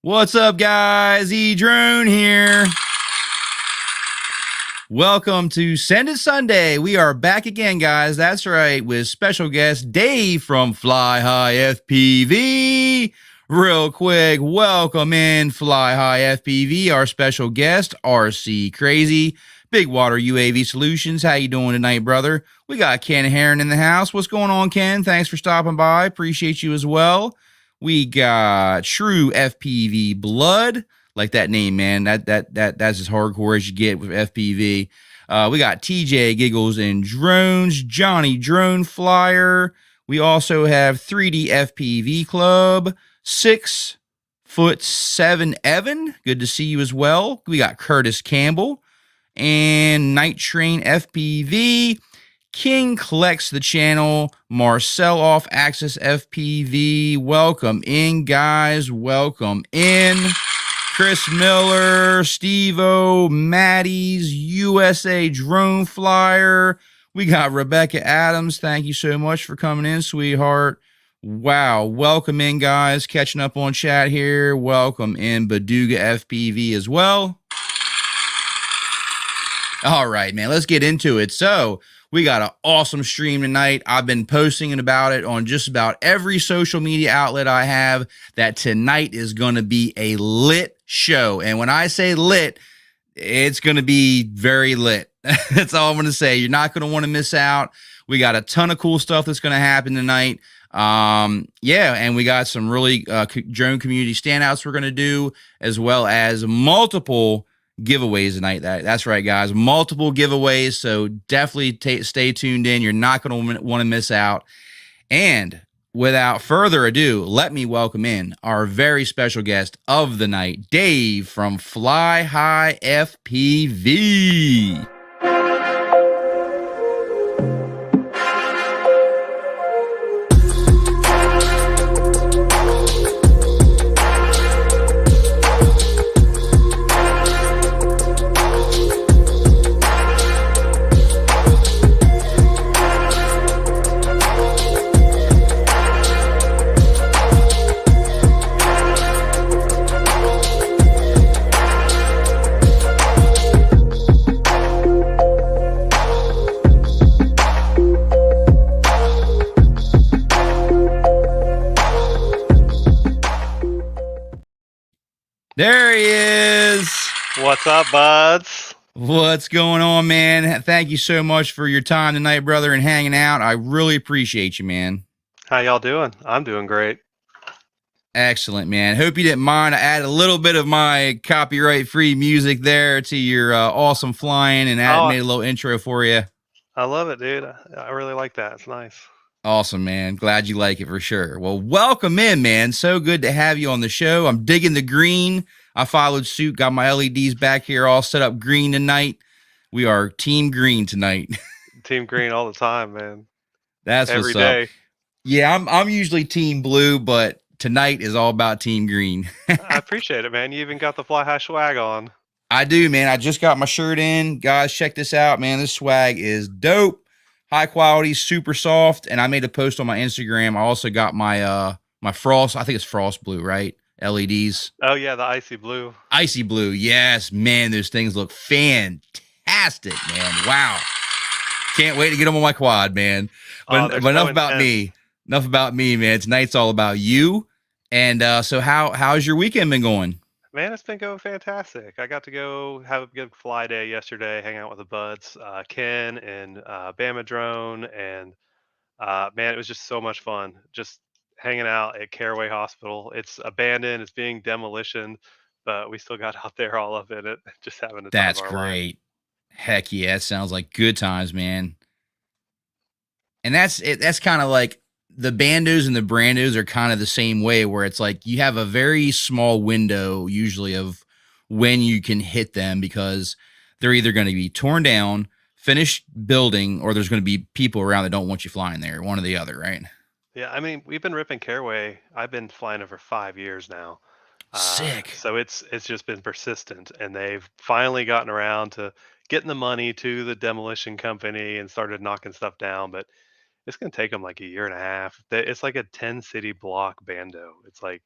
What's up, guys? Edrone here. Welcome to Send It Sunday. We are back again, guys. That's right, with special guest Dave from Fly High FPV. Real quick, welcome in Fly High FPV, our special guest, RC Crazy, Big Water UAV Solutions. How you doing tonight, brother? We got Ken Heron in the house. What's going on, Ken? Thanks for stopping by. Appreciate you as well. We got True FPV Blood, like that name, man. That's as hardcore as you get with FPV. We got TJ Giggles and Drones, Johnny Drone Flyer. We also have 3D FPV Club, 6'7" Evan. Good to see you as well. We got Curtis Campbell and Night Train FPV. King collects the channel. Marcel off Axis FPV. Welcome in, guys. Welcome in. Chris Miller, Steve-O, Maddie's, USA Drone Flyer. We got Rebecca Adams. Thank you so much for coming in, sweetheart. Wow. Welcome in, guys. Catching up on chat here. Welcome in Baduga FPV as well. All right, man. Let's get into it. So, we got an awesome stream tonight. I've been posting about it on just about every social media outlet I have, that tonight is going to be a lit show. And when I say lit, it's going to be very lit. That's all I'm going to say. You're not going to want to miss out. We got a ton of cool stuff that's going to happen tonight. Yeah, and we got some really drone community standouts we're going to do, as well as multiple giveaways tonight. That's right, guys. Multiple giveaways, so definitely stay tuned in. You're not going to want to miss out. And without further ado, let me welcome in our very special guest of the night, Dave from Fly High FPV. There he is. What's up, buds? What's going on, man? Thank you so much for your time tonight, brother, and hanging out. I really appreciate you, man. How y'all doing? I'm doing great. Excellent, man. Hope you didn't mind. I added a little bit of my copyright-free music there to your awesome flying, and made a little intro for you. I love it, dude. I really like that. It's nice. Awesome, man. Glad you like it for sure. Well, welcome in, man. So good to have you on the show. I'm digging the green. I followed suit, got my LEDs back here all set up green tonight. We are team green tonight. Team green all the time, man. That's every what's day. Up. Yeah, I'm usually team blue, but tonight is all about team green. I appreciate it, man. You even got the Fly High swag on. I do, man. I just got my shirt in. Guys, check this out, man. This swag is dope. High quality, super soft, and I made a post on my Instagram. I also got my my frost. I think it's frost blue, right? LEDs. Oh yeah, the icy blue. Icy blue, yes, man. Those things look fantastic, man. Wow, can't wait to get them on my quad, man. But enough about me. Enough about me, man. Tonight's all about you. And so, how's your weekend been going? Man, it's been going fantastic. I got to go have a good fly day yesterday, hang out with the buds, Ken and Bama Drone, and man, it was just so much fun. Just hanging out at Caraway Hospital. It's abandoned, it's being demolitioned, but we still got out there all up in it, just having a time of our great. life. Heck yeah, it sounds like good times, man. And that's it. That's kind of like the Bandos and the Brandos are kind of the same way, where it's like you have a very small window usually of when you can hit them, because they're either going to be torn down, finished building, or there's going to be people around that don't want you flying there, one or the other, right? Yeah, I mean, we've been ripping Caraway. I've been flying it for 5 years now. Sick. So it's just been persistent, and they've finally gotten around to getting the money to the demolition company and started knocking stuff down. But it's going to take them like a year and a half. It's like a 10 city block Bando. It's like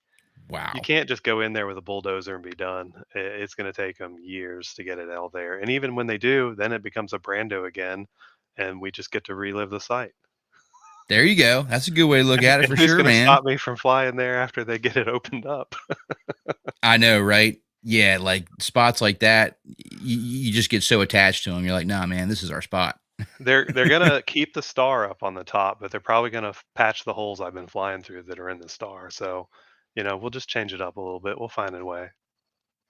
You Wow. can't just go in there with a bulldozer and be done. It's going to take them years to get it out there. And even when they do, then it becomes a Brando again, and we just get to relive the site. There you go. That's a good way to look at it And for who's sure, going to man. stop me from flying there after they get it opened up? I know, right? Yeah, like spots like that, you just get so attached to them. You're like, nah, man, this is our spot. They're gonna keep the star up on the top, but they're probably gonna patch the holes I've been flying through that are in the star. So, we'll just change it up a little bit. We'll find a way.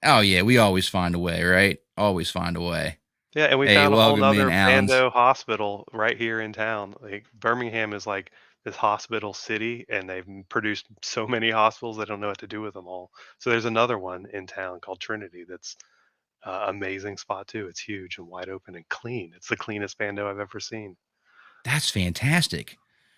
Oh yeah, we always find a way, right? Always find a way. Yeah, and we Hey, found a whole welcome in, nother Allens. Bando hospital right here in town. Like Birmingham is like this hospital city, and they've produced so many hospitals they don't know what to do with them all. So there's another one in town called Trinity that's amazing spot too. It's huge and wide open and clean. It's the cleanest Bando I've ever seen. That's fantastic.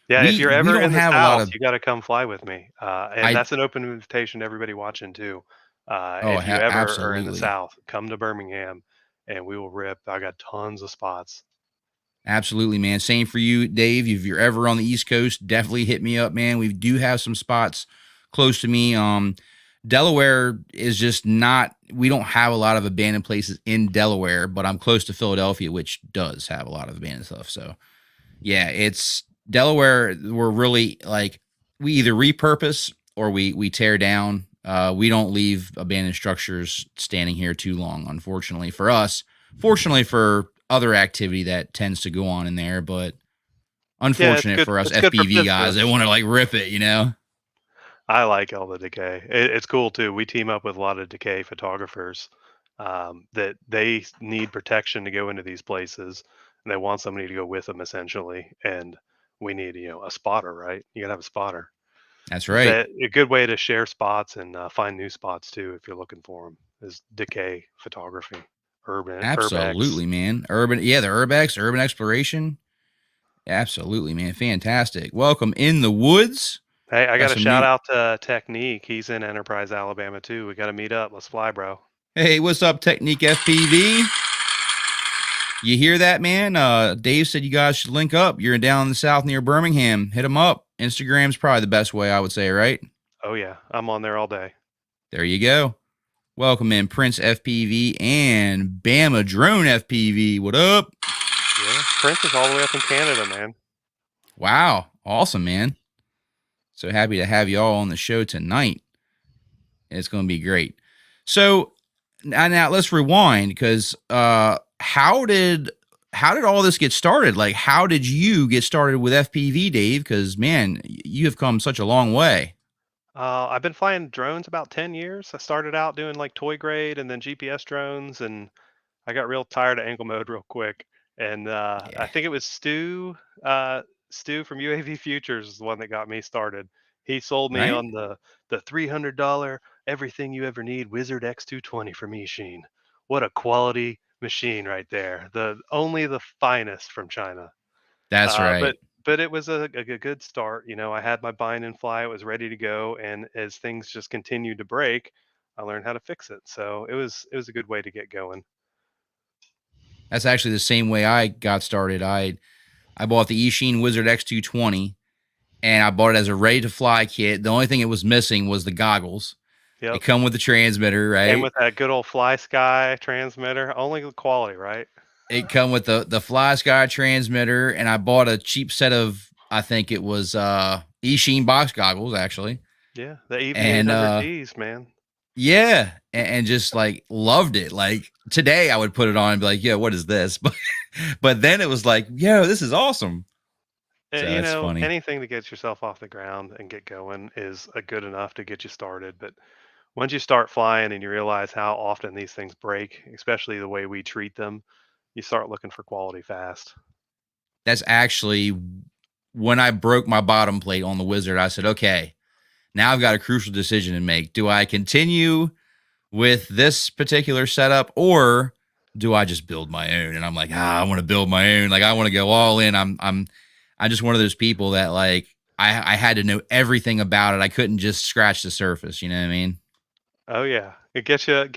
Yeah, if you're We ever don't in the have a lot South, of you gotta come fly with me, and I that's an open invitation to everybody watching too. oh If you ever are in the absolutely. South, come to Birmingham, and we will rip. I got tons of spots. Absolutely, man. Same for you, Dave. If you're ever on the East Coast, definitely hit me up, man. We do have some spots close to me. Delaware is just not, we don't have a lot of abandoned places in Delaware, but I'm close to Philadelphia, which does have a lot of abandoned stuff. So, yeah, it's Delaware. We're really like, we either repurpose or we tear down. We don't leave abandoned structures standing here too long, unfortunately for us. Fortunately for other activity that tends to go on in there, but Yeah, it's unfortunate good. for us It's good for FPV guys that business. want to like rip it, you know? I like all the decay. It's cool too. We team up with a lot of decay photographers that they need protection to go into these places, and they want somebody to go with them essentially. And we need, a spotter, right? You gotta have a spotter. That's right. That a good way to share spots and find new spots too if you're looking for them is decay photography, urbex. Absolutely, man. Urban, yeah, the urbex, urban exploration. Absolutely, man. Fantastic. Welcome in the woods. Hey, I Got got a some shout new. out to Technique. He's in Enterprise, Alabama too. We got to meet up. Let's fly, bro. Hey, what's up, Technique FPV? You hear that, man? Dave said you guys should link up. You're down in the south near Birmingham. Hit him up. Instagram's probably the best way, I would say, right? Oh yeah, I'm on there all day. There you go. Welcome in Prince FPV and Bama Drone FPV. What up? Yeah, Prince is all the way up in Canada, man. Wow. Awesome, man. So happy to have you all on the show tonight. It's going to be great. So now let's rewind because how did all this get started? Like, how did you get started with FPV, Dave? Because man, you have come such a long way. I've been flying drones about 10 years. I started out doing like toy grade and then GPS drones, and I got real tired of angle mode real quick. And I Yeah. think it was Stu from UAV Futures is the one that got me started. He sold me Right. on the $300 everything you ever need Wizard X220 for me machine. What a quality machine right there. The only the finest from China. That's Uh, right. but but it was a good start. I had my bind and fly. It was ready to go, and as things just continued to break, I learned how to fix it. So it was a good way to get going. That's actually the same way I got started. I bought the Eachine Wizard X220 and I bought it as a ready to fly kit. The only thing it was missing was the goggles. It Yep. come with the transmitter, Came right? with that good old Fly Sky transmitter. Only the quality, right? It come with the Fly Sky transmitter, and I bought a cheap set of I think it was Eachine box goggles actually, Yeah, the EV and 800Ds, man. yeah, and just like loved it. Like today, I would put it on and be like, "Yo, what is this?" But then it was like, "Yo, this is awesome." So that's funny. Anything to get yourself off the ground and get going is a good enough to get you started. But once you start flying and you realize how often these things break, especially the way we treat them, you start looking for quality fast. That's actually when I broke my bottom plate on the Wizard. I said, "Okay, now I've got a crucial decision to make. Do I continue with this particular setup or do I just build my own?" And I'm like, I want to build my own. Like I want to go all in. I'm just one of those people that like I had to know everything about it. I couldn't just scratch the surface. You know what I mean? Oh yeah, it gets you a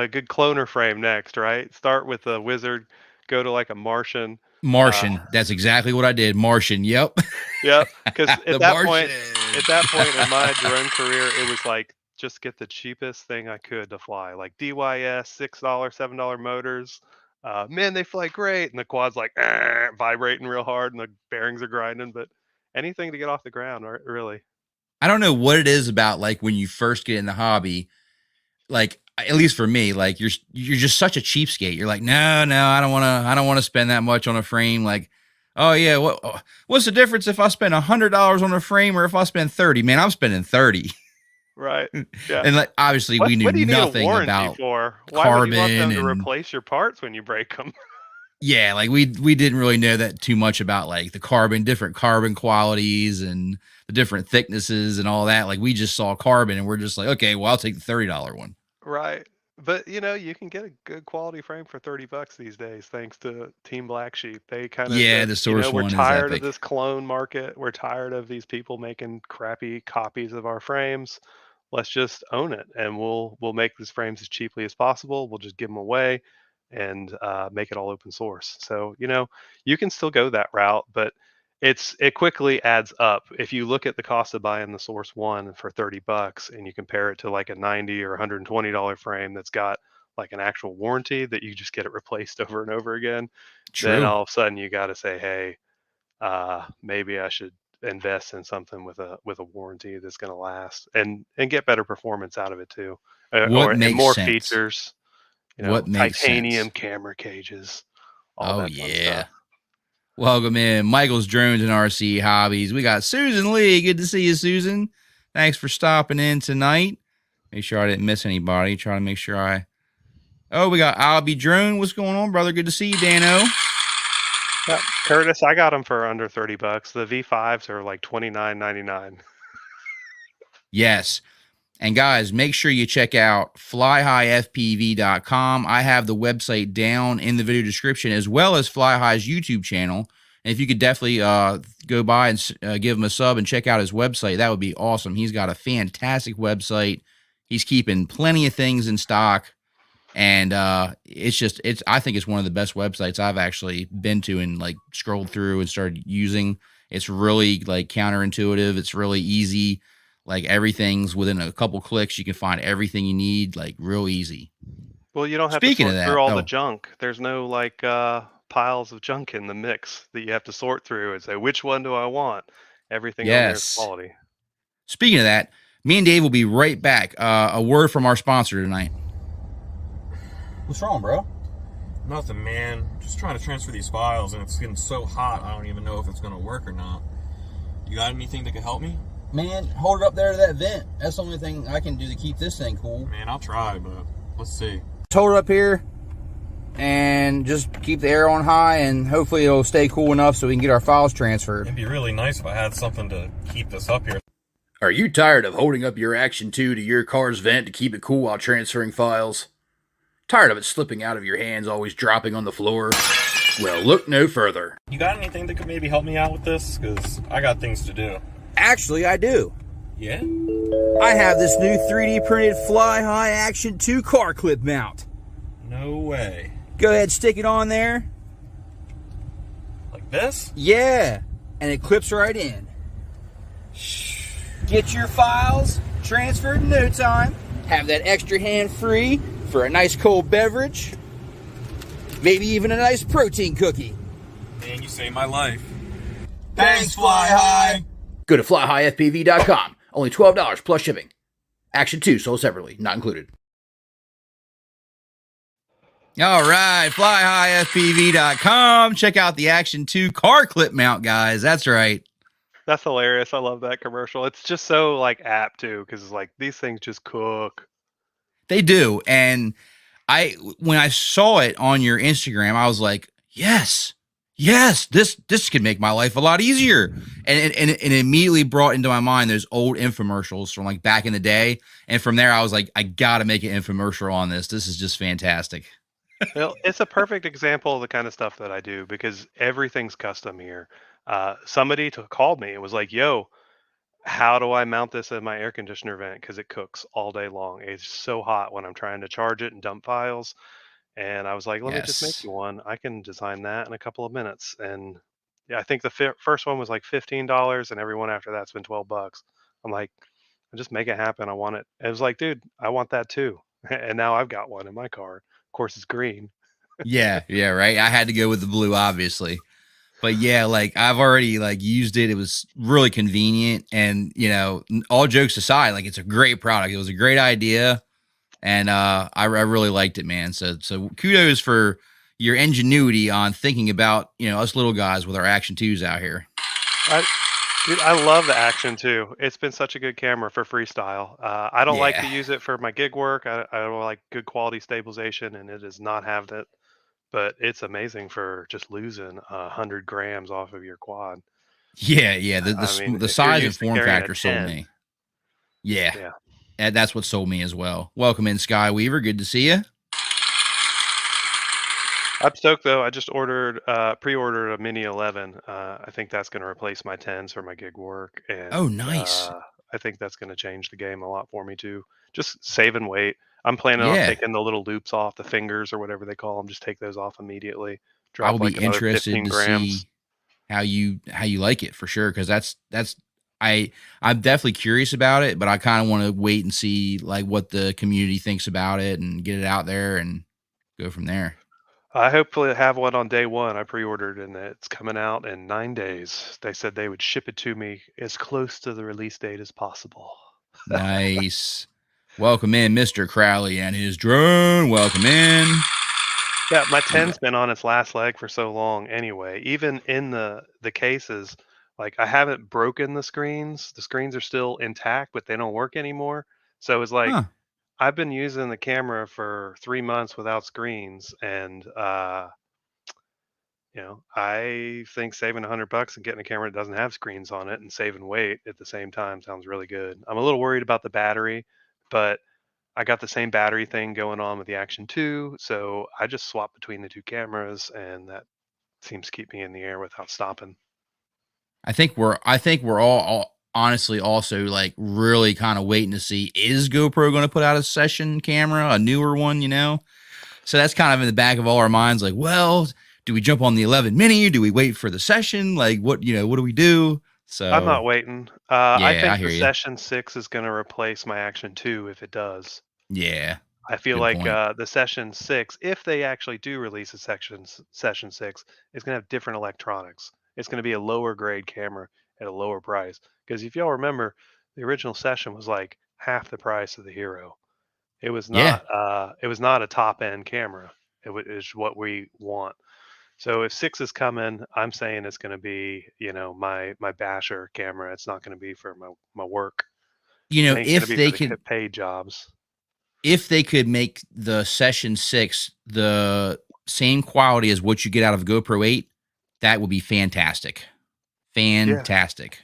good cloner frame next, right? Start with a wizard, go to like a Martian. Uh, Martian. That's exactly what I did. Martian. Yep. yep. Because The Martian. at that point in my drone career, it was like just get the cheapest thing I could to fly, like DYS $6, $7 motors. Man, they fly great, and the quad's like vibrating real hard, and the bearings are grinding. But anything to get off the ground, really. I don't know what it is about like when you first get in the hobby, like at least for me, like you're just such a cheapskate. You're like, no, I don't want to spend that much on a frame. Like, oh yeah, what's the difference if I spend $100 on a frame or if I spend 30? Man, I'm spending 30. Right. Yeah. And like obviously we knew What do you need a nothing warranty about for? Why would you want carbon them to and replace your parts when you break them? yeah, like we didn't really know that too much about like the different carbon qualities and the different thicknesses and all that. Like we just saw carbon and we're just like, okay, well I'll take the $30 one. Right. But you can get a good quality frame for $30 these days, thanks to Team Black Sheep. They kind of Yeah, said, the source we're one is tired of epic. this clone market. We're tired of these people making crappy copies of our frames. Let's just own it, and we'll make these frames as cheaply as possible. We'll just give them away and make it all open source. So you can still go that route, but it quickly adds up. If you look at the cost of buying the source one for $30 and you compare it to like a $90 or $120 frame that's got like an actual warranty that you just get it replaced over and over again, then True. all of a sudden you got to say, hey, maybe I should invest in something with a warranty that's going to last and get better performance out of it too, What and makes more sense? features. What makes Titanium sense? camera cages, all Oh that fun stuff. yeah. Welcome in Michael's Drones and RC Hobbies. We got Susan Lee. Good to see you, Susan. Thanks for stopping in tonight. Make sure I didn't miss anybody. Try to make sure I. Oh, we got I'll Be Drone. What's going on, brother? Good to see you, Dano. Yeah, Curtis, I got them for under $30. The V5s are like $29.99. Yes. And guys, make sure you check out FlyHighFPV.com. I have the website down in the video description as well as Fly High's YouTube channel. And if you could definitely go by and give him a sub and check out his website, that would be awesome. He's got a fantastic website. He's keeping plenty of things in stock. And I think it's one of the best websites I've actually been to and like scrolled through and started using. It's really like counterintuitive. It's really easy. Like everything's within a couple clicks. You can find everything you need, like real easy. Well, you don't have to Speaking of sort through that, all the oh, junk. There's no like piles of junk in the mix that you have to sort through and say, which one do I want? Everything on there is yes. quality. Speaking of that, me and Dave will be right back. A word from our sponsor tonight. What's wrong, bro? Nothing, man. Just trying to transfer these files, and it's getting so hot, I don't even know if it's going to work or not. You got anything that could help me? Man, hold it up there to that vent. That's the only thing I can do to keep this thing cool. Man, I'll try, but let's see. Just hold it up here and just keep the air on high, and hopefully it'll stay cool enough so we can get our files transferred. It'd be really nice if I had something to keep this up here. Are you tired of holding up your Action 2 to your car's vent to keep it cool while transferring files? Tired of it slipping out of your hands, always dropping on the floor? Well, look no further. You got anything that could maybe help me out with this? Because I got things to do. Actually, I do. Yeah? I have this new 3D printed Fly High Action 2 car clip mount. No way. Go ahead, stick it on there. Like this? Yeah, and it clips right in. Get your files transferred in no time. Have that extra hand free for a nice cold beverage. Maybe even a nice protein cookie. Man, you saved my life. Thanks, Fly High. Go to FlyHighFPV.com. Only $12 plus shipping. Action 2 sold separately, not included. All right, FlyHighFPV.com. Check out the Action 2 car clip mount, guys. That's right. That's hilarious. I love that commercial. It's just so like apt too, because it's like these things just cook. They do. And when I saw it on your Instagram, I was like, yes, this could make my life a lot easier. And it immediately brought into my mind those old infomercials from like back in the day. And from there, I was like, I got to make an infomercial on this. This is just fantastic. Well, it's a perfect example of the kind of stuff that I do because everything's custom here. Somebody called me and was like, yo, how do I mount this in my air conditioner vent? Because it cooks all day long. It's so hot when I'm trying to charge it and dump files. And I was like, let me just make Yes. you one. I can design that in a couple of minutes. And yeah, I think the first one was like $15, and every one after that's been $12. I'm like, Just make it happen. I want it. It was like, dude, I want that too. And now I've got one in my car. Of course, it's green. Yeah, yeah, right. I had to go with the blue, obviously. But yeah, like I've already like used it. It was really convenient, and all jokes aside, like it's a great product. It was a great idea, and I really liked it, man. So kudos for your ingenuity on thinking about us little guys with our Action 2s out here. Dude, I love the Action too. It's been such a good camera for freestyle. I don't like Yeah, to use it for my gig work. I don't like good quality stabilization, and it does not have that. But it's amazing for just losing 100 grams off of your quad. yeah. The I mean, the if you're size and used to form carrying a factor sold 10, me. Yeah, yeah. and that's what sold me as well. Welcome in, Sky Weaver. Good to see you. I'm stoked though. I just pre-ordered a Mini 11. I think that's going to replace my 10s for my gig work, Oh, and nice. I think that's going to change the game a lot for me too. Just saving weight. I'm planning on Yeah, taking the little loops off the fingers or whatever they call them. Just take those off immediately. I will Drop be like another interested 15 to grams. see how you like it for sure, because that's I'm definitely curious about it, but I kind of want to wait and see like what the community thinks about it and get it out there and go from there. I hopefully have one on day one. I pre-ordered and it's coming out in 9 days. They said they would ship it to me as close to the release date as possible. Nice. Welcome in, Mr. Crowley and his drone. Welcome in. Yeah, my Yeah. 10's been on its last leg for so long anyway. Even in the cases, like I haven't broken the screens. The screens are still intact, but they don't work anymore. So it's like Huh. I've been using the camera for 3 months without screens, and I think saving $100 and getting a camera that doesn't have screens on it and saving weight at the same time sounds really good. I'm a little worried about the battery, but I got the same battery thing going on with the Action 2, so I just swap between the two cameras, and that seems to keep me in the air without stopping. I think we're all honestly also like really kind of waiting to see, is GoPro going to put out a session camera, a newer one, So that's kind of in the back of all our minds, like, well, do we jump on the 11 mini? Do we wait for the session? Like, what do we do? I'm not So, waiting. I yeah, I think hear the you. Session 6 is going to replace my Action 2 if it does. Yeah, I feel good like point. the Session 6, if they actually do release a Session 6, is going to have different electronics. It's going to be a lower grade camera at a lower price. Because if y'all remember, the original Session was like half the price of the Hero. It was Yeah, not. It was not a top end camera. Is what we want. So if 6 is coming, I'm saying it's going to be, my basher camera. It's not going to be for my work. It ain't going to if be for they the could, paid jobs. make the Session 6 the same quality as what you get out of GoPro 8, that would be fantastic. Yeah. Fantastic.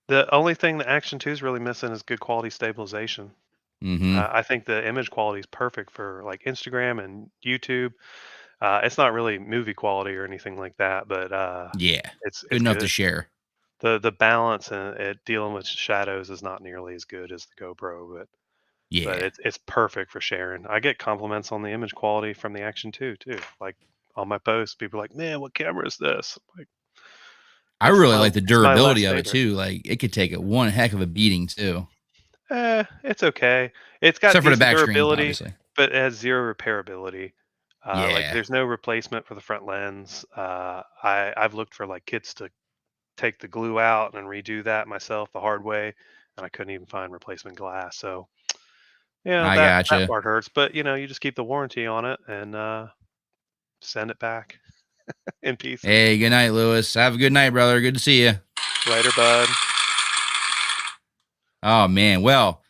The only thing the Action 2 is really missing is good quality stabilization. Mm-hmm. I think the image quality is perfect for like Instagram and YouTube. It's not really movie quality or anything like that, but Yeah. Good it's enough to good. share. The balance and it dealing with shadows is not nearly as good as the GoPro, but Yeah. it's perfect for sharing. I get compliments on the image quality from the Action 2 too. Like on my posts, people are like, "Man, what camera is this?" I'm like, I really like the it's my durability last of it favorite. too. Like it could take one heck of a beating too. It's okay. It's got Except for the decent back screen, durability, obviously. but it has zero repairability. Like Yeah. there's no replacement for the front lens. I've looked for like kits to take the glue out and redo that myself the hard way, and I couldn't even find replacement glass. So I that gotcha. part hurts. But you just keep the warranty on it and send it back in pieces. Hey, good night, Lewis. Have a good night, brother. Good to see you. Later, bud. Oh man. Well,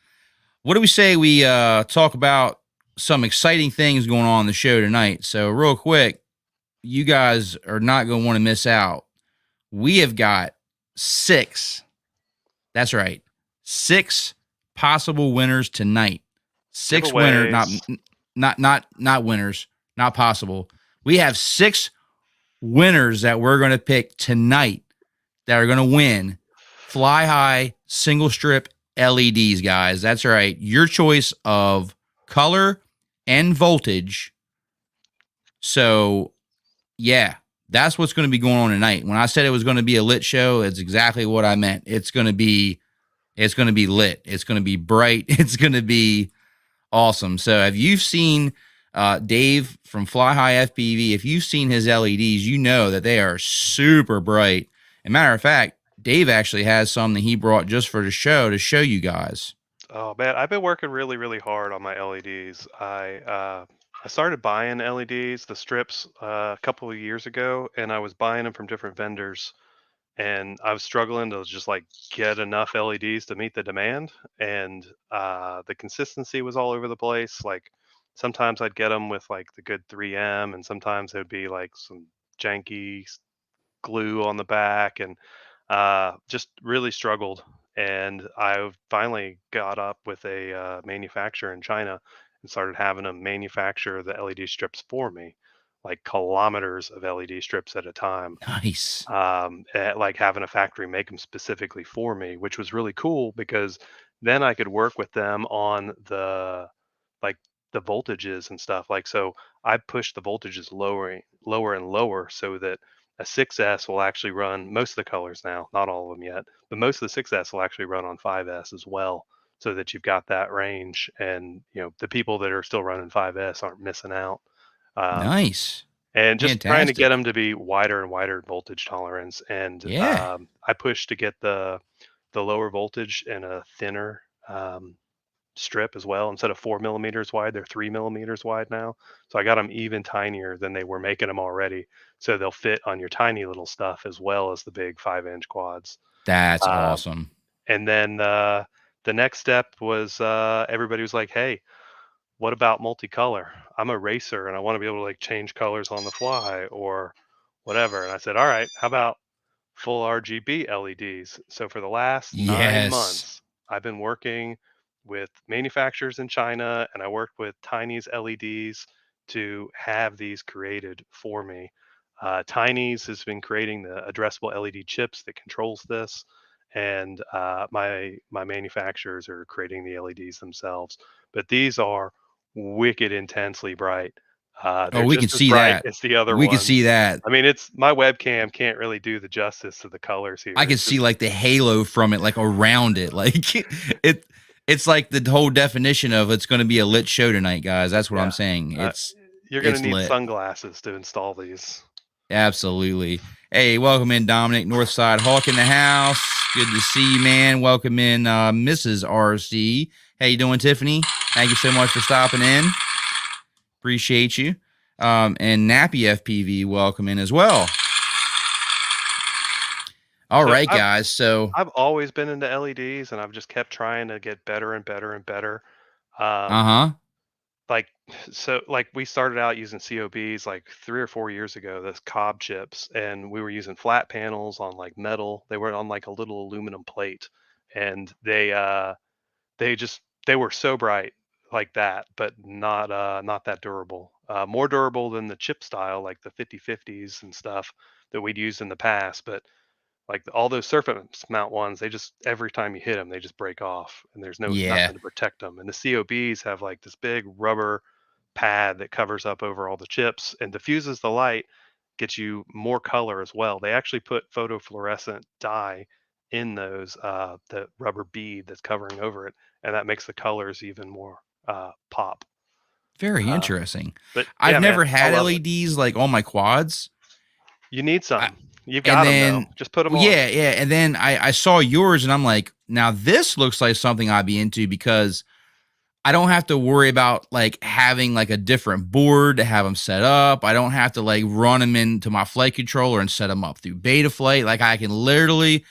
what do we say we talk about some exciting things going on in the show tonight? So real quick, you guys are not going to want to miss out. We have got 6. That's right. 6 possible winners tonight. 6 winners, Giveaways. not winners, not possible. We have 6 winners that we're going to pick tonight that are going to win Fly High single strip LEDs, guys. That's right. Your choice of color and voltage. So, yeah, that's what's going to be going on tonight. When I said it was going to be a lit show, it's exactly what I meant. It's going to be It's going to be lit. It's going to be bright. It's going to be awesome. So if you've seen Dave from Fly High FPV, if you've seen his LEDs, you know that they are super bright. And matter of fact, Dave actually has some that he brought just for the show to show you guys. Oh man, I've been working really, really hard on my LEDs. I started buying LEDs, the strips, a couple of years ago, and I was buying them from different vendors, and I was struggling to just like get enough LEDs to meet the demand, and the consistency was all over the place. Like sometimes I'd get them with like the good 3M, and sometimes there'd be like some janky glue on the back, and just really struggled. And I finally got up with a manufacturer in China and started having them manufacture the LED strips for me, like kilometers of LED strips at a time. Nice. Like having a factory make them specifically for me, which was really cool because then I could work with them on like the voltages and stuff. Like so, I pushed the voltages lower and lower so that a 6S will actually run most of the colors now, not all of them yet, but most of the 6S will actually run on 5S as well, so that you've got that range, and the people that are still running 5S aren't missing out. Um, Nice. and just trying to get Fantastic. them to be wider and wider voltage tolerance. And Yeah. I pushed to get the lower voltage in a thinner strip as well. Instead of 4 millimeters wide, they're 3 millimeters wide now. So I got them even tinier than they were making them already, so they'll fit on your tiny little stuff as well as the big 5-inch quads. That's Um, awesome. and then the next step was everybody was like, "Hey, what about multicolor? I'm a racer and I want to be able to like change colors on the fly or whatever." And I said, "All right, how about full RGB LEDs?" So for the last nine Yes. months, I've been working with manufacturers in China, and I worked with Tiny's LEDs to have these created for me. Tiny's has been creating the addressable LED chips that controls this, and my manufacturers are creating the LEDs themselves. But these are wicked intensely bright. Oh, They're we can just as see bright that. as the other We can see ones. that. I mean, it's my webcam can't really do the justice to the colors I here. can It's see just like the halo from it, like around it. Like it, it's like the whole definition of it's going to be a lit show tonight, guys. That's what I'm yeah. saying. Uh, you're gonna It's need lit. sunglasses to install these. Absolutely. Hey, welcome in, Dominic Northside Hawk in the house. Good to see you, man. Welcome in, Mrs. RC. How you doing, Tiffany? Thank you so much for stopping in. Appreciate you. And Nappy FPV, welcome in as well. All So right, guys. So, I've always been into LEDs, and I've just kept trying to get better and better and better. uh Um, huh. like like we started out using COBs like 3 or 4 years ago, this cob chips, and we were using flat panels on like metal. They were on like a little aluminum plate, and they were so bright like that, but not that durable. More durable than the chip style, like the 5050s and stuff that we'd used in the past. But like all those surface mount ones, they just every time you hit them, they just break off, and there's Yeah. nothing to protect them. And the COBs have like this big rubber pad that covers up over all the chips and diffuses the light, gets you more color as well. They actually put photofluorescent dye in those the rubber bead that's covering over it, and that makes the colors even more pop. Very Uh, interesting. but I've yeah, man, never I had love it. LEDs like on my quads. You need I, some. You've and got them though. then, Just put them well, on. yeah. And then I saw yours and I'm like, now this looks like something I'd be into because I don't have to worry about like having like a different board to have them set up. I don't have to like run them into my flight controller and set them up through Betaflight. Like I can literally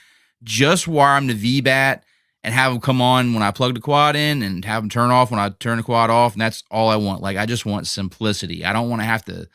just wire them to VBAT and have them come on when I plug the quad in and have them turn off when I turn the quad off. And that's all I want. Like I just want simplicity. I don't want to have to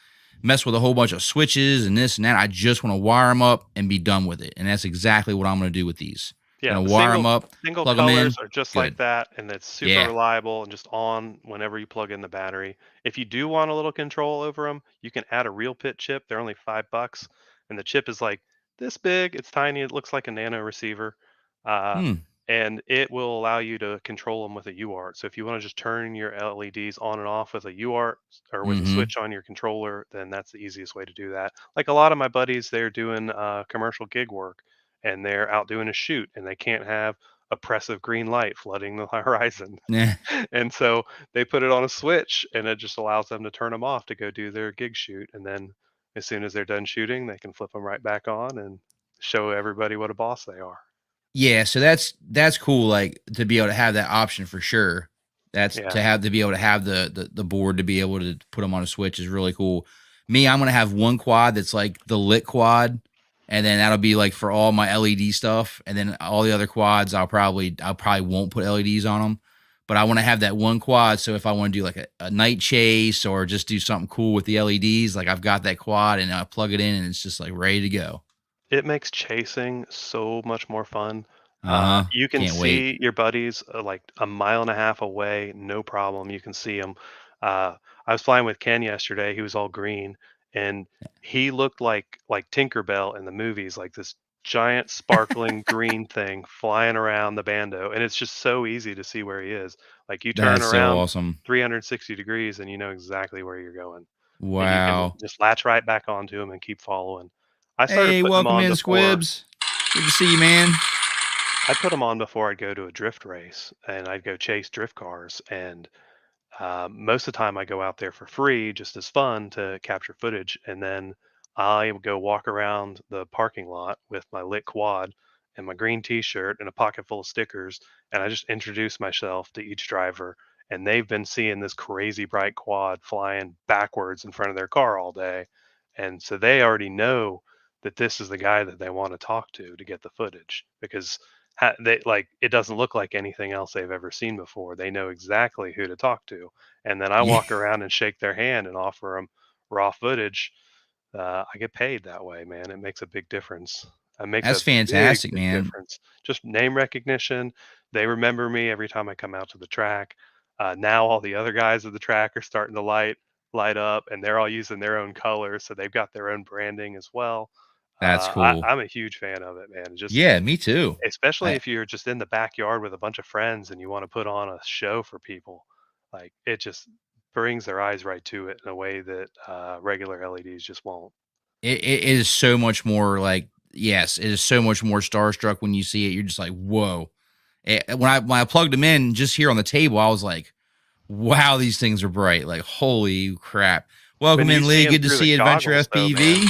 mess with a whole bunch of switches and this and that. I just want to wire them up and be done with it. And that's exactly what I'm going to do with these. Yeah, Gonna the wire them up, single plug them colors in. are just like Good. that, and it's super Yeah. reliable and just on whenever you plug in the battery. If you do want a little control over them, you can add a real pit chip. They're only $5, and the chip is like this big. It's tiny. It looks like a nano receiver, uh, Hmm. and it will allow you to control them with a UART. So if you want to just turn your LEDs on and off with a UART or with a Mm-hmm. switch on your controller, then that's the easiest way to do that. Like a lot of my buddies, they're doing commercial gig work, and they're out doing a shoot, and they can't have oppressive green light flooding the horizon. Yeah. And so they put it on a switch, and it just allows them to turn them off to go do their gig shoot. And then as soon as they're done shooting, they can flip them right back on and show everybody what a boss they are. Yeah, so that's cool, like, to be able to have that option for sure. That's Yeah. to be able to have the board to be able to put them on a switch is really cool. Me, I'm gonna have one quad that's like the lit quad, and then that'll be like for all my LED stuff, and then all the other quads I'll probably won't put LEDs on them, but I want to have that one quad. So if I want to do like a night chase or just do something cool with the LEDs, like I've got that quad and I plug it in and it's just like ready to go. It makes chasing so much more fun. Uh huh. You can Can't wait. see your buddies like a mile and a half away, no problem. You can see them. I was flying with Ken yesterday. He was all green, and he looked like Tinkerbell in the movies, like this giant sparkling green thing flying around the Bando. And it's just so easy to see where he is. Like you turn That's so around awesome. 360 degrees, and you know exactly where you're going, and you can Wow. just latch right back onto him and keep following. I started Hey, putting them welcome on in, before Squibs. Good to see you, man. I put them on before I'd go to a drift race, and I'd go chase drift cars. And most of the time, I go out there for free, just as fun to capture footage. And then I would go walk around the parking lot with my lit quad and my green T-shirt and a pocket full of stickers, and I just introduce myself to each driver. And they've been seeing this crazy bright quad flying backwards in front of their car all day, and so they already know that this is the guy that they want to talk to get the footage, because they like it doesn't look like anything else they've ever seen before. They know exactly who to talk to, and then I Yeah, walk around and shake their hand and offer them raw footage. I get paid that way, man. It makes a big difference. It makes that's a big, fantastic, big man. difference. Just name recognition. They remember me every time I come out to the track. Now all the other guys at the track are starting to light up, and they're all using their own colors, so they've got their own branding as well. That's cool. I'm a huge fan of it, man. Just Yeah, me too. especially I, if you're just in the backyard with a bunch of friends and you want to put on a show for people, like it just brings their eyes right to it in a way that regular LEDs just won't. it is so much more like, yes, it is so much more starstruck when you see it. You're just like, whoa. When I plugged them in just here on the table, I was like, wow, these things are bright. Like, holy crap. When Welcome you in, see Lee. them Good to through the see you, Adventure goggles, though, man, FPV.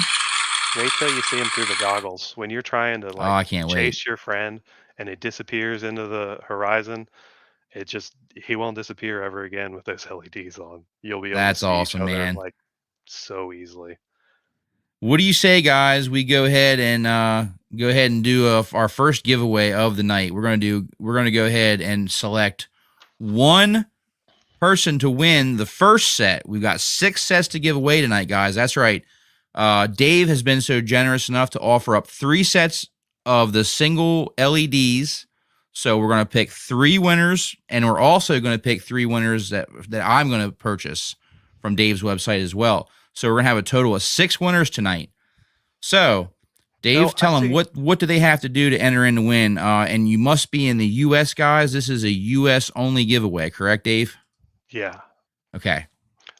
wait till you see them through the goggles. When you're trying to Oh, like I can't wait. chase your friend and it disappears into the horizon, it just he won't disappear ever again with those LEDs on. You'll be able to That's see each awesome, other man. like so easily. What do you say, guys? We go ahead and do our first giveaway of the night. We're gonna go ahead and select one person to win the first set. We've got 6 sets to give away tonight, guys. That's right. Dave has been so generous enough to offer up 3 sets of the single LEDs. So we're going to pick 3 winners, and we're also going to pick 3 winners that I'm going to purchase from Dave's website as well. So we're going to have a total of 6 winners tonight. So, Oh, Dave, I tell them see. what do they have to do to enter in to win? And you must be in the U.S., guys. This is a U.S. only giveaway, correct, Dave? Yeah. Okay.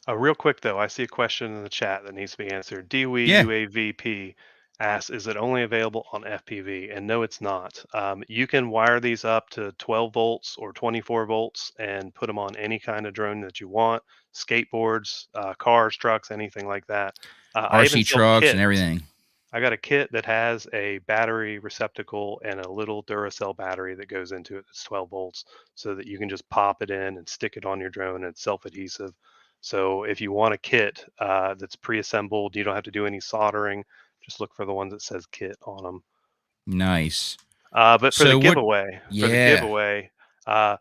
Real quick though, I see a question in the chat that needs to be answered. Dewey Yeah, UAVP asks, "Is it only available on FPV?" And no, it's not. You can wire these up to 12 volts or 24 volts and put them on any kind of drone that you want: skateboards, cars, trucks, anything like that. I even RC sell trucks and kits. everything. I got a kit that has a battery receptacle and a little Duracell battery that goes into it that's 12 volts, so that you can just pop it in and stick it on your drone, and it's self-adhesive. So if you want a kit that's pre-assembled, you don't have to do any soldering. Just look for the ones that says kit on them. Nice. But So what? for the Yeah. giveaway, uh,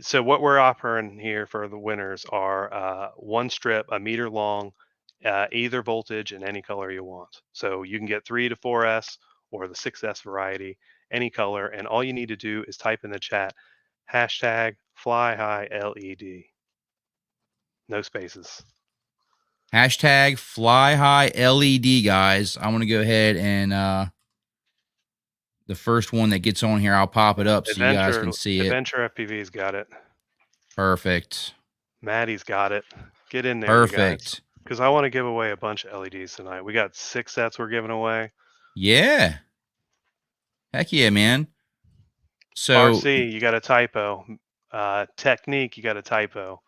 so what we're offering here for the winners are one strip, a meter long, either voltage and any color you want. So you can get 3 to 4S or the 6S variety, any color. And all you need to do is type in the chat hashtag FlyHighLED, no spaces. Hashtag fly high LED, guys. I'm gonna go ahead and the first one that gets on here, I'll pop it up so you guys can see it. Adventure FPV's got it. Perfect. Maddie's got it. Get in there, you guys, Perfect. because I want to give away a bunch of LEDs tonight. We got 6 sets we're giving away. Yeah. Heck yeah, man. So, RC, you got a typo. Technique, you got a typo.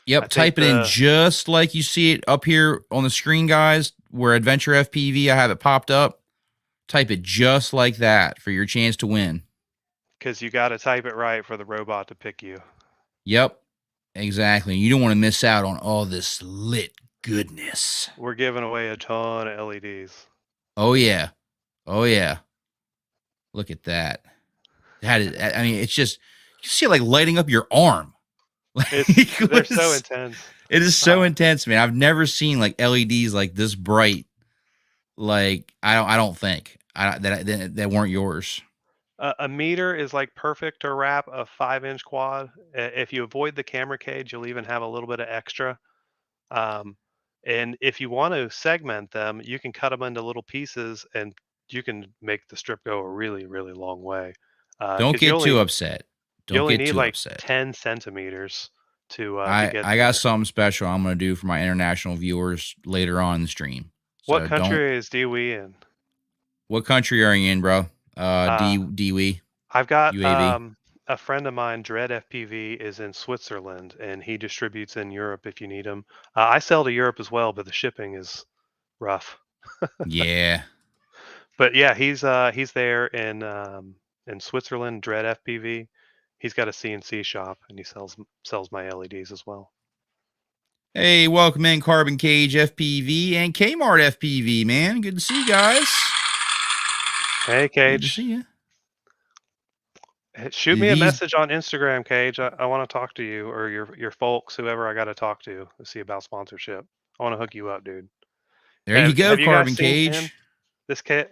yep, type it in just like you see it up here on the screen, guys, where Adventure FPV, I have it popped up. Type it just like that for your chance to win. Because you got to type it right for the robot to pick you. Yep, exactly. You don't want to miss out on all this lit goodness. We're giving away a ton of LEDs. Oh, yeah. Oh, yeah. Look at that. That is, I mean, it's just, you see it like lighting up your arm. They're so intense. It is so intense, man. I've never seen like LEDs like this bright. Like, I don't think that weren't yours. A meter is like perfect to wrap a 5-inch quad. If you avoid the camera cage, you'll even have a little bit of extra. And if you want to segment them, you can cut them into little pieces, and you can make the strip go a really, really long way. Don't get too upset. You only Don't get need too like upset. 10 centimeters to get. I got something special I'm going to do for my international viewers later on in the stream. What country is DWE in? What country are you in, bro? DWE. I've got UAV. A friend of mine, Dread FPV, is in Switzerland, and he distributes in Europe if you need him. I sell to Europe as well, but the shipping is rough. Yeah. But yeah, he's there in Switzerland, Dread FPV. He's got a CNC shop, and he sells my LEDs as well. Hey, welcome in Carbon Cage FPV and Kmart FPV, man. Good to see you guys. Hey, Cage. Good to see you. Shoot me a message on Instagram, Cage. I want to talk to you or your folks, whoever I got to talk to see about sponsorship. I want to hook you up, dude. There you go, Carbon Cage. Him? This kid,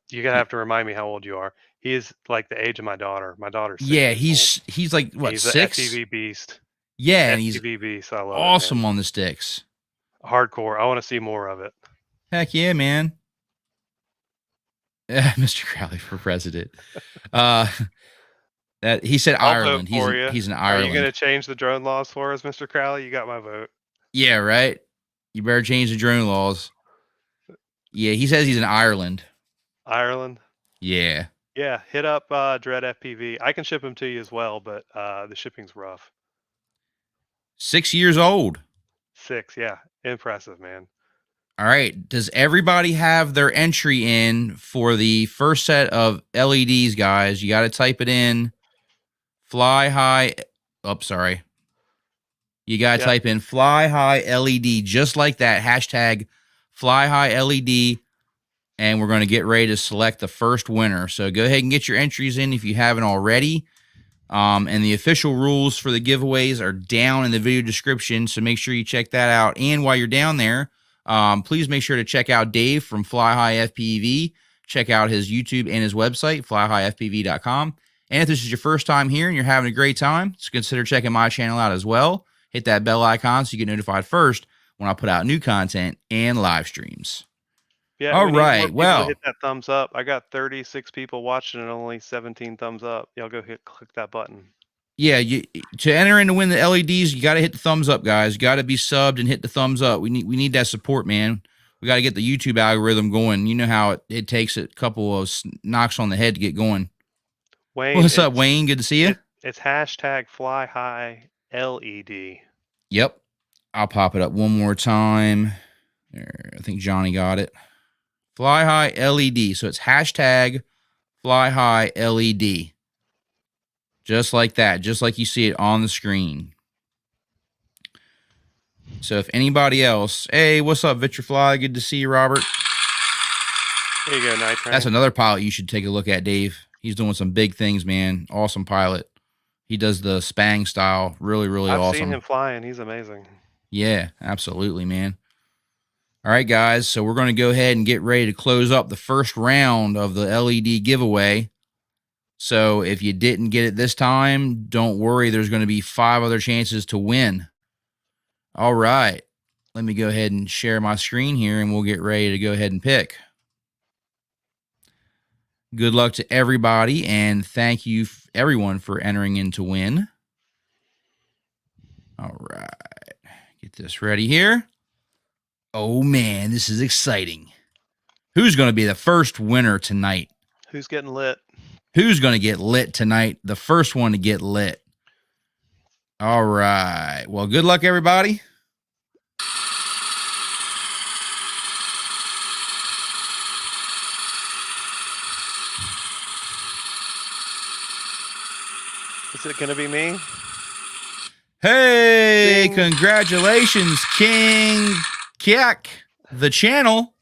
you're gonna have to remind me how old you are. He is like the age of my daughter. My daughter's 6 yeah, years old. He's like what, he's 6? An FPV beast. Yeah, FPV and he's beast. I love awesome it, on the sticks. Hardcore. I want to see more of it. Heck yeah, man. Mr. Crowley for president. That he said Ireland. He's in Ireland. Are you gonna change the drone laws for us, Mr. Crowley? You got my vote. Yeah, right. You better change the drone laws. Yeah, he says he's in Ireland. Ireland? Yeah. Yeah, hit up Dread FPV. I can ship him to you as well, but the shipping's rough. 6 years old. 6, yeah. Impressive, man. All right. Does everybody have their entry in for the first set of LEDs, guys? You got to type it in. Fly High. Oh, sorry. You got to type in Fly High LED, just like that. Hashtag Fly High LED. And we're going to get ready to select the first winner. So go ahead and get your entries in if you haven't already. And the official rules for the giveaways are down in the video description. So make sure you check that out. And while you're down there, please make sure to check out Dave from Fly High FPV. Check out his YouTube and his website, FlyHighFPV.com. And if this is your first time here and you're having a great time, just consider checking my channel out as well. Hit that bell icon so you get notified first when I put out new content and live streams. Yeah. All right. Well, hit that thumbs up. I got 36 people watching and only 17 thumbs up. Y'all go click that button. Yeah, to enter in to win the LEDs, you got to hit the thumbs up, guys. You got to be subbed and hit the thumbs up. We need that support, man. We got to get the YouTube algorithm going. You know how it takes a couple of knocks on the head to get going. Wayne, what's up, Wayne? Good to see you. It's hashtag Fly High LED. Yep. I'll pop it up one more time. There, I think Johnny got it. Fly High LED. So it's hashtag Fly High LED. Just like that. Just like you see it on the screen. So if anybody else... Hey, what's up, Victor Fly? Good to see you, Robert. There you go, Night Train. That's another pilot you should take a look at, Dave. He's doing some big things, man. Awesome pilot. He does the Spang style. Really, really awesome. I've seen him flying. He's amazing. Yeah, absolutely, man. All right, guys. So we're going to go ahead and get ready to close up the first round of the LED giveaway. So if you didn't get it this time, don't worry. There's going to be 5 other chances to win. All right. Let me go ahead and share my screen here, and we'll get ready to go ahead and pick. Good luck to everybody, and thank you, everyone, for entering in to win. All right. Get this ready here. Oh, man, this is exciting. Who's going to be the first winner tonight? Who's getting lit? Who's going to get lit tonight? The first one to get lit. All right. Well, good luck, everybody. Is it going to be me? Hey, Ding. congratulations, King Kiak, the channel.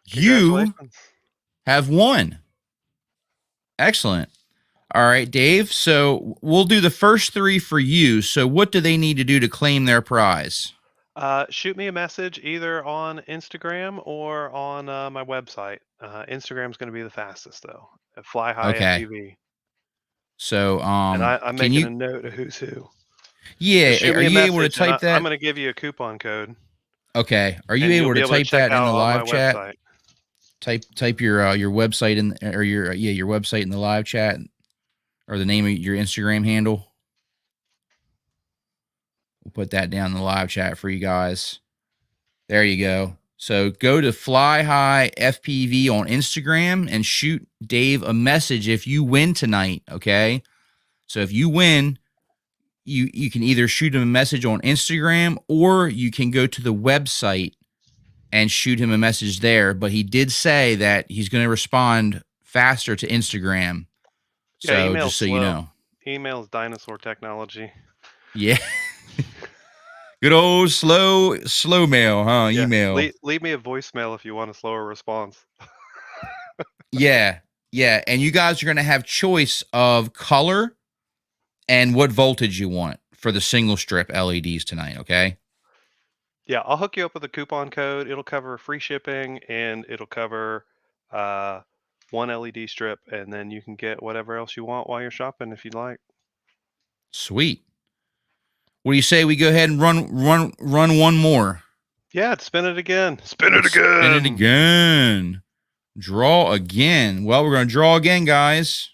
You have won. Excellent. All right, Dave. So we'll do the first 3 for you. So what do they need to do to claim their prize? Shoot me a message either on Instagram or on my website. Instagram's going to be the fastest though, at Fly High Okay. FPV. So And I'm can making you? a note of who's who. Yeah. Shoot Are me a you able to message, and type that? I'm going to give you a coupon code. Okay. Are you And you'll able be to able to type check that in the out on my live chat? website. Type your website in, or your website in the live chat, or the name of your Instagram handle. We'll put that down in the live chat for you guys. There you go. So go to Fly High FPV on Instagram and shoot Dave a message if you win tonight. Okay. So if you win, you can either shoot him a message on Instagram, or you can go to the website and shoot him a message there. But he did say that he's going to respond faster to Instagram. Yeah, So email's just so you slow. know. Email's dinosaur technology. Yeah. Good old slow mail, huh? Yeah. Email. Leave me a voicemail if you want a slower response. Yeah. Yeah. And you guys are going to have choice of color and what voltage you want for the single strip LEDs tonight. Okay. Yeah, I'll hook you up with a coupon code. It'll cover free shipping, and it'll cover uh, 1 LED strip, and then you can get whatever else you want while you're shopping if you'd like. Sweet. What do you say we go ahead and run one more? Yeah, spin it again. Spin it again. Spin it again. Draw again. Well, we're going to draw again, guys.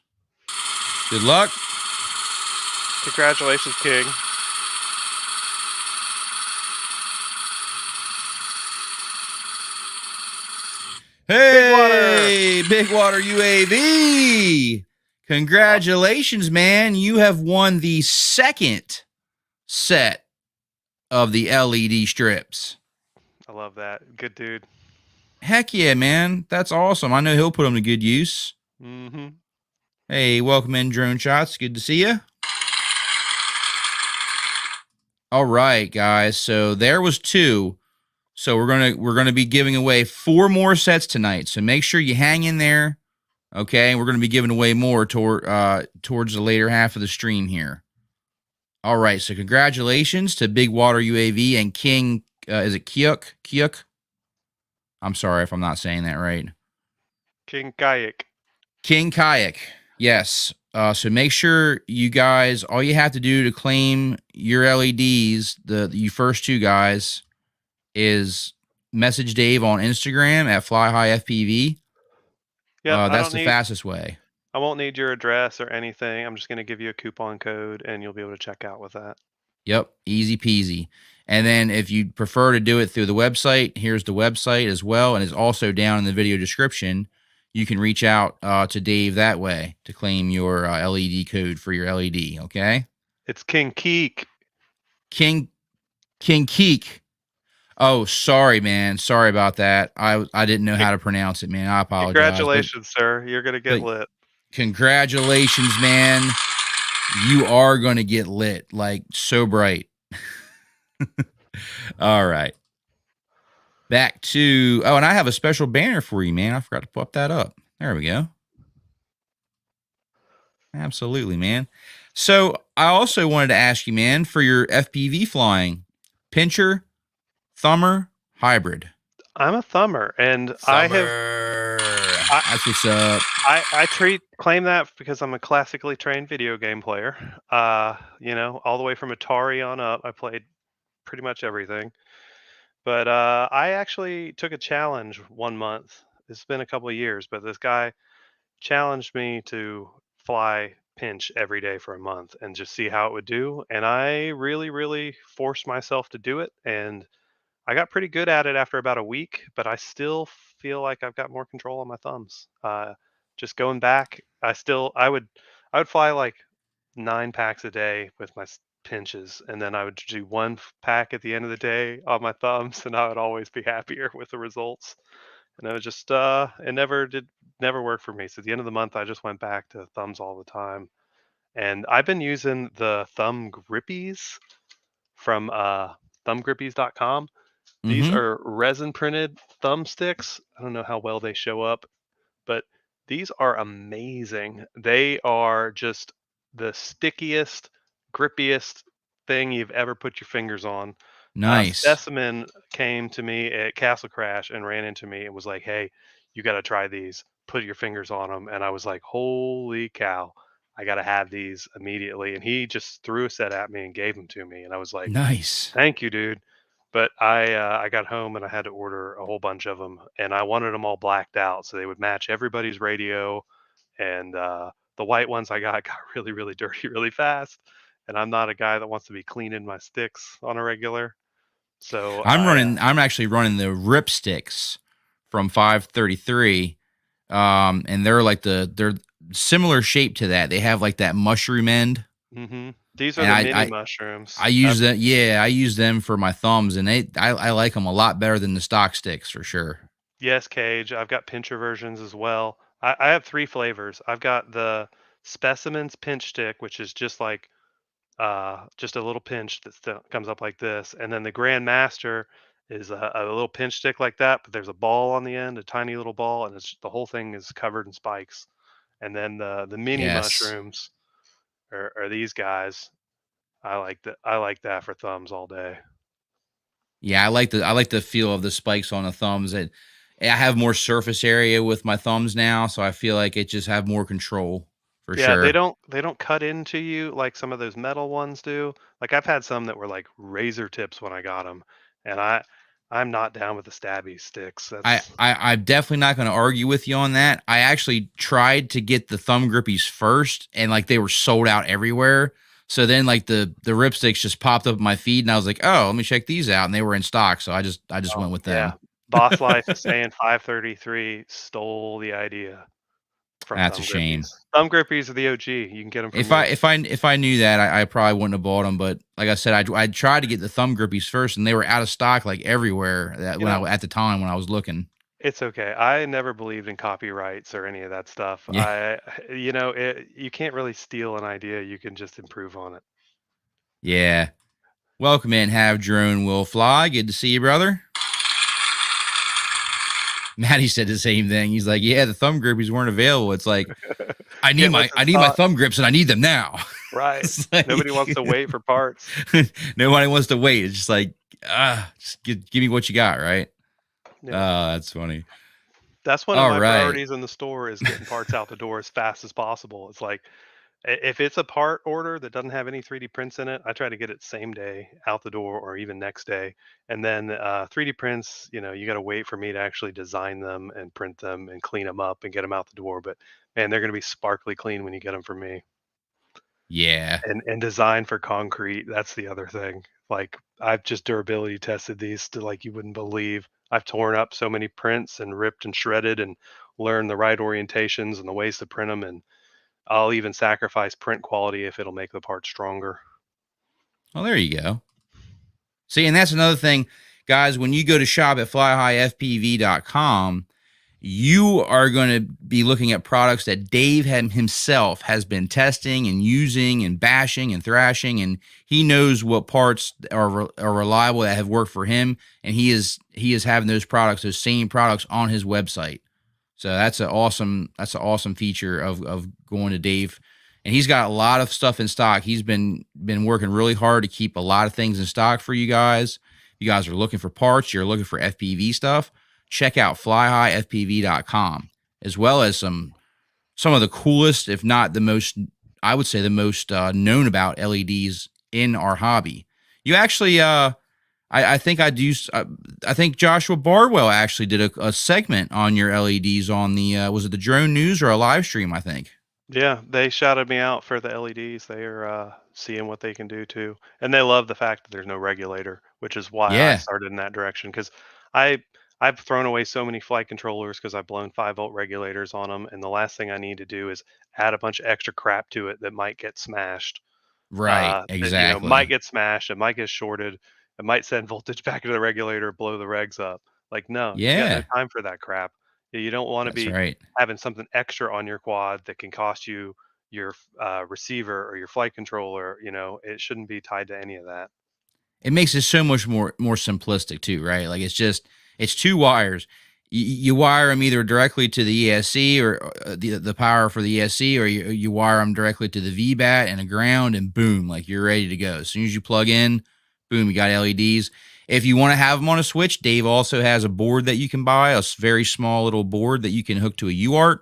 Good luck. Congratulations, King. Hey, Big Water UAV. Congratulations, man. You have won the second set of the LED strips. I love that. Good dude. Heck yeah, man. That's awesome. I know he'll put them to good use. Mm-hmm. Hey, welcome in, Drone Shots. Good to see you. All right, guys. So there was 2. So we're gonna be giving away 4 more sets tonight. So make sure you hang in there. Okay, we're gonna be giving away more towards the later half of the stream here. All right. So congratulations to Big Water UAV and King. Is it Kiuk? Kiuk? I'm sorry if I'm not saying that right. King Kayak. King Kayak. Yes. So make sure you guys, all you have to do to claim your LEDs, you first 2 guys, is message Dave on Instagram at FlyHighFPV. Yeah, that's the fastest way. I won't need your address or anything. I'm just going to give you a coupon code, and you'll be able to check out with that. Yep, easy peasy. And then if you prefer to do it through the website, here's the website as well, and it's also down in the video description. You can reach out to Dave that way to claim your LED code for your LED. Okay. It's King Keek. King Keek. Oh, sorry, man. Sorry about that. I didn't know how to pronounce it, man. I apologize. Congratulations, sir. You're gonna get lit. Congratulations, man. You are gonna get lit, like so bright. All right. Back to and I have a special banner for you, man. I forgot to pop that up. There we go. Absolutely, man. So I also wanted to ask you, man, for your FPV flying, pincher, thumber, hybrid. I'm a thumber, and Thumber. That's what's up. I claim that because I'm a classically trained video game player. All the way from Atari on up, I played pretty much everything. But I actually took a challenge 1 month. It's been a couple of years, but this guy challenged me to fly pinch every day for a month and just see how it would do. And I really, really forced myself to do it. And I got pretty good at it after about a week, but I still feel like I've got more control on my thumbs. just going back, I would fly like 9 packs a day with my pinches, and then I would do one pack at the end of the day on my thumbs, and I would always be happier with the results. And it was just it never worked for me. So at the end of the month, I just went back to thumbs all the time. And I've been using the thumb grippies from thumbgrippies.com. These Mm-hmm. are resin printed thumbsticks. I don't know how well they show up, but these are amazing. They are just the stickiest, grippiest thing you've ever put your fingers on. Nice. Specimen came to me at Castle Crash and ran into me and was like, "Hey, you got to try these. Put your fingers on them." And I was like, "Holy cow! I got to have these immediately." And he just threw a set at me and gave them to me, and I was like, Nice. "Thank you, dude." But I got home and I had to order a whole bunch of them, and I wanted them all blacked out so they would match everybody's radio. And the white ones I got really really dirty really fast, and I'm not a guy that wants to be cleaning my sticks on a regular. So I'm actually running the rip sticks from 533. And they're similar shape to that. They have like that mushroom end. these are And the mini mushrooms. I use that. Yeah, I use them for my thumbs, and I like them a lot better than the stock sticks for sure. Yes, Cage. I've got pincher versions as well. I have 3 flavors. I've got the specimens pinch stick, which is just a little pinch that comes up like this, and then the Grand Master is a little pinch stick like that, but there's a ball on the end, a tiny little ball, and the whole thing is covered in spikes. And then the mini Yes. mushrooms are these guys. I like that for thumbs all day. Yeah, I like the feel of the spikes on the thumbs. I have more surface area with my thumbs now, so I feel like it just have more control for Yeah, they sure. don't cut into you like some of those metal ones do. Like I've had some that were like razor tips when I got them, and I'm not down with the stabby sticks. That's I'm definitely not going to argue with you on that. I actually tried to get the thumb grippies first, and like they were sold out everywhere. So then like the ripsticks just popped up in my feed, and I was like, oh, let me check these out, and they were in stock. So I just went with yeah. them. Boss Life is saying 533 stole the idea from That's a Thumb Grippies. shame. Thumb Grippies are the OG. You can get them from me. If I knew that, I probably wouldn't have bought them. But like I said, I tried to get the thumb grippies first, and they were out of stock like everywhere. That You when know, I at the time when I was looking. it's okay. I never believed in copyrights or any of that stuff. Yeah, You can't really steal an idea. You can just improve on it. yeah. Welcome in, have drone will fly. Good to see you, brother. Matty said the same thing. He's like, "Yeah, the thumb grippies weren't available." It's like I need It was in my stock, thumb grips, and I need them now. right? It's like, Nobody wants to wait for parts. nobody wants to wait. It's just like just give me what you got, right? Yeah. Oh, that's funny. That's one of All my right. priorities in the store is getting parts out the door as fast as possible. It's like if it's a part order that doesn't have any 3D prints in it, I try to get it same day out the door or even next day. And then 3D prints, you got to wait for me to actually design them and print them and clean them up and get them out the door. But man, they're going to be sparkly clean when you get them from me. Yeah. And design for concrete, that's the other thing. Like I've just durability tested these to like you wouldn't believe. I've torn up so many prints and ripped and shredded and learned the right orientations and the ways to print them, and I'll even sacrifice print quality if it'll make the part stronger. Well, there you go. See, and that's another thing, guys. When you go to shop at FlyHighFPV.com, you are going to be looking at products that Dave himself has been testing and using and bashing and thrashing, and he knows what parts are reliable that have worked for him, and he is having those same products on his website. So that's an awesome feature of going to Dave, and he's got a lot of stuff in stock. He's been working really hard to keep a lot of things in stock for you guys. You guys are looking for parts, you're looking for FPV stuff. Check out FlyHighFPV.com, as well as some of the coolest, if not the most, I would say the most known about LEDs in our hobby. You actually, I think I think Joshua Bardwell actually did a segment on your LEDs on the was it the Drone News or a live stream? I think. Yeah, they shouted me out for the LEDs. They are seeing what they can do too, and they love the fact that there's no regulator, which is why I Yeah, started in that direction. Because I I've thrown away so many flight controllers because I've blown 5-volt regulators on them, and the last thing I need to do is add a bunch of extra crap to it that might get smashed. Right. That might Exactly. get smashed, it might get shorted, it might send voltage back into the regulator, blow the regs up. Like, no, you got no Yeah, time for that crap. You don't want to that's be right. having something extra on your quad that can cost you your receiver or your flight controller. It shouldn't be tied to any of that. It makes it so much more simplistic too, right? Like it's two wires. You wire them either directly to the ESC or the power for the ESC, or you wire them directly to the VBAT and a ground, and boom, like you're ready to go. As soon as you plug in, boom, you got LEDs. If you want to have them on a switch, Dave also has a board that you can buy, a very small little board that you can hook to a UART,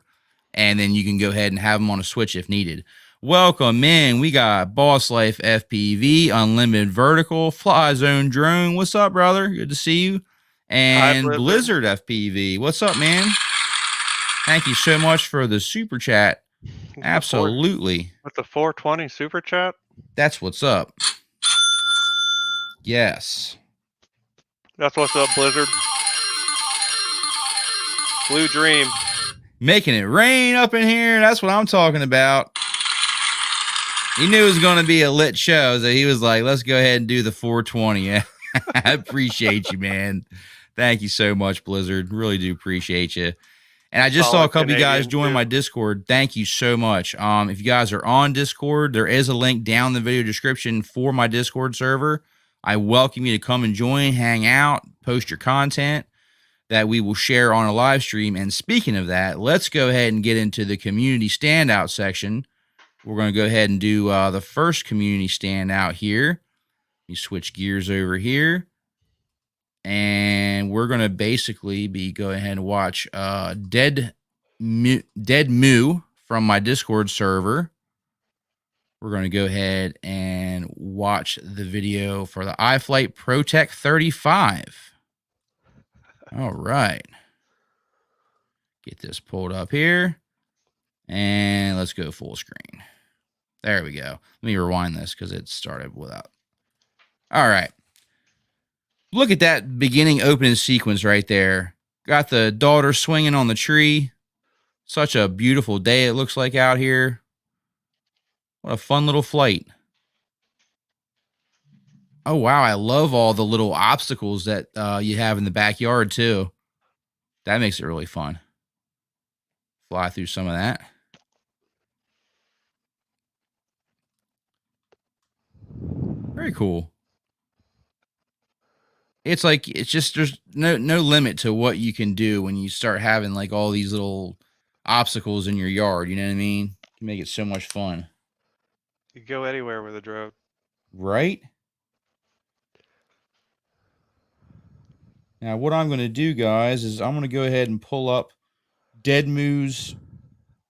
and then you can go ahead and have them on a switch if needed. Welcome in. We got Boss Life FPV, Unlimited Vertical, Fly Zone Drone. What's up, brother? Good to see you. Hi, And Blizzard. Blizzard FPV. What's up, man? Thank you so much for the super chat. Absolutely. With the 420 super chat. That's what's up. Yes. That's what's up, Blizzard. Blue Dream. Making it rain up in here. That's what I'm talking about. He knew it was going to be a lit show, so he was like, let's go ahead and do the 420. I appreciate you, man. Thank you so much, Blizzard. Really do appreciate you. And I just saw a couple of you guys join my Discord. Thank you so much. If you guys are on Discord, there is a link down in the video description for my Discord server. I welcome you to come and join, hang out, post your content that we will share on a live stream. And speaking of that, let's go ahead and get into the community standout section. We're going to go ahead and do the first community standout here. Let me switch gears over here. And we're going to basically be going ahead and watch Dead Moo from my Discord server. We're going to go ahead and watch the video for the iFlight ProTech 35. All right. Get this pulled up here. And let's go full screen. There we go. Let me rewind this because it started without. All right. Look at that beginning opening sequence right there. Got the daughter swinging on the tree. Such a beautiful day it looks like out here. What a fun little flight. Oh, wow. I love all the little obstacles that you have in the backyard, too. That makes it really fun. Fly through some of that. Very cool. It's like, it's just, there's no limit to what you can do when you start having like all these little obstacles in your yard. You know what I mean? You can make it so much fun. You can go anywhere with a drone. Right? Now, what I'm going to do, guys, is I'm going to go ahead and pull up Dead Moo's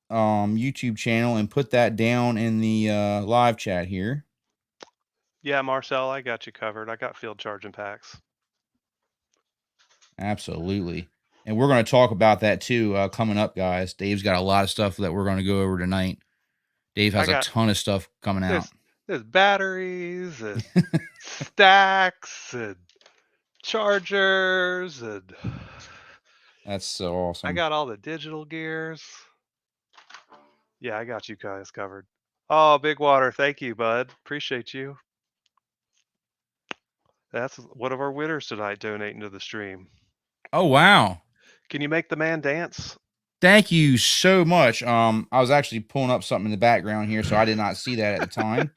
YouTube channel and put that down in the live chat here. Yeah, Marcel, I got you covered. I got field charging packs. Absolutely. And we're going to talk about that too coming up, guys. Dave's got a lot of stuff that we're going to go over tonight. Dave has a ton of stuff coming out. There's batteries and stacks and chargers and that's so awesome. I got all the digital gears. Yeah, I got you guys covered. Oh, Big Water, thank you, bud. Appreciate you. That's one of our winners tonight donating to the stream. Oh, wow. Can you make the man dance? Thank you so much. I was actually pulling up something in the background here, so I did not see that at the time.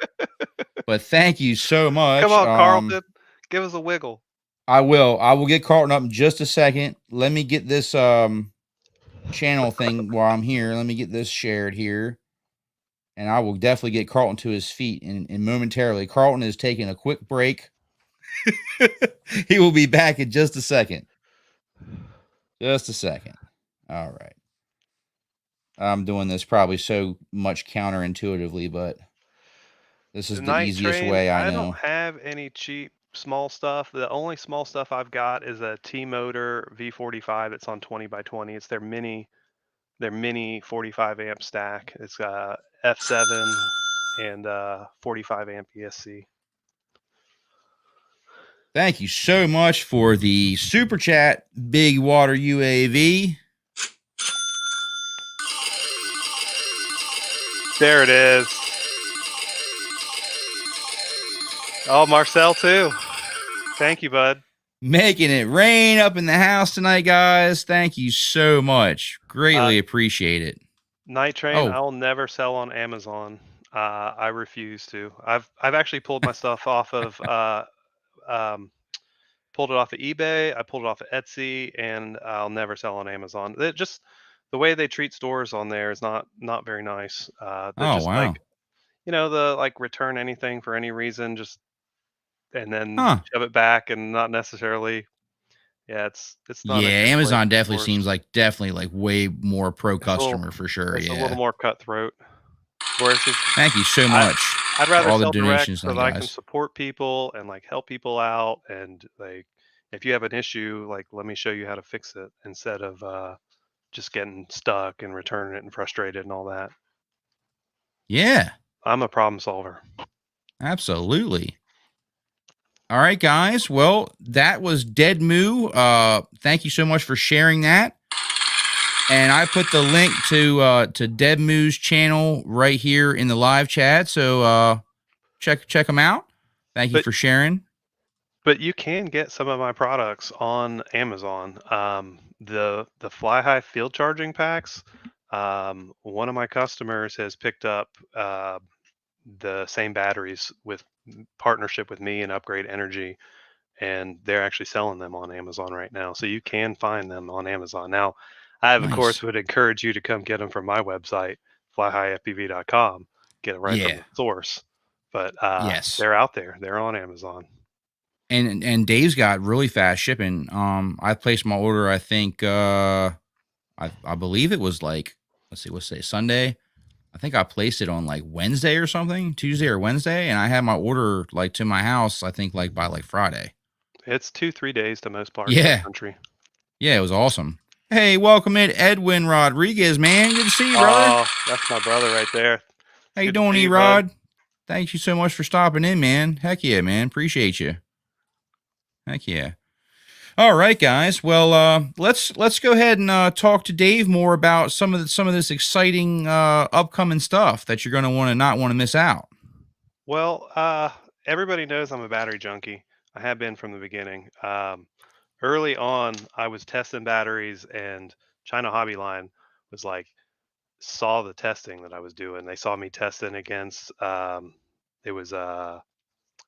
But thank you so much. Come on, Carlton. Give us a wiggle. I will. I will get Carlton up in just a second. Let me get this channel thing while I'm here. Let me get this shared here. And I will definitely get Carlton to his feet in momentarily. Carlton is taking a quick break. He will be back in just a second. Just a second. All right. I'm doing this probably so much counterintuitively, but this is the easiest way I know. I don't have any cheap small stuff. The only small stuff I've got is a T-Motor V45. It's on 20x20. It's their mini 45 amp stack. It's F7 and 45 amp ESC. Thank you so much for the super chat, Big Water UAV. There it is. Oh, Marcel too. Thank you, bud. Making it rain up in the house tonight, guys. Thank you so much. Greatly appreciate it. Night Train, Oh, I'll never sell on Amazon. I refuse to. I've actually pulled my stuff off of pulled it off of eBay. I pulled it off of Etsy, and I'll never sell on Amazon. It just the way they treat stores on there is not very nice. They're oh, just wow. like, the like return anything for any reason, just and then Huh. shove it back, and not necessarily. Yeah, it's not Yeah, a good place Amazon for definitely stores. seems like way more pro It's a little customer for sure. it's a little Yeah. more cutthroat. Whereas Thank you so I much I'd for rather all the sell direct donations so tonight, that I can guys. support people and like help people out, and like if you have an issue, like let me show you how to fix it instead of just getting stuck and returning it and frustrated and all that. Yeah, I'm a problem solver. absolutely. All right, guys. Well, that was Dead Moo. Thank you so much for sharing that. And I put the link to Dead Moo's channel right here in the live chat. So check them out. Thank you But for sharing. but you can get some of my products on Amazon. The Fly High field charging packs. One of my customers has picked up the same batteries with partnership with me and Upgrade Energy, and they're actually selling them on Amazon right now. So you can find them on Amazon. Now, I of course Nice. would encourage you to come get them from my website, flyhighfpv.com. Get it right from Yeah. the source. But Yes. they're out there. They're on Amazon. And Dave's got really fast shipping. I placed my order. I think I believe it was like, let's see, what's today, Sunday. I think I placed it on like Wednesday or something, Tuesday or Wednesday, and I had my order like to my house. I think like by like Friday. It's 2-3 days to most parts of the Yeah, country. yeah, it was awesome. Hey, welcome in Edwin Rodriguez, man. Good to see you, brother. Oh, that's my brother right there. It's How you good to doing, see you, bud. Erod? Thank you so much for stopping in, man. Heck yeah, man. Appreciate you. Heck yeah. All right, guys. Well, let's go ahead and talk to Dave more about some of this exciting upcoming stuff that you're going to not want to miss out. Well, everybody knows I'm a battery junkie. I have been from the beginning. Early on, I was testing batteries, and China Hobby Line was like, saw the testing that I was doing. They saw me testing against, it was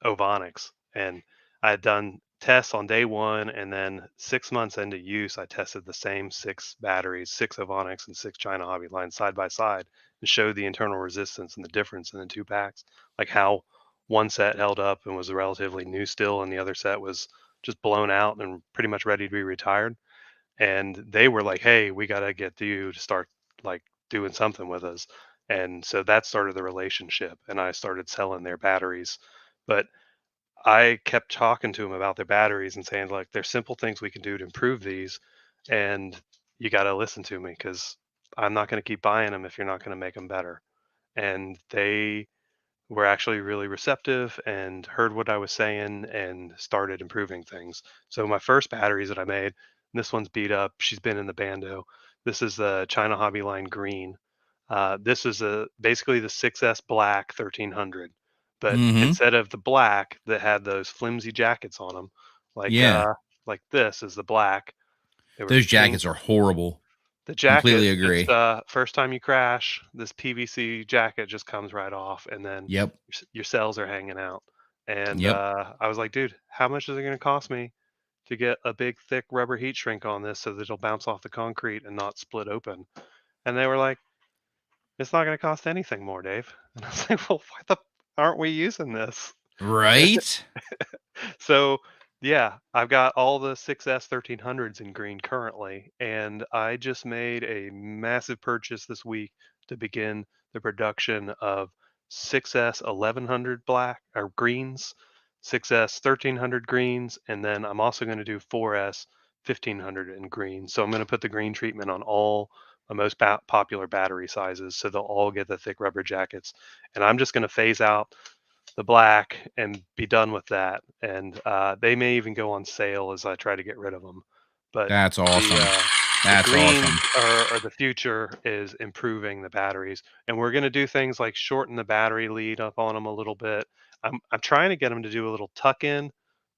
Ovonics, and I had done tests on day one, and then 6 months into use, I tested the same six batteries, six Ovonics and six China Hobby Lines side by side, and showed the internal resistance and the difference in the two packs, like how one set held up and was relatively new still, and the other set was just blown out and pretty much ready to be retired. And they were like, "Hey, we got to get you to start like doing something with us." And so that started the relationship, and I started selling their batteries. But I kept talking to them about their batteries and saying, like, there's simple things we can do to improve these, and you got to listen to me because I'm not going to keep buying them if you're not going to make them better. And they were actually really receptive and heard what I was saying and started improving things. So my first batteries that I made, this one's beat up. She's been in the Bando. This is the China Hobby Line green. This is basically the 6S Black 1300, but Mm-hmm. instead of the black that had those flimsy jackets on them, like Yeah. uh, like this is the black. They were Those pink. jackets are horrible. The Completely jacket, just agree. first time you crash, this PVC jacket just comes right off, and then Yep. your cells are hanging out. And Yep. I was like, dude, how much is it going to cost me to get a big, thick rubber heat shrink on this so that it'll bounce off the concrete and not split open? And they were like, it's not going to cost anything more, Dave. And I was like, well, why the aren't we using this? Right? So yeah, I've got all the 6S 1300s in green currently, and I just made a massive purchase this week to begin the production of 6S 1100 black or greens, 6S 1300 greens, and then I'm also going to do 4S 1500 in green. So I'm going to put the green treatment on all the most popular battery sizes, so they'll all get the thick rubber jackets, and I'm just going to phase out the black and be done with that. And they may even go on sale as I try to get rid of them. But That's the awesome. uh, the That's awesome. greens are the future is improving the batteries, and we're going to do things like shorten the battery lead up on them a little bit. I'm trying to get them to do a little tuck in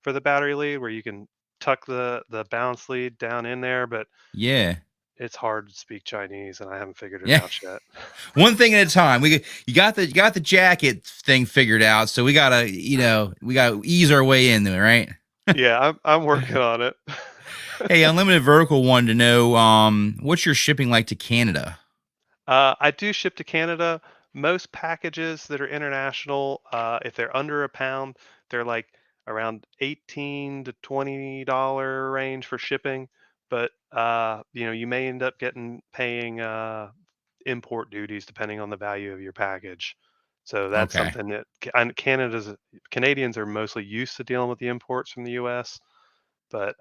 for the battery lead where you can tuck the balance lead down in there, but Yeah. it's hard to speak Chinese, and I haven't figured it Yeah. out yet. One thing at a time. You got the jacket thing figured out, so we gotta we gotta ease our way in there, right? Yeah, I'm working on it. Hey, Unlimited Vertical wanted to know what's your shipping like to Canada? I do ship to Canada. Most packages that are international, if they're under a pound, they're like around 18 to $20 range for shipping. But you may end up paying import duties depending on the value of your package. So that's Okay. something that and Canadians are mostly used to dealing with the imports from the U.S. But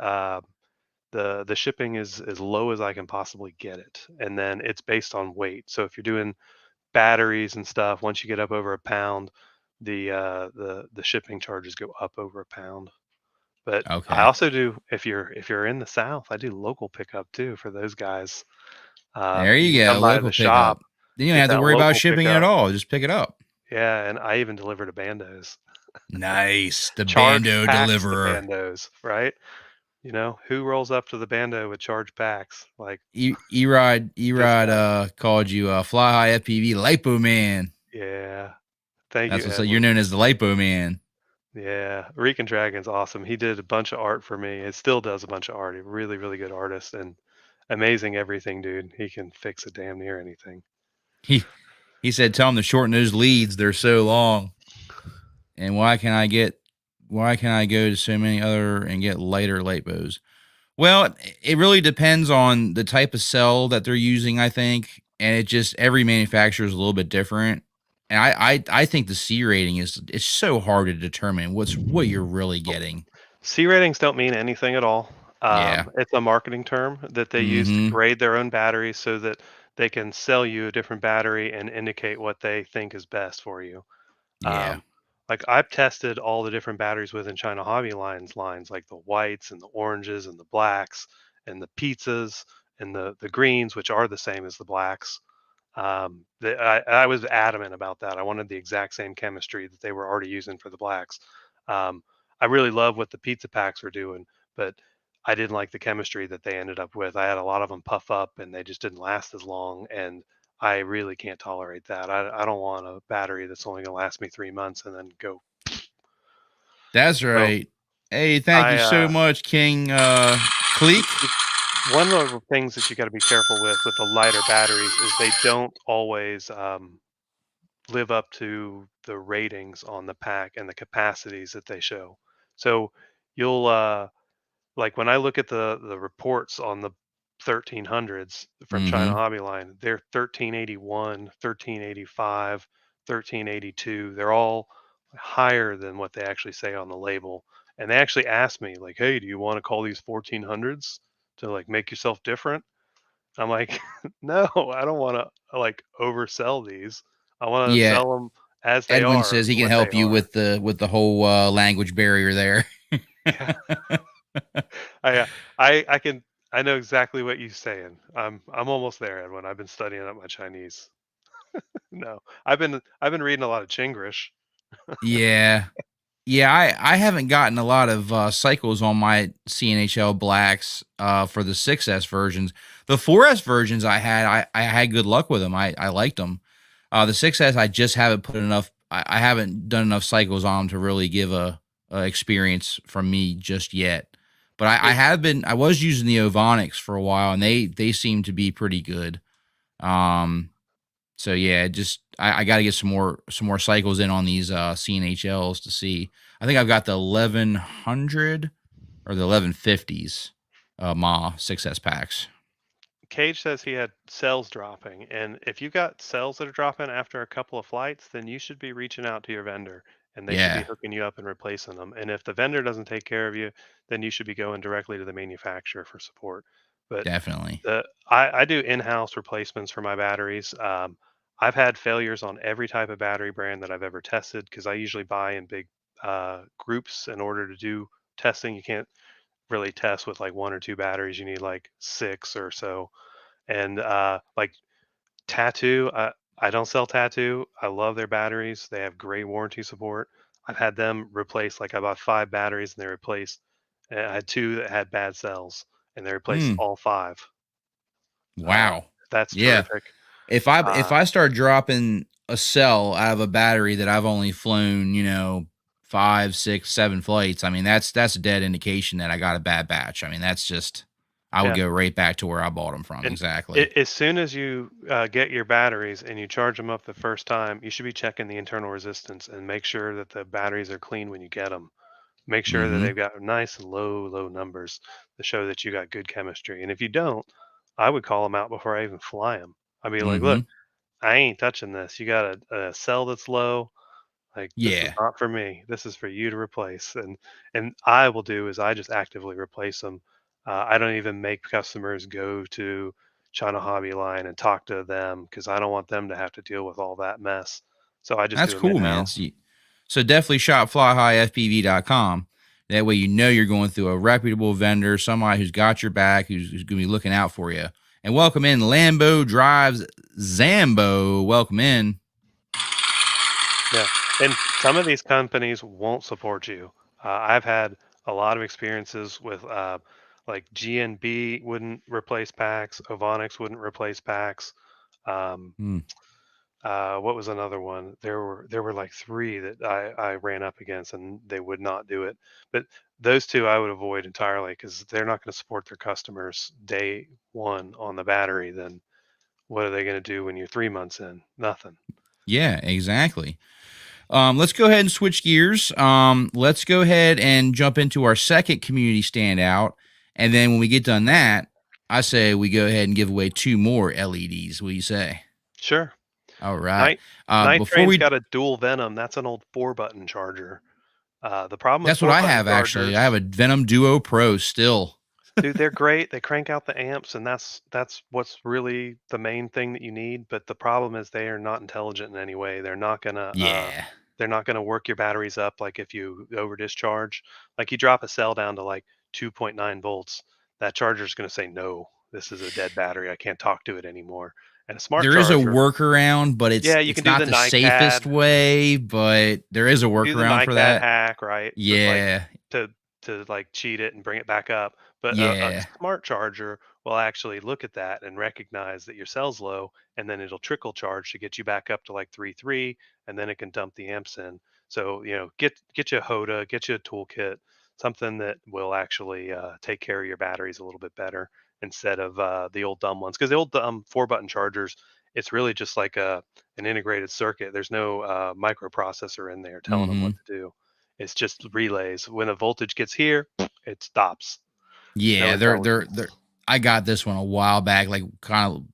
the shipping is as low as I can possibly get it, and then it's based on weight. So if you're doing batteries and stuff, once you get up over a pound, the shipping charges go up over a pound. But I Okay. also do if you're in the South, I do local pickup too for those guys. There You you can come go. by the Local pickup. shop, Then you don't get have to that worry about local shipping it at pickup. all. Just pick it up. Yeah, and I even deliver to Bandos. Nice. The Charged Bando packs to deliverer. Bandos, right? Who rolls up to the Bando with charged packs? Like Erod discount. called you Fly High FPV Lipo Man. Yeah. Thank you, That's what's you're Edwin. known as the Lipo Man. Yeah. Reek and Dragon's awesome. He did a bunch of art for me. It still does a bunch of art. He's a really, really good artist and amazing everything, dude. He can fix a damn near anything. He he said, "Tell him to shorten those leads. They're so long. And why can I go to so many other and get lighter light bows?" Well, it really depends on the type of cell that they're using, I think, and it just every manufacturer is a little bit different. And I think the C rating is it's so hard to determine what you're really getting. C ratings don't mean anything at all. Yeah. It's a marketing term that they use to Mm-hmm. grade their own batteries so that they can sell you a different battery and indicate what they think is best for you. Yeah. Um, like I've tested all the different batteries within China Hobby lines like the whites and the oranges and the blacks and the pizzas and the greens, which are the same as the blacks. I was adamant about that. I wanted the exact same chemistry that they were already using for the blacks. Um, I really love what the pizza packs were doing, but I didn't like the chemistry that they ended up with. I had a lot of them puff up and they just didn't last as long. And I really can't tolerate that. I don't want a battery that's only going to last me 3 months and then go. That's So right. Hey, thank you I, so much, King Cleek. one of the things that you got to be careful with the lighter batteries is they don't always live up to the ratings on the pack and the capacities that they show. So you'll like when I look at the reports on the 1300s from China Mm-hmm. Hobby Line, they're 1381, 1385, 1382. They're all higher than what they actually say on the label. And they actually asked me like, "Hey, do you want to call these 1400s to like make yourself different?" I'm like, "No, I don't want to like oversell these. I want to Yeah. sell them as they Edwin are, says he can what they help you are." with the whole language barrier there. Yeah. I can I know exactly what you're saying. I'm almost there, Edwin. I've been studying up my Chinese. No, I've been reading a lot of Chinglish. Yeah. Yeah, I haven't gotten a lot of cycles on my CNHL blacks for the 6S versions. The 4S versions I had good luck with them. I liked them. The 6S I just haven't put enough. I haven't done enough cycles on 'em to really give a experience from me just yet. But I It, have been. I was using the Ovonics for a while, and they seem to be pretty good. Um, so yeah, just I got to get some more cycles in on these CNHLs to see. I think I've got the 1100 or the 1150s Ma 6S packs. Cage says he had cells dropping, and if you got cells that are dropping after a couple of flights, then you should be reaching out to your vendor, and they should be Yeah, hooking you up and replacing them. And if the vendor doesn't take care of you, then you should be going directly to the manufacturer for support. But definitely. I do in-house replacements for my batteries. I've had failures on every type of battery brand that I've ever tested because I usually buy in big groups in order to do testing. You can't really test with like one or two batteries. You need like six or so. And like Tattoo, I don't sell Tattoo. I love their batteries. They have great warranty support. I've had them replace, like I bought 5 batteries and they replaced, I had 2 that had bad cells and they replaced Mm, all 5. Uh, wow. that's Yeah. terrific. If Uh, I start dropping a cell out of a battery that I've only flown, 5, 6, 7 flights, I mean that's a dead indication that I got a bad batch. I mean that's just I would yeah, go right back to where I bought them from. and Exactly. as soon as you get your batteries and you charge them up the first time, you should be checking the internal resistance and make sure that the batteries are clean when you get them. Make sure that Mm-hmm. they've got nice low numbers to show that you got good chemistry. And if you don't, I would call them out before I even fly them. I'd be like, Mm-hmm. look, I ain't touching this. You got a cell that's low. Like this is Yeah. not for me. This is for you to replace. And I will do is I just actively replace them. I don't even make customers go to China Hobby Line and talk to them because I don't want them to have to deal with all that mess. So I just do That's them in cool, man. house. So definitely shop FlyHighFPV.com. That way you know you're going through a reputable vendor, somebody who's got your back, who's going to be looking out for you. And welcome in Lambo Drives Zambo. Welcome in. Yeah, and some of these companies won't support you. I've had a lot of experiences with like GNB wouldn't replace packs, Ovonics wouldn't replace packs. Um, Hmm. what was another one? There were like three that I ran up against, and they would not do it. But those two I would avoid entirely because they're not going to support their customers day one on the battery. Then what are they going to do when you're 3 months in? Nothing. Yeah, exactly. Let's go ahead and switch gears. Let's go ahead and jump into our second community standout. And then when we get done that, I say we go ahead and give away 2 more LEDs. What do you say? Sure. All right. Night Night Before Train's we, got a dual Venom. That's an old 4-button charger. The problem with that's what I 4-button have actually. I have chargers, a Venom Duo Pro still. dude, they're great. They crank out the amps, and that's what's really the main thing that you need. But the problem is they are not intelligent in any way. Yeah. They're not gonna work your batteries up like if you over discharge. Like you drop a cell down to like 2.9 volts, that charger's gonna say no. This is a dead battery. I can't talk to it anymore. And a smart There is a charger, workaround, but yeah, you it's can do not the the safest NiCad. way, but there is a Do the workaround for NiCad that. hack, right? But like Yeah. to like cheat it and bring it back up. But a Yeah. smart charger will actually look at that and recognize that your cell's low, and then it'll trickle charge to get you back up to like 3.3, and then it can dump the amps in. So get you a Hoda, get you a toolkit, something that will actually take care of your batteries a little bit better instead of the old dumb ones. Because the old dumb 4-button chargers, it's really just like an integrated circuit. There's no microprocessor in there telling them Mm-hmm. what to do. It's just relays. When a voltage gets here, it stops. No Yeah, they're intelligence. I got this one a while back, like kind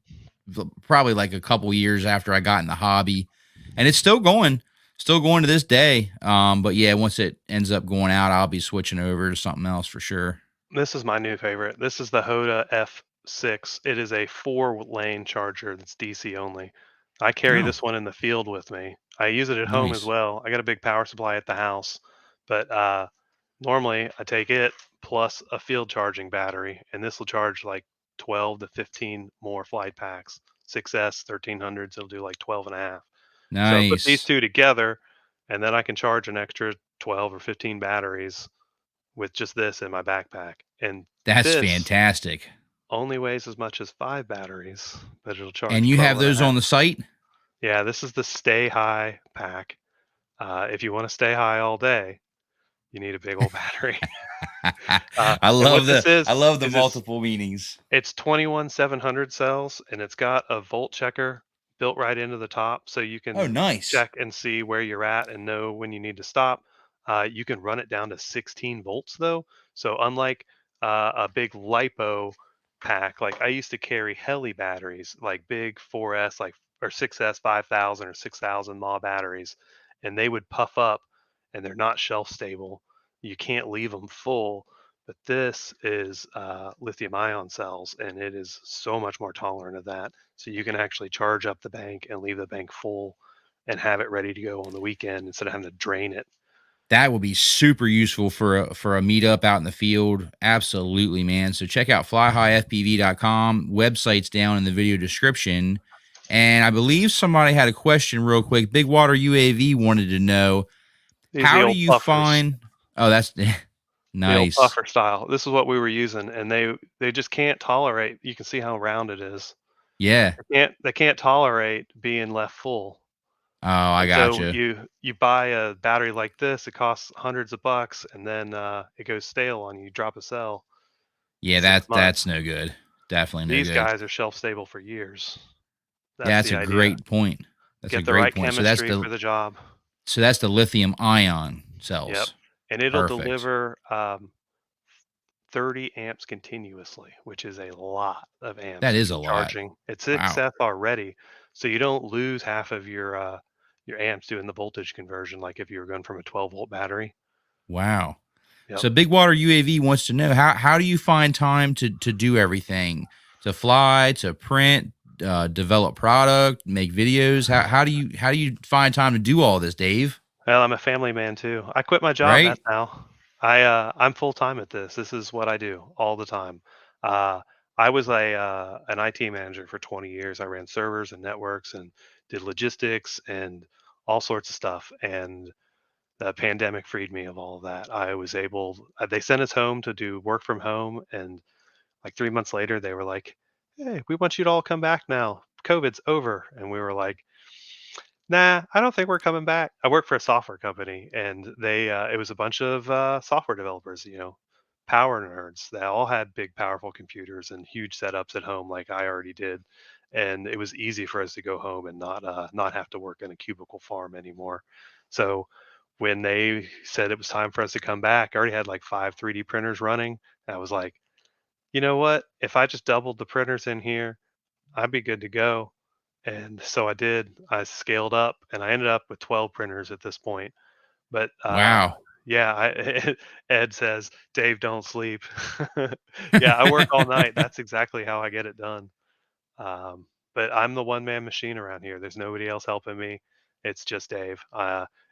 of probably like a couple years after I got in the hobby. And it's still going to this day. But yeah, once it ends up going out, I'll be switching over to something else for sure. This is my new favorite. This is the Hoda F6. It is a 4-lane charger that's DC only. I carry Oh, this one in the field with me. I use it at home as nice. well. I got a big power supply at the house, but normally I take it plus a field charging battery, and this will charge like 12 to 15 more flight packs. 6S 1300s, it'll do like 12 and a half. So put these Nice. two together, and then I can charge an extra 12 or 15 batteries with just this in my backpack. And That's this fantastic. only weighs as much as 5 batteries, but it'll And charge you have 12 and a those on half. the site? Yeah, this is the Stay High pack. If you want to stay high all day, you need a big old battery. And what this I love the is it's multiple meanings. it's 21 700 cells, and it's got a volt checker built right into the top, so you Oh, can nice. check and see where you're at and know when you need to stop. You can run it down to 16 volts though, so unlike a big lipo pack, like I used to carry heli batteries, like big 4S, like or 6S 5000 or 6000 mAh batteries, and they would puff up, and they're not shelf stable. You can't leave them full but this is lithium ion cells, and it is so much more tolerant of that. So you can actually charge up the bank and leave the bank full and have it ready to go on the weekend instead of having to drain it. That will be super useful for a meetup out in the field. Absolutely, man. So check out FlyHighFPV.com. Website's down in the video description. And I believe somebody had a question real quick. Big Water UAV wanted to know, These are the how do old you puffers, find? Oh, that's the old nice. puffer style. This is what we were using, and they just can't tolerate. You can see how round it is. Yeah. They can't tolerate being left full. Oh, I And so gotcha. you buy a battery like this, it costs hundreds of bucks, and then it goes stale on you. You drop a cell, Yeah, 6 that's months. no good. Definitely no These good. guys are shelf stable for years. Yeah, That's that's the a idea. great point. That's a Get the great right point. chemistry for the job. So that's the lithium ion Yep. cells. And it'll Perfect. deliver 30 amps continuously, which is a lot of That amps to is a keep lot. charging. It's Wow. 6F already, so you don't lose half of your amps doing the voltage conversion like if you were going from a 12-volt battery. Wow. Yep. So Big Water UAV wants to know, how do you find time to do everything? To fly, to print, develop product, make videos? How do you find time to do all this, Dave? Well, I'm a family man too. I quit my job Right? that's now. I'm full time at this. This is what I do all the time. Uh, I was an IT manager for 20 years. I ran servers and networks and did logistics and all sorts of stuff. And the pandemic freed me of all of that. I was able. They sent us home to do work from home, and like 3 months later, they were like, "Hey, we want you to all come back now. COVID's over." And we were like, "Nah, I don't think we're coming back." I work for a software company, and it was a bunch of software developers, power nerds. They all had big, powerful computers and huge setups at home, like I already did, and it was easy for us to go home and not have to work in a cubicle farm anymore. So when they said it was time for us to come back, I already had like 5 3D printers running. And I was like, you know what? If I just doubled the printers in here, I'd be good to go. And so I did. I scaled up, and I ended up with 12 printers at this point. But Wow. yeah, Ed says, "Dave, don't sleep." Yeah, I work all night. That's exactly how I get it done. Um, but I'm the one man machine around here. There's nobody else helping me. It's just Dave.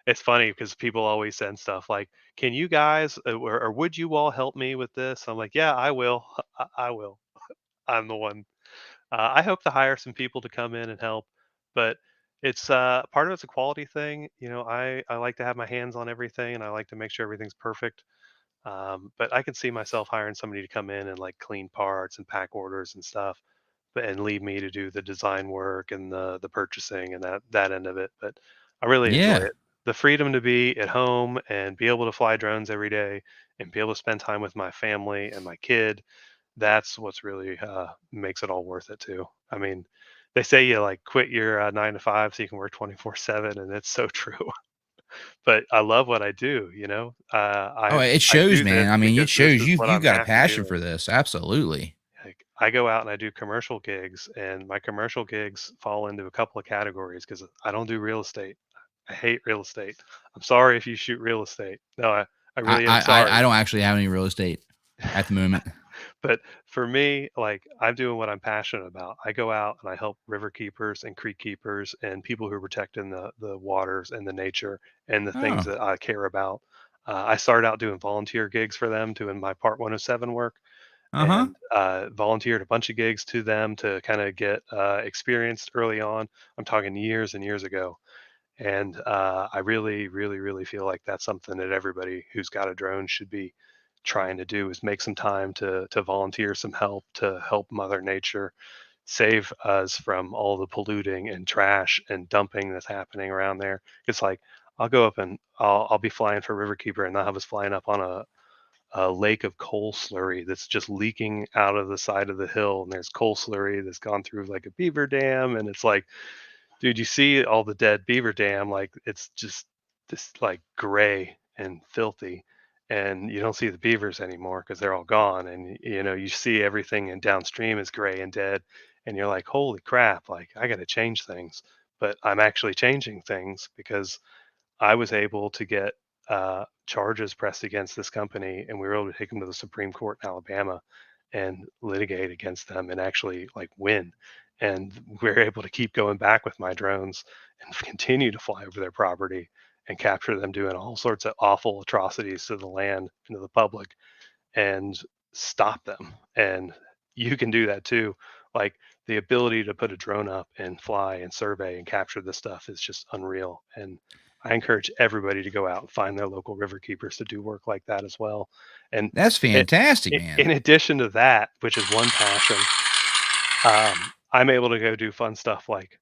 It's funny because people always send stuff like, "Can you guys, or would you all help me with this?" I'm like, "Yeah, I will. I will. I'm the one." I hope to hire some people to come in and help, but it's part of it's a quality thing. I like to have my hands on everything, and I like to make sure everything's perfect. But I can see myself hiring somebody to come in and like clean parts and pack orders and stuff, but and leave me to do the design work and the purchasing and that end of it. But I really enjoy Yeah. it. The freedom to be at home and be able to fly drones every day and be able to spend time with my family and my kid, that's what's really makes it all worth it too. I mean, they say you like quit your 9 to 5 so you can work 24/7, and it's so true. But I love what I do. Oh, it I shows, do this man. I mean, it because this shows is you've what you've I'm got a happy passion doing. for this. Absolutely. Like, I go out and I do commercial gigs, and my commercial gigs fall into a couple of categories because I don't do real estate. I hate real estate. I'm sorry if you shoot real estate. No, I I really am I I sorry. I don't actually have any real estate at the moment. But for me, like, I'm doing what I'm passionate about. I go out and I help river keepers and creek keepers and people who are protecting the waters and the nature and the things Oh. that I care about. I started out doing volunteer gigs for them, doing my Part 107 work, Uh-huh. and volunteered a bunch of gigs to them to kind of get experienced early on. I'm talking years and years ago. And I really, really, really feel like that's something that everybody who's got a drone should be trying to do, is make some time to volunteer some help to help Mother Nature save us from all the polluting and trash and dumping that's happening around there. It's like I'll go up and I'll be flying for Riverkeeper, and they'll have us flying up on a lake of coal slurry that's just leaking out of the side of the hill, and there's coal slurry that's gone through like a beaver dam, and it's like, dude, you see all the dead beaver dam, like it's just this like gray and filthy, and you don't see the beavers anymore because they're all gone, and you see everything and downstream is gray and dead, and you're like, holy crap, like I got to change things. But I'm actually changing things because I was able to get charges pressed against this company, and we were able to take them to the Supreme Court in Alabama and litigate against them and actually like win. And we were able to keep going back with my drones and continue to fly over their property and capture them doing all sorts of awful atrocities to the land and to the public and stop them. And you can do that too. Like the ability to put a drone up and fly and survey and capture this stuff is just unreal. And I encourage everybody to go out and find their local river keepers to do work like that as well. And That's fantastic, man. in addition to that, which is one passion, I'm able to go do fun stuff like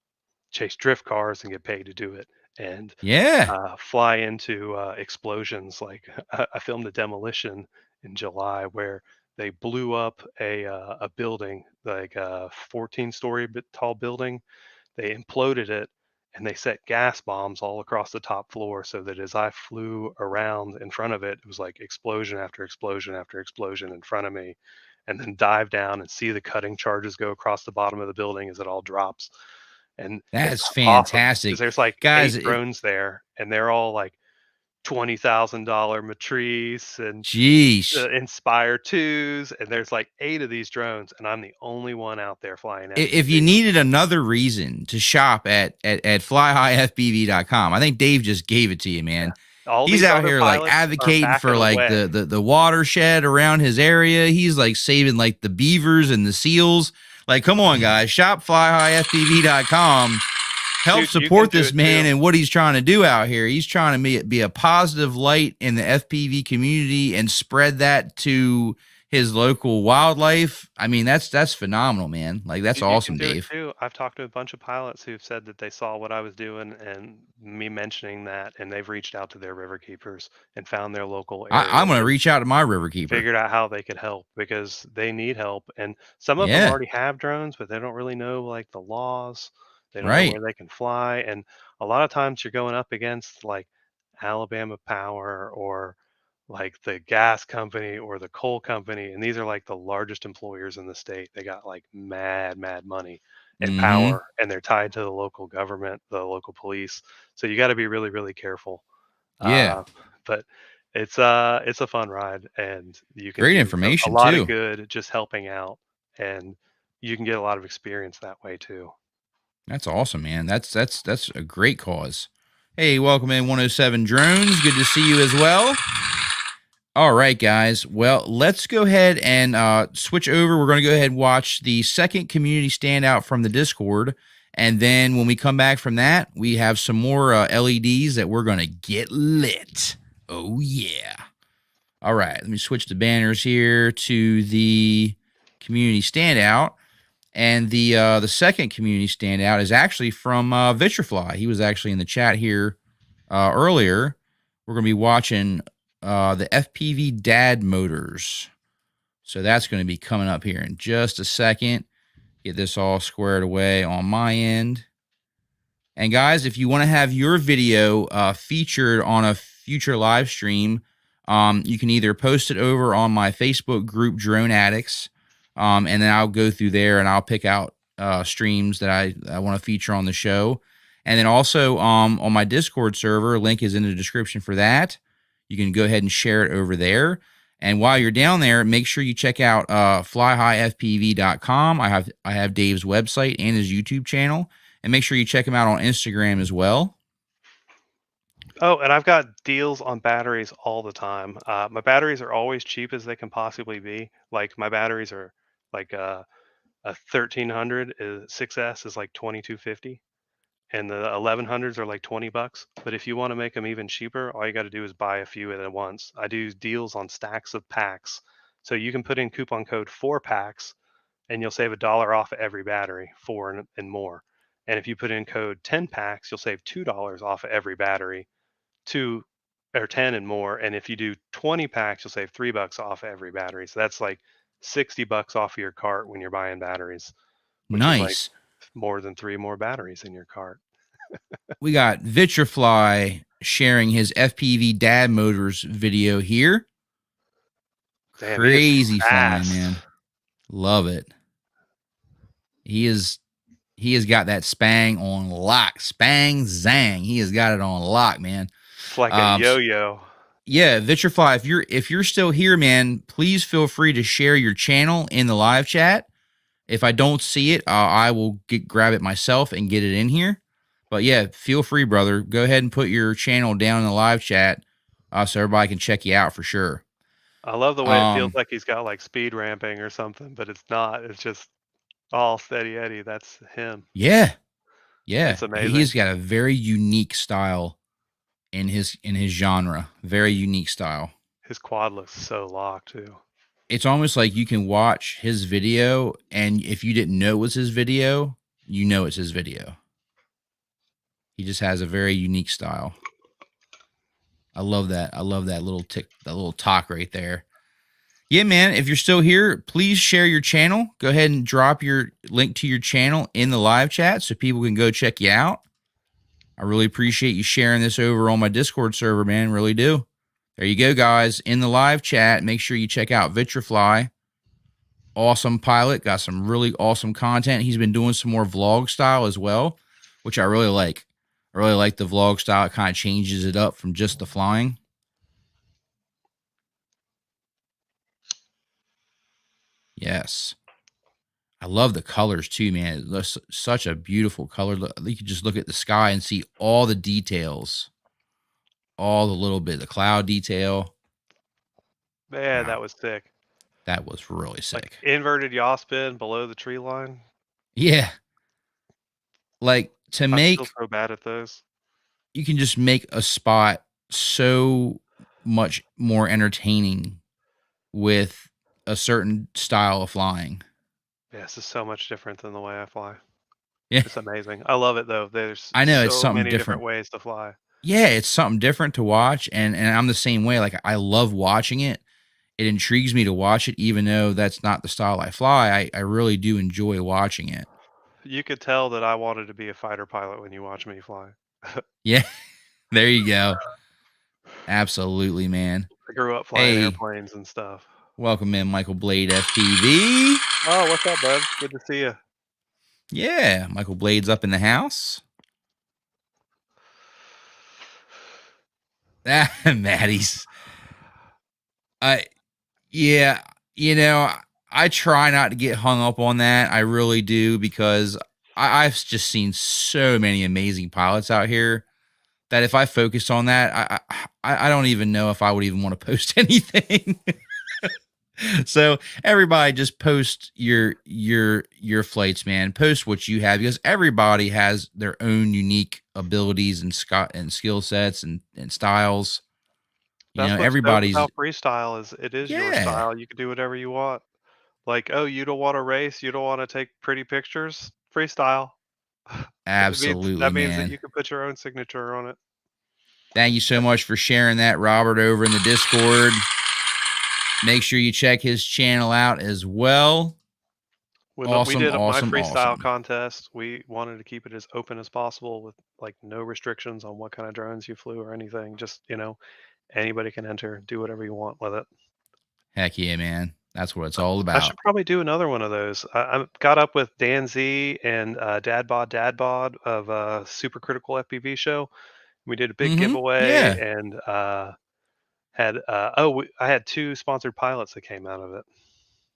chase drift cars and get paid to do it, and Yeah. fly into explosions. Like I filmed a demolition in July where they blew up a building, like a 14-story tall building. They imploded it and they set gas bombs all across the top floor so that as I flew around in front of it, it was like explosion after explosion after explosion in front of me, and then dive down and see the cutting charges go across the bottom of the building as it all drops. And it's That's awesome because fantastic. there's like Guys, 8 drones there, and they're all like $20,000 Matrice and geez. Inspire 2s, and there's like 8 of these drones, and I'm the only one out there flying If you FPV. needed another reason to shop at FlyHighFPV.com, I think Dave just gave it to you, man. All He's these out other here like pilots are advocating for backing like away. the watershed around his area. He's like saving like the beavers and the seals. Like, come on, guys, shop FlyHighFPV.com. Help Dude, you support can do this it man too. and what he's trying to do out here. He's trying to be a positive light in the FPV community and spread that to his local wildlife. I mean, that's phenomenal, man. Like, that's You can awesome, do it Dave. too. I've talked to a bunch of pilots who've said that they saw what I was doing and me mentioning that, and they've reached out to their river keepers and found their local area I'm going to and reach out to my riverkeeper. figured out how they could help because they need help. And some of them Yeah, already have drones, but they don't really know like the laws. They don't know right. where they can fly. And a lot of times you're going up against like Alabama Power or like the gas company or the coal company, and these are like the largest employers in the state. They got like mad money and Mm-hmm. power, and they're tied to the local government, the local police. So you got to be really careful. Yeah. Uh, but it's a fun ride, and you can Great do a information, lot of too. good just helping out, and you can get a lot of experience that way too. That's awesome, man. That's a great cause. Hey, welcome in 107 Drones. Good to see you as well. All right, guys. Well, let's go ahead and switch over. We're going to go ahead and watch the second community standout from the Discord. And then when we come back from that, we have some more LEDs that we're going to get lit. Oh, yeah. All right. Let me switch the banners here to the community standout. And the second community standout is actually from Vitrafly. He was actually in the chat here earlier. We're going to be watching the FPV dad motors. So that's going to be coming up here in just a second. Get this all squared away on my end. And guys, if you want to have your video featured on a future live stream, you can either post it over on my Facebook group, Drone Addicts, and then I'll go through there and I'll pick out streams that I want to feature on the show. And then also on my Discord server, link is in the description for that. You can go ahead and share it over there. And while you're down there, make sure you check out FlyHighFPV.com. I have Dave's website and his YouTube channel. And make sure you check him out on Instagram as well. Oh, and I've got deals on batteries all the time. My batteries are always cheap as they can possibly be. Like my batteries are like a 1300 6S is like 2250, and the 1100s are like $20. But if you want to make them even cheaper, all you got to do is buy a few at once. I do deals on stacks of packs, so you can put in coupon code 4packs, and you'll save $1 off of every battery, 4 and more. And if you put in code 10packs, you'll save $2 off of every battery, 2 or 10 and more. And if you do 20 packs, you'll save $3 off every battery. So that's like $60 off of your cart when you're buying batteries, which is like Nice. more than 3 more batteries in your cart. We got Vitrafly sharing his FPV dad motors video here. Damn, Crazy flying, fast. man. Love it. He has got that spang on lock. Spang zang. He has got it on lock, man. It's like a yo-yo. Yeah, Vitrifly, if you're still here, man, please feel free to share your channel in the live chat. If I don't see it, I will grab it myself and get it in here. But yeah, feel free, brother. Go ahead and put your channel down in the live chat, so everybody can check you out for sure. I love the way it feels Um, like he's got like speed ramping or something, but it's not. It's just all steady Eddie. That's him. yeah, yeah, It's amazing. he's got a very unique style in his genre. Very unique style. His quad looks so locked too. It's almost like you can watch his video, and if you didn't know it was his video, you know it's his video. He just has a very unique style. I love that. I love that little tick, that little talk right there. Yeah, man. If you're still here, please share your channel. Go ahead and drop your link to your channel in the live chat so people can go check you out. I really appreciate you sharing this over on my Discord server, man. Really do. There you go, guys. In the live chat, make sure you check out Vitrifly. Awesome pilot. Got some really awesome content. He's been doing some more vlog style as well, which I really like. I really like the vlog style. It kind of changes it up from just the flying. Yes. I love the colors too, man. It looks such a beautiful color. You can just look at the sky and see all the details, all the little bit, the cloud detail. Man, Wow, that was sick. that was really Like sick. inverted yaw spin below the tree line. Yeah. Like to I'm still make, so bad at those. you can just make a spot so much more entertaining with a certain style of flying. Yeah, this is so much different than the way I fly. Yeah. It's amazing. I love it though. There's I know it's so something many different different. ways to fly. Yeah, it's something different to watch, and I'm the same way. Like I love watching it. It intrigues me to watch it, even though that's not the style I fly. I really do enjoy watching it. You could tell that I wanted to be a fighter pilot when you watch me fly. Yeah, there you go. Absolutely, man. I grew up flying Hey, airplanes and stuff. welcome in, Michael Blade FPV. Oh, what's up, bud? Good to see you. Yeah, Michael Blade's up in the house. Ah, Maddie's. Yeah, you know, I try not to get hung up on that. I really do, because I've just seen so many amazing pilots out here that if I focus on that, I don't even know if I would even want to post anything. So everybody just post your flights, man. Post what you have, because everybody has their own unique abilities and skill sets and styles. You That's know, what's dope everybody's, about freestyle is it is your yeah, style. You can do whatever you want. Like, oh, you don't want to race, you don't want to take pretty pictures, freestyle. It means absolutely, that means that man. you can put your own signature on it. Thank you so much for sharing that, Robert, over in the Discord. Make sure you check his channel out as well. When we Awesome, did my awesome, freestyle awesome. contest, we wanted to keep it as open as possible with like no restrictions on what kind of drones you flew or anything. Just, anybody can enter, do whatever you want with it. Heck yeah, man. That's what it's all I should about. probably do another one of those. I got up with Dan Z and Dad Bod of Super Critical FPV show. We did a big Mm-hmm. giveaway Yeah. and I had 2 sponsored pilots that came out of it.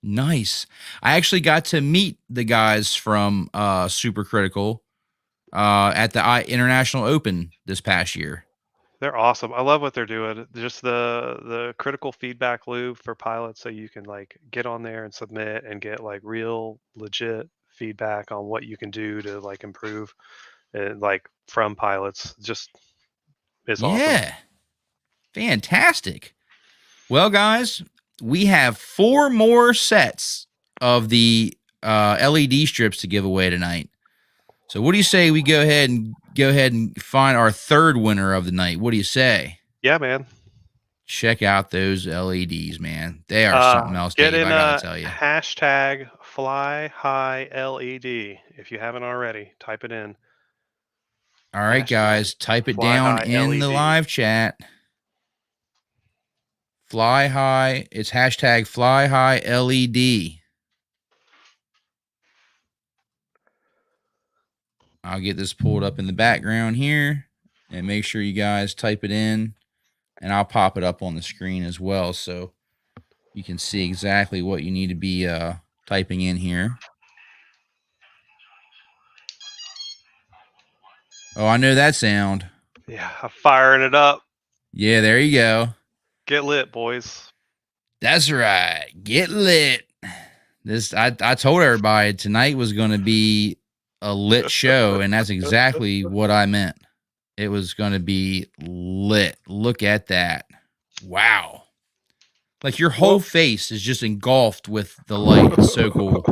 Nice. I actually got to meet the guys from Super Critical at the International Open this past year. They're awesome. I love what they're doing. Just the critical feedback loop for pilots, so you can like get on there and submit and get like real legit feedback on what you can do to like improve and like from pilots. Just it's awesome. Yeah. Fantastic. Well, guys, we have 4 more sets of the LED strips to give away tonight. So what do you say we go ahead and find our 3rd winner of the night? What do you say? Yeah, man. Check out those LEDs, man. They are something else, Get Dave. in I gotta tell you. hashtag FlyHighLED if you haven't already. Type it in. All right, Hashtag guys, type it down in the FlyHighLED. live chat. Fly high. It's hashtag Fly High LED. I'll get this pulled up in the background here and make sure you guys type it in. and I'll pop it up on the screen as well, so you can see exactly what you need to be typing in here. Oh, I know that sound. Yeah, I'm firing it up. Yeah, there you go. Get lit, boys. That's right. Get lit. I told everybody tonight was going to be a lit show, and that's exactly what I meant. It was going to be lit. Look at that. Wow. Like your whole face is just engulfed with the light. It's so cool.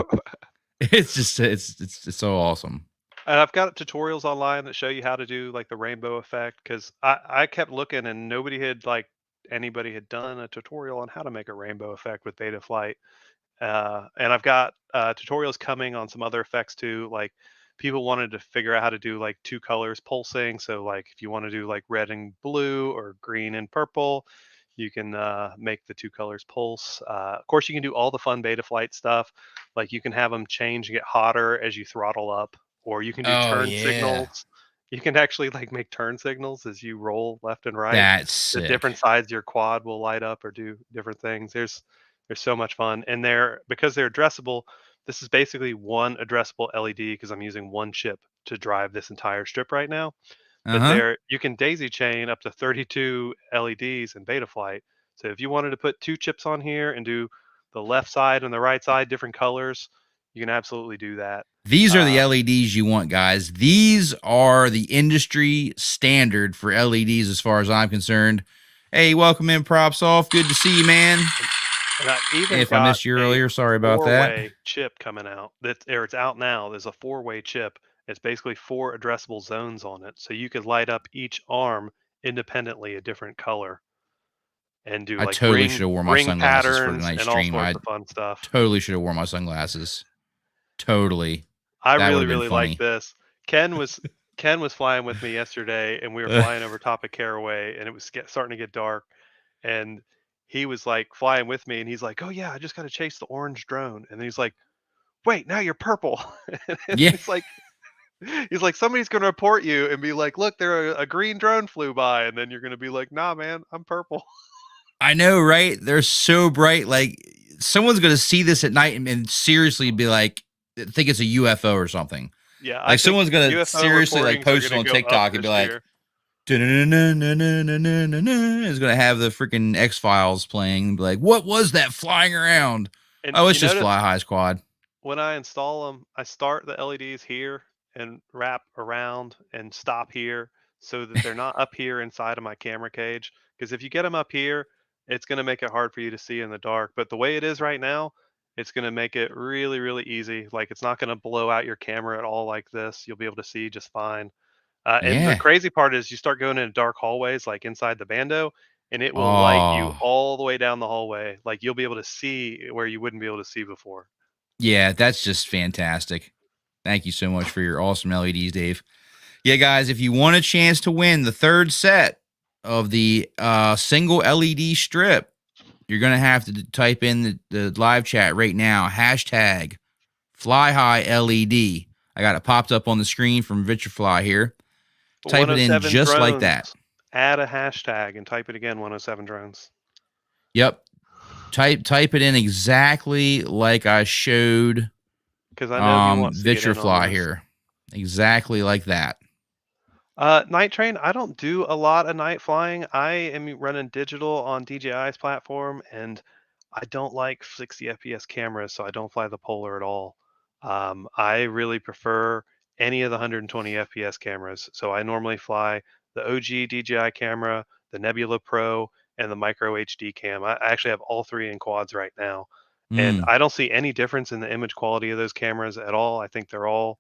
It's just it's so awesome. And I've got tutorials online that show you how to do like the rainbow effect, because I kept looking and anybody had done a tutorial on how to make a rainbow effect with Beta Flight. And I've got tutorials coming on some other effects too. Like people wanted to figure out how to do like two colors pulsing. So like if you want to do like red and blue or green and purple, you can make the two colors pulse. Of course, you can do all the fun Beta Flight stuff. Like you can have them change and get hotter as you throttle up, or you can do Oh turn yeah. signals. You can actually like make turn signals as you roll left and right. That's The sick. different sides of your quad will light up or do different things. There's so much fun, and because they're addressable. This is basically one addressable LED because I'm using one chip to drive this entire strip right now. But Uh-huh. you can daisy chain up to 32 LEDs in Betaflight. So if you wanted to put two chips on here and do the left side and the right side different colors, you can absolutely do that. These are the LEDs you want, guys. These are the industry standard for LEDs as far as I'm concerned. Hey, welcome in, Props Off. Good to see you, man. And I even If I got missed you a earlier, sorry about that. four-way chip coming out. It's out now. There's a four-way chip. It's basically four addressable zones on it, so you could light up each arm independently a different color and do I like totally should have worn my ring sunglasses for patterns tonight's and all stream. sorts I of fun stuff. totally should have worn my sunglasses. Totally. I That would really, have been really like funny. this. Ken was Ken was flying with me yesterday, and we were flying over top of Caraway, and it was starting to get dark, and he was like flying with me, and he's like, "Oh yeah, I just got to chase the orange drone," and then he's like, "Wait, now you're purple," and Yeah. he's like, "Somebody's gonna report you and be like, look, a green drone flew by," and then you're gonna be like, "Nah, man, I'm purple." I know, right? They're so bright. Like someone's gonna see this at night and seriously be like, think it's a UFO or something. Yeah, I Like think someone's gonna UFO seriously like reportings are post it gonna on go up TikTok and be this like, year. it's gonna have the freaking X Files playing and be like, what was that flying around? And Oh, it's you just notice Fly High Squad. when I install them, I start the LEDs here and wrap around and stop here so that they're not up here inside of my camera cage. Because if you get them up here, it's going to make it hard for you to see in the dark. But the way it is right now, it's going to make it really, really easy. Like it's not going to blow out your camera at all like this. You'll be able to see just fine. And the Yeah. crazy part is you start going into dark hallways like inside the Bando, and it will light you Oh, all the way down the hallway. Like you'll be able to see where you wouldn't be able to see before. yeah, that's just fantastic. Thank you so much for your awesome LEDs, Dave. Yeah, guys, if you want a chance to win the third set of the single LED strip, you're going to have to type in the live chat right now, hashtag FlyHighLED. I got it popped up on the screen from Vitrifly here. Type it in 107 just like drones. that. Add a hashtag and type it again. 107 drones. Yep. Type it in exactly like I showed Because I know he wants to get in on Vitrifly this. here. Exactly like that. Night train. I don't do a lot of night flying. I am running digital on DJI's platform, and I don't like 60 FPS cameras, so I don't fly the Polar at all. I really prefer any of the 120 FPS cameras. So I normally fly the OG DJI camera, the Nebula Pro, and the Micro HD cam. I actually have all three in quads right now, and Mm. I don't see any difference in the image quality of those cameras at all. I think they're all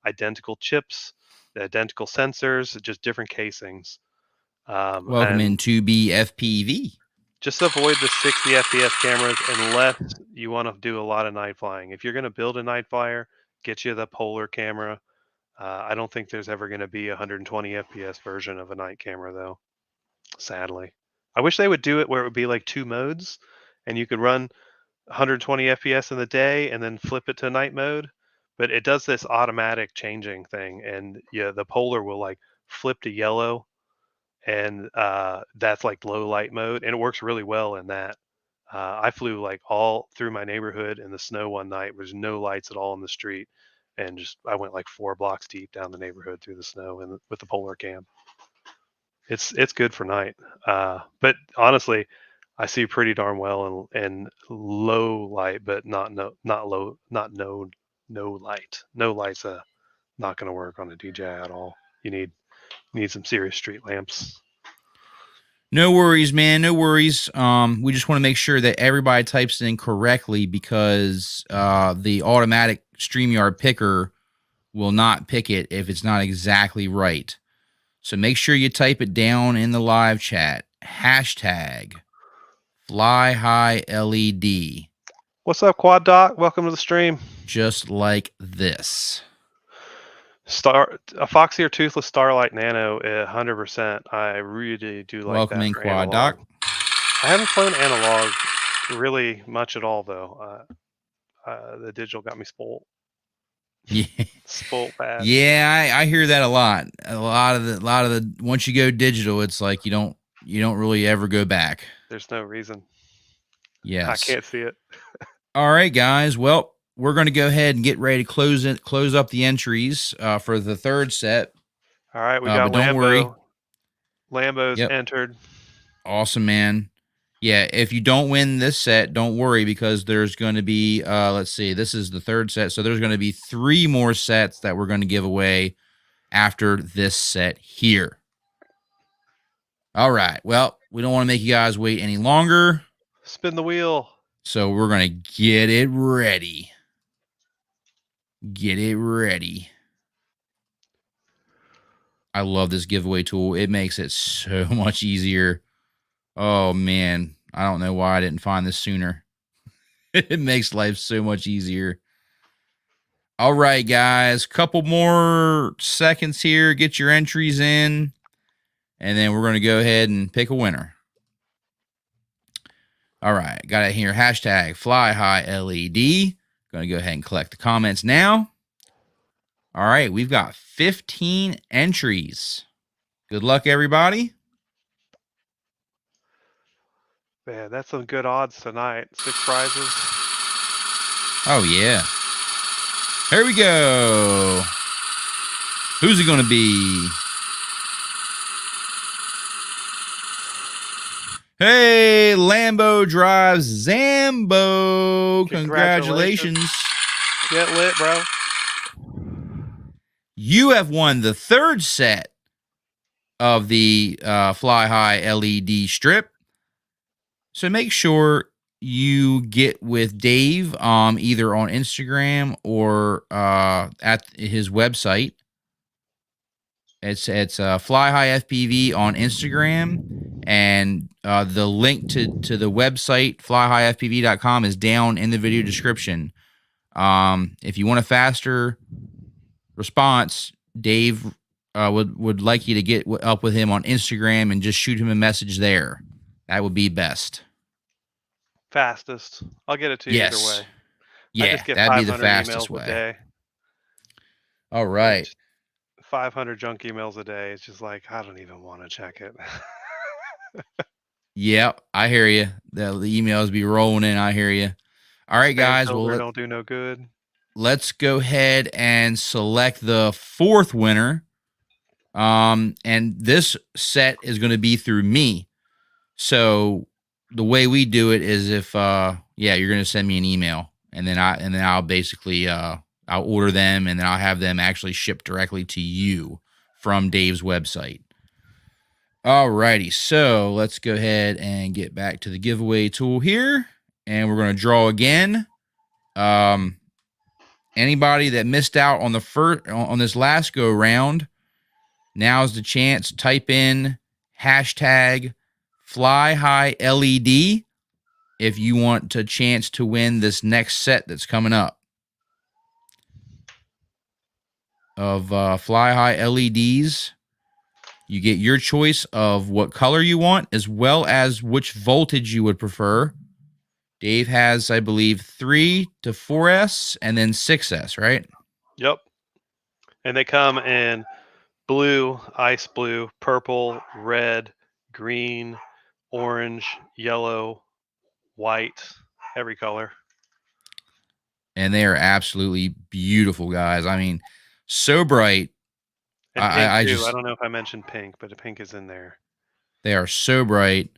identical chips, the identical sensors, just different casings. Welcome And in 2B FPV. just avoid the 60 FPS cameras unless you want to do a lot of night flying. If you're going to build a night flyer, get you the Polar camera. I don't think there's ever going to be a 120 FPS version of a night camera, though, sadly. I wish they would do it where it would be like two modes and you could run 120 FPS in the day and then flip it to night mode. But it does this automatic changing thing. And yeah, the Polar will like flip to yellow and that's like low light mode, and it works really well in that. I flew like all through my neighborhood in the snow one night. There's no lights at all in the street, and just I went like 4 blocks deep down the neighborhood through the snow and with the polar cam. It's good for night, but honestly, I see pretty darn well in low light, but not low, not no light. No light's not going to work on a DJI at all. You need some serious street lamps. No worries, man. No worries. We just want to make sure that everybody types it in correctly, because the automatic StreamYard picker will not pick it if it's not exactly right. So make sure you type it down in the live chat. Hashtag FlyHighLED. What's up, Quad Doc? Welcome to the stream. Just like this. A Foxy or Toothless Starlight Nano, 100%. I really do like Welcome that in, for Quad analog. Doc. I haven't flown analog really much at all, though. The digital got me spoiled. Yeah. Spoiled bad. Yeah, I hear that a lot. A lot of the once you go digital, it's like you don't really ever go back. There's no reason. Yes. I can't see it. All right, guys. Well, we're going to go ahead and get ready to close up the entries for the third set. All right, we got but don't worry. Lambo's entered. Awesome, man. Yeah, if you don't win this set, don't worry, because there's going to be, let's see, this is the third set. So there's going to be 3 more sets that we're going to give away after this set here. All right. Well, we don't want to make you guys wait any longer. Spin the wheel. So we're going to get it ready. Get it ready. I love this giveaway tool. It makes it so much easier. Oh, man. I don't know why I didn't find this sooner. It makes life so much easier. All right, guys. Couple more seconds here. Get your entries in. And then we're going to go ahead and pick a winner. All right. Got it here. Hashtag FlyHighLED. Going to go ahead and collect the comments now. All right. We've got 15 entries. Good luck, everybody. Man, that's some good odds tonight. 6 prizes. Oh, yeah. Here we go. Who's it going to be? Hey, Lambo drives Zambo. Congratulations. Get lit, bro. You have won the 3rd set of the Fly High LED strip. So make sure you get with Dave either on Instagram or at his website. It's FlyHighFPV on Instagram, and the link to the website FlyHighFPV.com is down in the video description. If you want a faster response, Dave would like you to get up with him on Instagram and just shoot him a message there. That would be best. Fastest. I'll get it to you either way. Yeah, I just get that'd be the 500 fastest emails way. a day. All right. 500 junk emails a day. It's just like, I don't even want to check it. Yeah, I hear you. The emails be rolling in. I hear you. All right, guys. Well, don't do no good. Let's go ahead and select the 4th winner. And this set is going to be through me. So the way we do it is if you're going to send me an email, and then I'll basically I'll order them, and then I'll have them actually shipped directly to you from Dave's website. All righty, so let's go ahead and get back to the giveaway tool here, and we're going to draw again. Anybody that missed out on on this last go round, now's the chance. Type in hashtag FlyHighLED if you want a chance to win this next set that's coming up of Fly High LEDs. You get your choice of what color you want, as well as which voltage you would prefer. Dave has, I believe, 3 to 4S and then 6S, right? Yep. And they come in blue, ice blue, purple, red, green, orange, yellow, white, every color. And they are absolutely beautiful, guys. I mean, so bright. And pink I too. I just, don't know if I mentioned pink, but the pink is in there. they are so bright.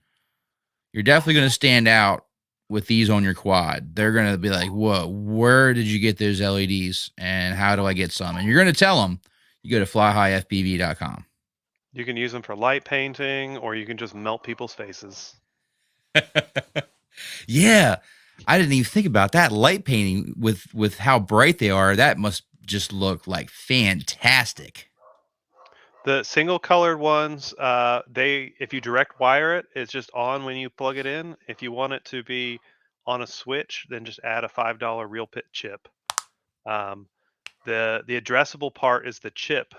You're definitely going to stand out with these on your quad. They're going to be like, whoa, where did you get those LEDs and how do I get some? And you're going to tell them you go to FlyHighFPV.com. You can use them for light painting, or you can just melt people's faces. Yeah. I didn't even think about that. Light painting with how bright they are, that must just look like fantastic. The single colored ones, if you direct wire it, it's just on when you plug it in. If you want it to be on a switch, then just add a $5 real pit chip. Um, the addressable part is the chip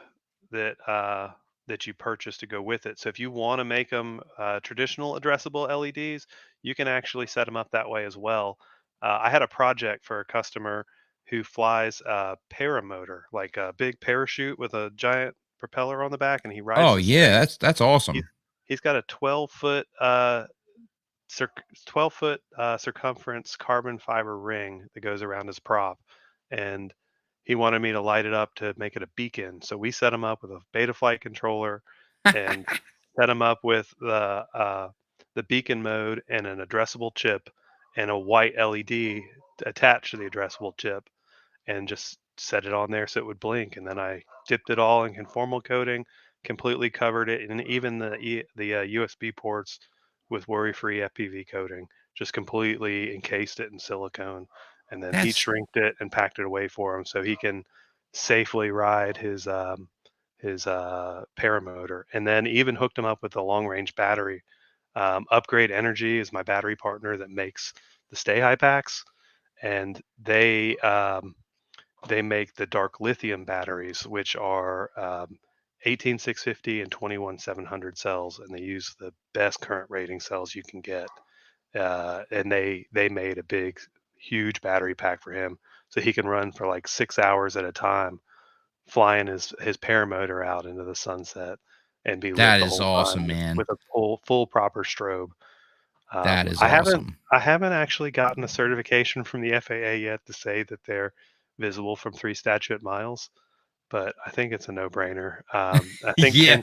that you purchase to go with it. So if you want to make them traditional addressable LEDs, you can actually set them up that way as well. I had a project for a customer who flies a paramotor, like a big parachute with a giant propeller on the back, and he rides Oh this yeah, thing. that's He's awesome. he's got a 12 foot circumference carbon fiber ring that goes around his prop, and he wanted me to light it up to make it a beacon. So we set him up with a Betaflight controller and set him up with the beacon mode and an addressable chip and a white LED attached to the addressable chip, and just set it on there so it would blink. And then I dipped it all in conformal coating, completely covered it, and even the USB ports with worry-free FPV coating, just completely encased it in silicone, and then heat That's shrinked it and packed it away for him so he can safely ride his paramotor, and then even hooked him up with a long-range battery. Upgrade Energy is my battery partner that makes the Stay High packs, and they make the dark lithium batteries, which are 18650 and 21700 cells, and they use the best current rating cells you can get. And they made a big, huge battery pack for him, so he can run for like 6 hours at a time, flying his paramotor out into the sunset and be lit that the is whole awesome, time man. with a full proper strobe. That is I haven't awesome. I haven't actually gotten a certification from the FAA yet to say that they're visible from 3 statute miles, but I think it's a no-brainer. I think Yeah,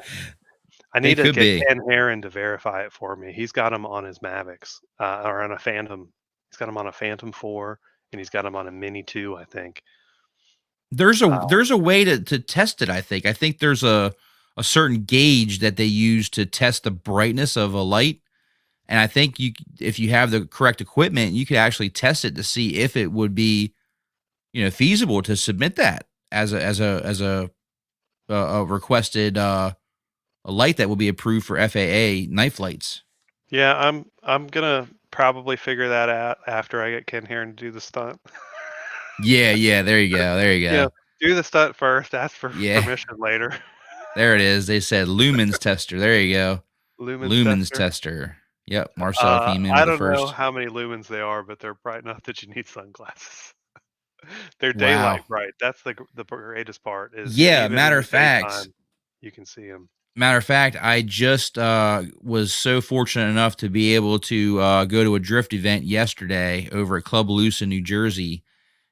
I they need to could get be. Ken Herron to verify it for me. He's got them on his Mavics, or on a Phantom. He's got them on a Phantom 4, and he's got them on a Mini 2, I think. There's a way to test it, I think. I think there's a certain gauge that they use to test the brightness of a light. And I think if you have the correct equipment, you could actually test it to see if it would be, feasible to submit that as a requested a light that will be approved for FAA night flights. Yeah, I'm gonna probably figure that out after I get Ken Herron to do the stunt. Yeah, yeah, there you go. There you You know, go. do the stunt first, ask for Yeah, permission later. there it is. They said lumens tester. There you go. Lumens Lumens tester. tester. Yep, Marcel came in I with the don't know first. how many lumens they are, but they're bright enough that you need sunglasses. They're daylight Wow. bright. That's the greatest part, is Yeah, even in matter the of fact, daytime, you can see them. I just was so fortunate enough to be able to go to a drift event yesterday over at Club Loose in New Jersey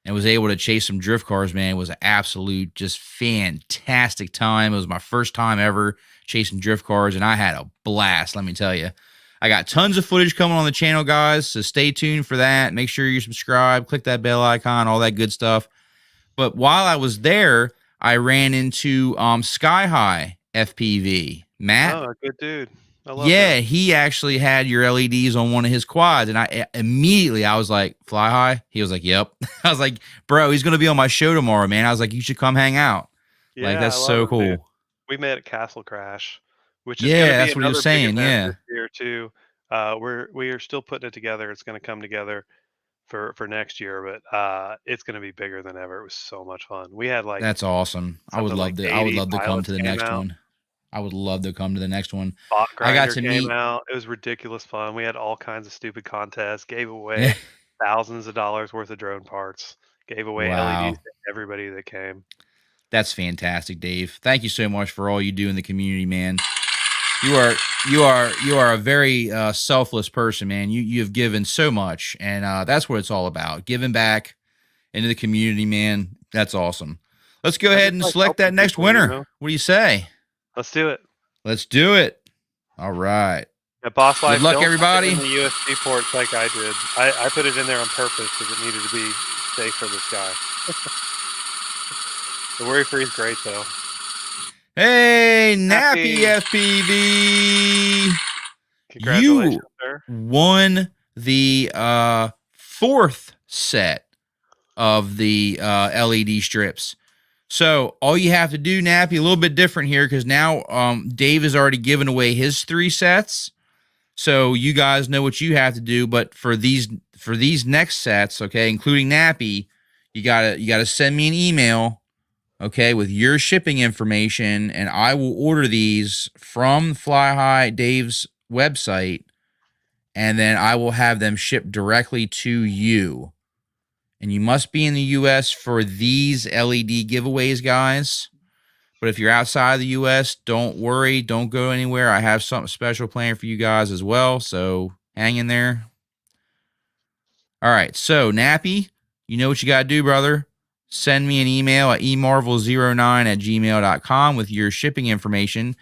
and was able to chase some drift cars, man. It was an absolute, just fantastic time. It was my first time ever chasing drift cars, and I had a blast, let me tell you. I got tons of footage coming on the channel, guys, so stay tuned for that. Make sure you subscribe, click that bell icon, all that good stuff. But while I was there, I ran into Sky High FPV. Matt, Oh, a good dude. I love yeah, him. he actually had your LEDs on one of his quads, and immediately I was like, "Fly High." He was like, "Yep." I was like, "Bro, he's gonna be on my show tomorrow, man." I was like, "You should come hang out." Like, Yeah, that's I love so him, dude. cool. We met at Castle Crash, which is gonna Yeah, be that's what he was another big saying. event Yeah, this year too. We are still putting it together. It's gonna come together for next year, but it's gonna be bigger than ever. It was so much fun. We had like that's awesome. something like I would 80 love to come to pilots the came next out. one. I would love to come to the next one. Bot I got Grinder to came meet. out. It was ridiculous fun. We had all kinds of stupid contests, gave Yeah. away thousands of dollars worth of drone parts, gave away LEDs Wow. to everybody that came. That's fantastic, Dave. Thank you so much for all you do in the community, man. You are a very selfless person, man. You have given so much, and that's what it's all about. Giving back into the community, man. That's awesome. Let's go I ahead just and like select that helping next people, you winner. know? What do you say? Let's do it. Let's do it. All right. Yeah, Boss Life, Good luck, don't put everybody. it in the USB ports like I did. I put it in there on purpose because it needed to be safe for this guy. The worry-free is great, though. Hey, Nappy Nappy. FPV. Congratulations, You sir. won the 4th set of the LED strips. So all you have to do, Nappy, a little bit different here because now Dave has already given away his 3 sets. So you guys know what you have to do. But for these next sets, okay, including Nappy, you gotta send me an email, okay, with your shipping information, and I will order these from Fly High Dave's website, and then I will have them shipped directly to you. And you must be in the U.S. for these LED giveaways, guys. But if you're outside of the U.S., don't worry. Don't go anywhere. I have something special planned for you guys as well. So hang in there. All right. So, Nappy, you know what you got to do, brother. Send me an email at emarvel09@gmail.com with your shipping information.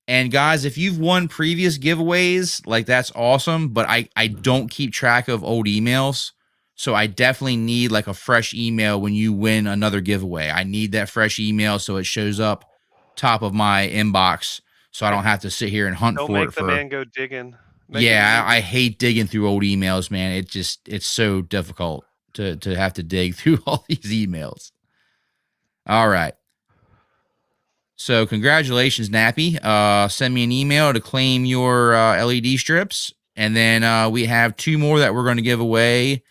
And guys, if you've won previous giveaways, like that's awesome. But I don't keep track of old emails. So I definitely need like a fresh email when you win another giveaway. I need that fresh email so it shows up top of my inbox so I don't have to sit here and hunt Don't for make it the for. man go digging. Make it Yeah, I easy. hate digging through old emails, man. It's so difficult to have to dig through all these emails. All right. So congratulations, Nappy. Send me an email to claim your LED strips. And then we have 2 more that we're going to give away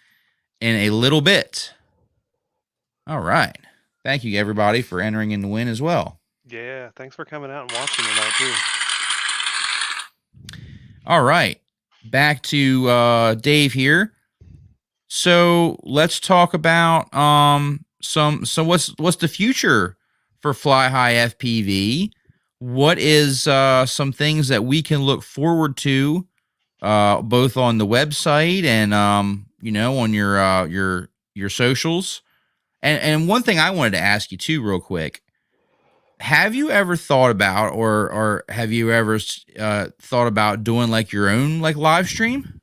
in a little bit. All right. Thank you, everybody, for entering in the win as well. Yeah, thanks for coming out and watching tonight, too. All right. Back to Dave here. So let's talk about what's the future for Fly High FPV? What is some things that we can look forward to both on the website and on your socials? And one thing I wanted to ask you too real quick. Have you ever thought about or have you ever thought about doing like your own like live stream?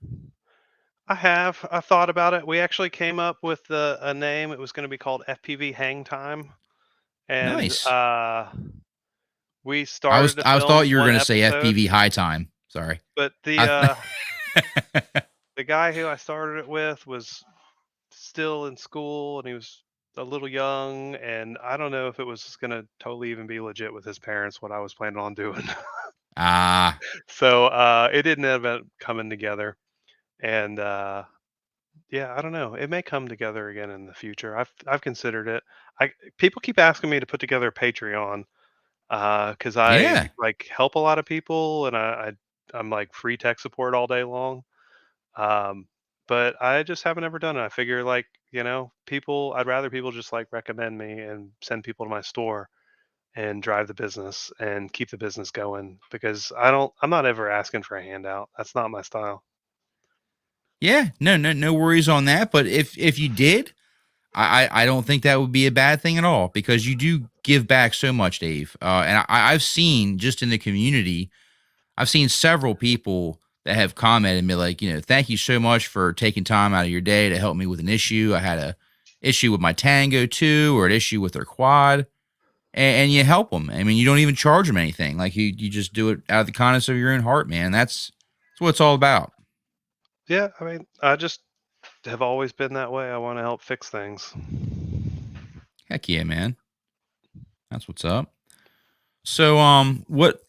I thought about it. We actually came up with a name. It was going to be called FPV Hang Time, and Nice. we started to I thought film you were one going to say episode, FPV High Time. Sorry. but I, the guy who I started it with was still in school, and he was a little young, and I don't know if it was going to totally even be legit with his parents what I was planning on doing. So it didn't end up coming together, and yeah, I don't know. It may come together again in the future. I've considered it. People keep asking me to put together a Patreon because I yeah. like help a lot of people, and I'm like free tech support all day long. Um, but I just haven't ever done it. I figure like people. I'd rather people just like recommend me and send people to my store and drive the business and keep the business going because I'm not ever asking for a handout. That's not my style. Yeah. No worries on that. But if you did, I don't think that would be a bad thing at all because you do give back so much, Dave. And I've seen just in the community, I've seen several people that have commented and be like, thank you so much for taking time out of your day to help me with an issue. I had a issue with my Tango 2 or an issue with their quad, and you help them. I mean, you don't even charge them anything. Like you just do it out of the kindness of your own heart, man. That's what it's all about. Yeah, I mean, I just have always been that way. I want to help fix things. Heck yeah, man. That's what's up. So, what?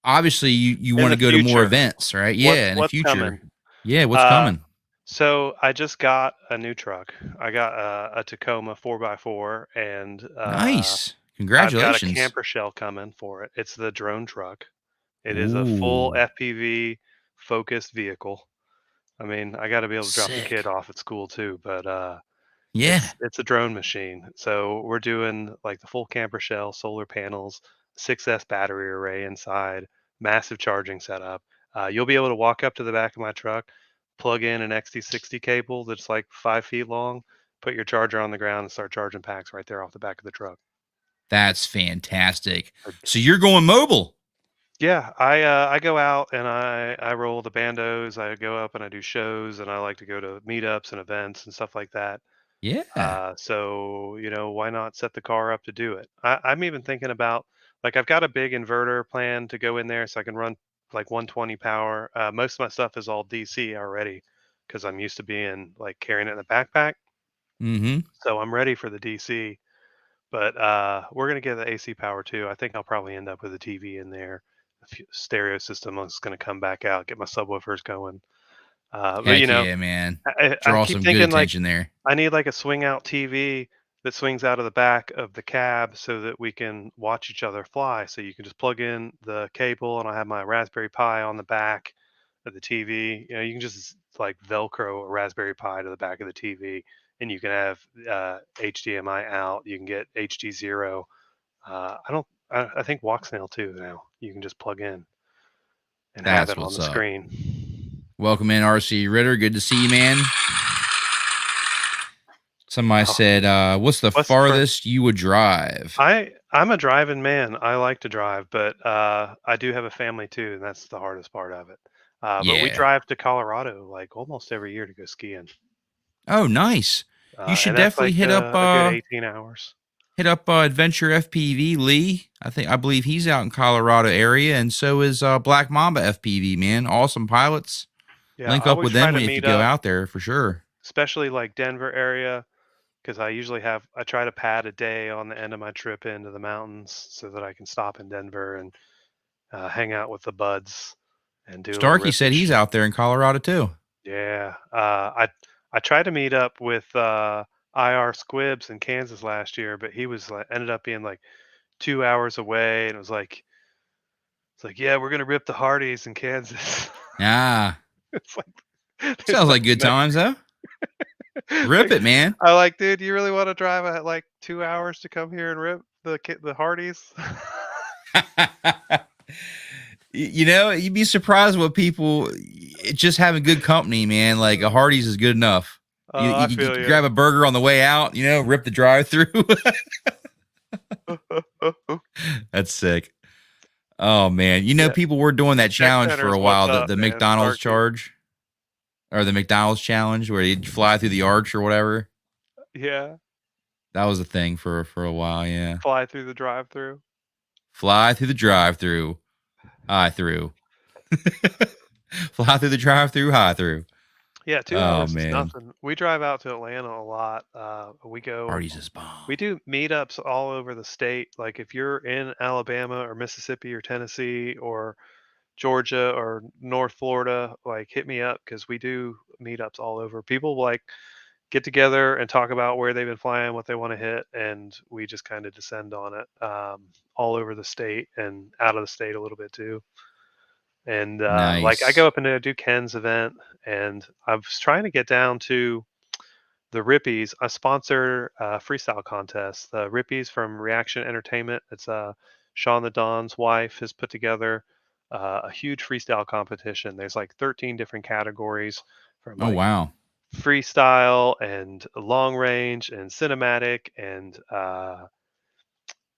Obviously, you In want to the go to more future, events, right? Yeah, in the what's coming? future. Yeah, what's Uh, coming? so I just got a new truck. I got a Tacoma 4x4, and Nice. I've got a Congratulations. camper shell coming for it. It's the drone truck. It is a full Ooh, FPV focused vehicle. I mean, I got to be able to drop the kid sick. off at school too, but Yeah. It's a drone machine. So we're doing like the full camper shell, solar panels, 6S battery array inside, massive charging setup. You'll be able to walk up to the back of my truck, plug in an XT60 cable that's like 5 feet long, put your charger on the ground, and start charging packs right there off the back of the truck. That's fantastic. So you're going mobile. Yeah, I go out and I roll the bandos. I go up and I do shows, and I like to go to meetups and events and stuff like that. Yeah. So why not set the car up to do it? I'm even thinking about, like, I've got a big inverter plan to go in there so I can run like 120 power. Most of my stuff is all DC already because I'm used to being like carrying it in the backpack. Mm-hmm. So I'm ready for the DC. But we're gonna get the AC power too. I think I'll probably end up with a TV in there. Stereo system is going to come back out, get my subwoofers going. But Heck yeah, man. I Draw keep some good thinking like attention there. I need like a swing out TV that swings out of the back of the cab so that we can watch each other fly. So you can just plug in the cable, and I have my Raspberry Pi on the back of the TV. You can just like Velcro a Raspberry Pi to the back of the TV, and you can have HDMI out. You can get HD0. I don't. I think Walksnail too. Now you can just plug in and have That's it on what's the up. screen. Welcome in, RC Ritter. Good to see you, man. Somebody said, what's the farthest you would drive? I'm a driving man. I like to drive, but I do have a family too, and that's the hardest part of it. But we Yeah. drive to Colorado like almost every year to go skiing. Oh, nice. You should And that's definitely like a good 18 hours. hit up Adventure FPV Lee. I believe he's out in Colorado area, and so is Black Mamba FPV, man. Awesome pilots. Yeah, Link I up always with try them to if you meet go up, out there for sure. especially like Denver area, because I try to pad a day on the end of my trip into the mountains so that I can stop in Denver and hang out with the buds and do a little Starkey said he's rippage. out there in Colorado too. Yeah, I tried to meet up with IR Squibs in Kansas last year, but he was like ended up being like 2 hours away, and it's like yeah, we're gonna rip the Hardys in Kansas. Ah, It's like sounds there's like good nothing times though. there. Rip Like, it, man. I like, dude, you really want to drive at like 2 hours to come here and rip the Hardys? You'd be surprised what people just having good company, man. Like a Hardee's is good enough. I You feel can you. grab a burger on the way out, rip the drive through. That's sick. Oh man. Yeah, People were doing that Tech challenge for Centers, a what's while, the, up, the man? McDonald's Starkey. charge or the McDonald's challenge where you'd fly through the arch or whatever. Yeah, That was a thing for a while, yeah. fly through the drive-through. Fly through the drive through. High through. Fly through the drive through, high through. Yeah, 2 Oh hours is man. nothing. We drive out to Atlanta a lot. Hardee's is bomb. We do meetups all over the state. Like if you're in Alabama or Mississippi or Tennessee or Georgia or North Florida, like hit me up because we do meetups all over. People like get together and talk about where they've been flying, what they want to hit, and we just kind of descend on it all over the state and out of the state a little bit too. And like I go Nice. up and do Ken's event, and I was trying to get down to the Rippies. I sponsor a freestyle contest. The Rippies from Reaction Entertainment. It's Sean the Don's wife has put together a huge freestyle competition. There's like 13 different categories from Oh like wow. freestyle and long range and cinematic and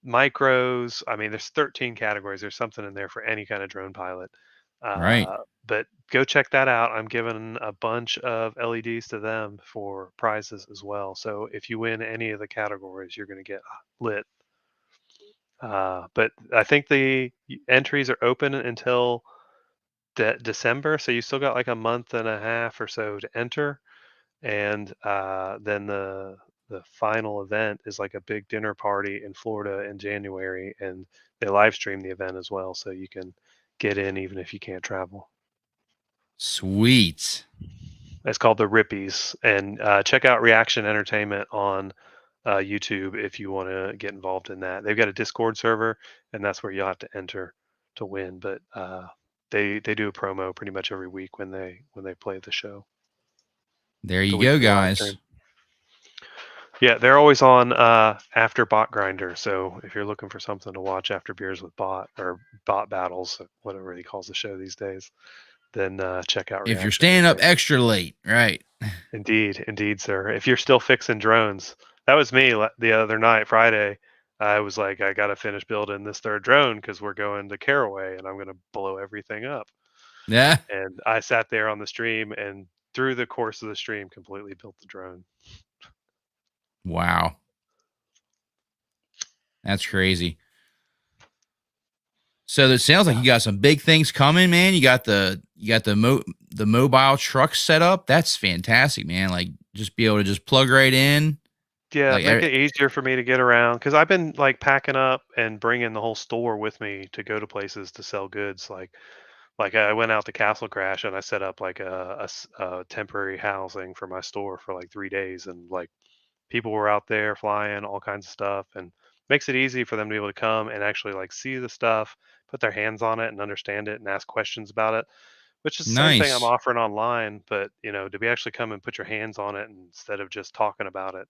micros. I mean, there's 13 categories. There's something in there for any kind of drone pilot. Right. But go check that out. I'm giving a bunch of LEDs to them for prizes as well. So if you win any of the categories, you're going to get lit. But I think the entries are open until December, so you still got like a month and a half or so to enter. And then the final event is like a big dinner party in Florida in January, and they live stream the event as well, so you can get in even if you can't travel. Sweet. It's called the Rippies, and check out Reaction Entertainment on YouTube if you want to get involved in that. They've got a Discord server, and that's where you'll have to enter to win. But they do a promo pretty much every week when they play the show. There you The go, weekly live guys. stream. Yeah, they're always on after Bot Grinder. So if you're looking for something to watch after beers with Bot or Bot Battles, whatever he calls the show these days, then check out If you're Reaction staying up Weekly. extra late, right? Indeed, sir. If you're still fixing drones, that was me the other night, Friday. I was like, I got to finish building this third drone because we're going to Caraway and I'm going to blow everything up. Yeah. And I sat there on the stream and through the course of the stream, completely built the drone. Wow. That's crazy. So it sounds like you got some big things coming, man. You got the mobile truck set up. That's fantastic, man. Like just be able to just plug right in. Yeah, Like make it easier for me to get around because I've been like packing up and bringing the whole store with me to go to places to sell goods. Like I went out to Castle Crash and I set up like a temporary housing for my store for like 3 days, and like people were out there flying all kinds of stuff, and makes it easy for them to be able to come and actually like see the stuff, put their hands on it, and understand it, and ask questions about it. Which is the same thing I'm nice. offering online, but to be actually come and put your hands on it instead of just talking about it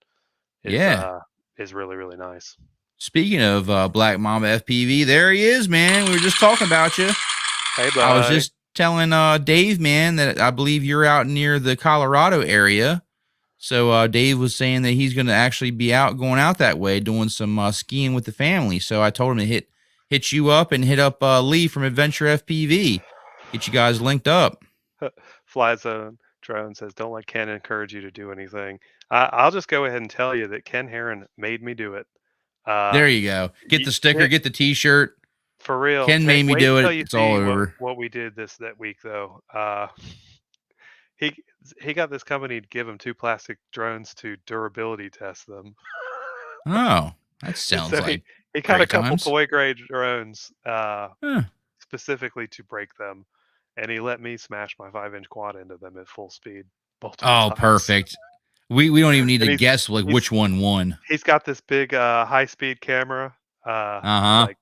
is Yeah. uh is really really nice. Speaking of Black Mamba FPV, there he is, man. We were just talking about you. Hey, I was buddy. just telling Dave, man, that I believe you're out near the Colorado area. So Dave was saying that he's going to actually be going out that way, doing some skiing with the family. So I told him to hit you up and hit up Lee from Adventure FPV, get you guys linked up. Fly Zone Drone says, "Don't let Ken encourage you to do anything." I'll just go ahead and tell you that Ken Heron made me do it. Uh, There you go. Get the sticker, Ken, get the T-shirt. for real. Ken made me Wait do until it. you It's all see over. what we did that week, though. He he got this company to give him 2 plastic drones to durability test them. Oh, that And sounds so like he got a great couple times. toy grade drones Huh. specifically to break them, and he let me smash my 5-inch quad into them at full speed multiple Oh, times. perfect. We don't even need And to guess like he's which one won. he's got this big high speed camera. Uh-huh. Like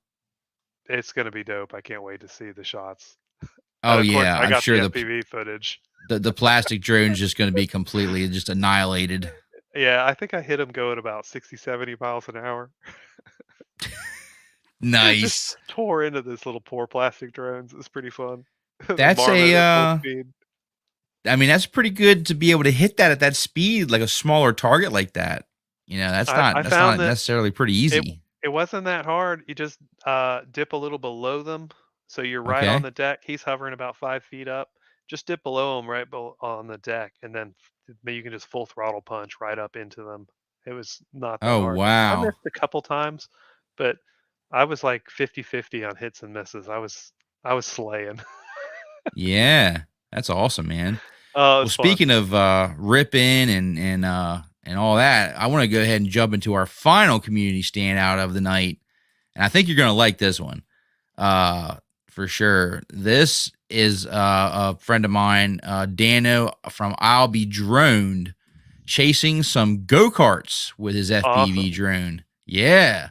it's gonna be dope. I can't wait to see the shots. And Oh of course, yeah, I I'm got the sure FPV footage. the plastic drone's just going to be completely just annihilated. Yeah, I think I hit him going about 60, 70 miles an hour. Just Nice. tore into this little poor plastic drones. It's pretty fun. The That's marmot a at full speed. I mean that's pretty good to be able to hit that at that speed, like a smaller target like that. You know, I that's found not that necessarily pretty it easy. it wasn't that hard. You just dip a little below them, so you're right on Okay. the deck. He's hovering about 5 feet up. Just dip below him, right on the deck, and then you can just full throttle punch right up into them. It was not that Oh hard. I wow. missed a couple times, but I was like 50-50 on hits and misses. I was slaying. Yeah. That's awesome, man. Oh, Well, it's fun. speaking of ripping and all that, I want to go ahead and jump into our final community standout of the night. And I think you're going to like this one. For sure. This is a friend of mine, Dano from I'll Be Droned, chasing some go-karts with his FPV Awesome. drone. Yeah.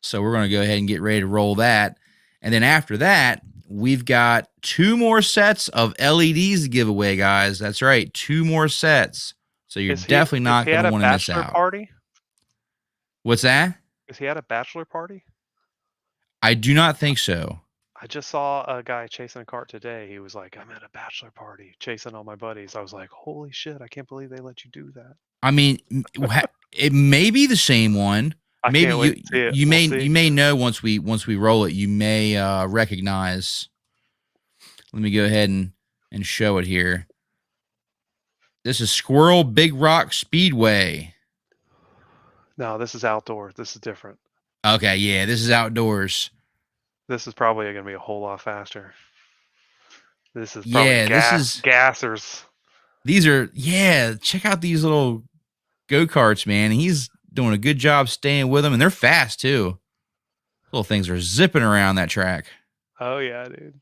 So we're going to go ahead and get ready to roll that. And then after that, we've got 2 more sets of LEDs to give away, guys. That's right. 2 more sets. So you're definitely Is not he going at to a want to miss bachelor out. party? What's that? Is he at a bachelor party? I do not think so. I just saw a guy chasing a cart today. He was like, "I'm at a bachelor party chasing all my buddies." I was like, "Holy shit, I can't believe they let you do that." I mean, it may be the same one. I Maybe can't wait to see it. We'll see. you may know once we roll it. You may recognize. Let me go ahead and show it here. This is Squirrel Big Rock Speedway. No, this is outdoor. This is different. Okay, yeah, this is outdoors. This is probably going to be a whole lot faster. This is probably Yeah, this is gassers. these are yeah. Check out these little go karts, man. He's doing a good job staying with them, and they're fast too. Little things are zipping around that track. Oh yeah, dude.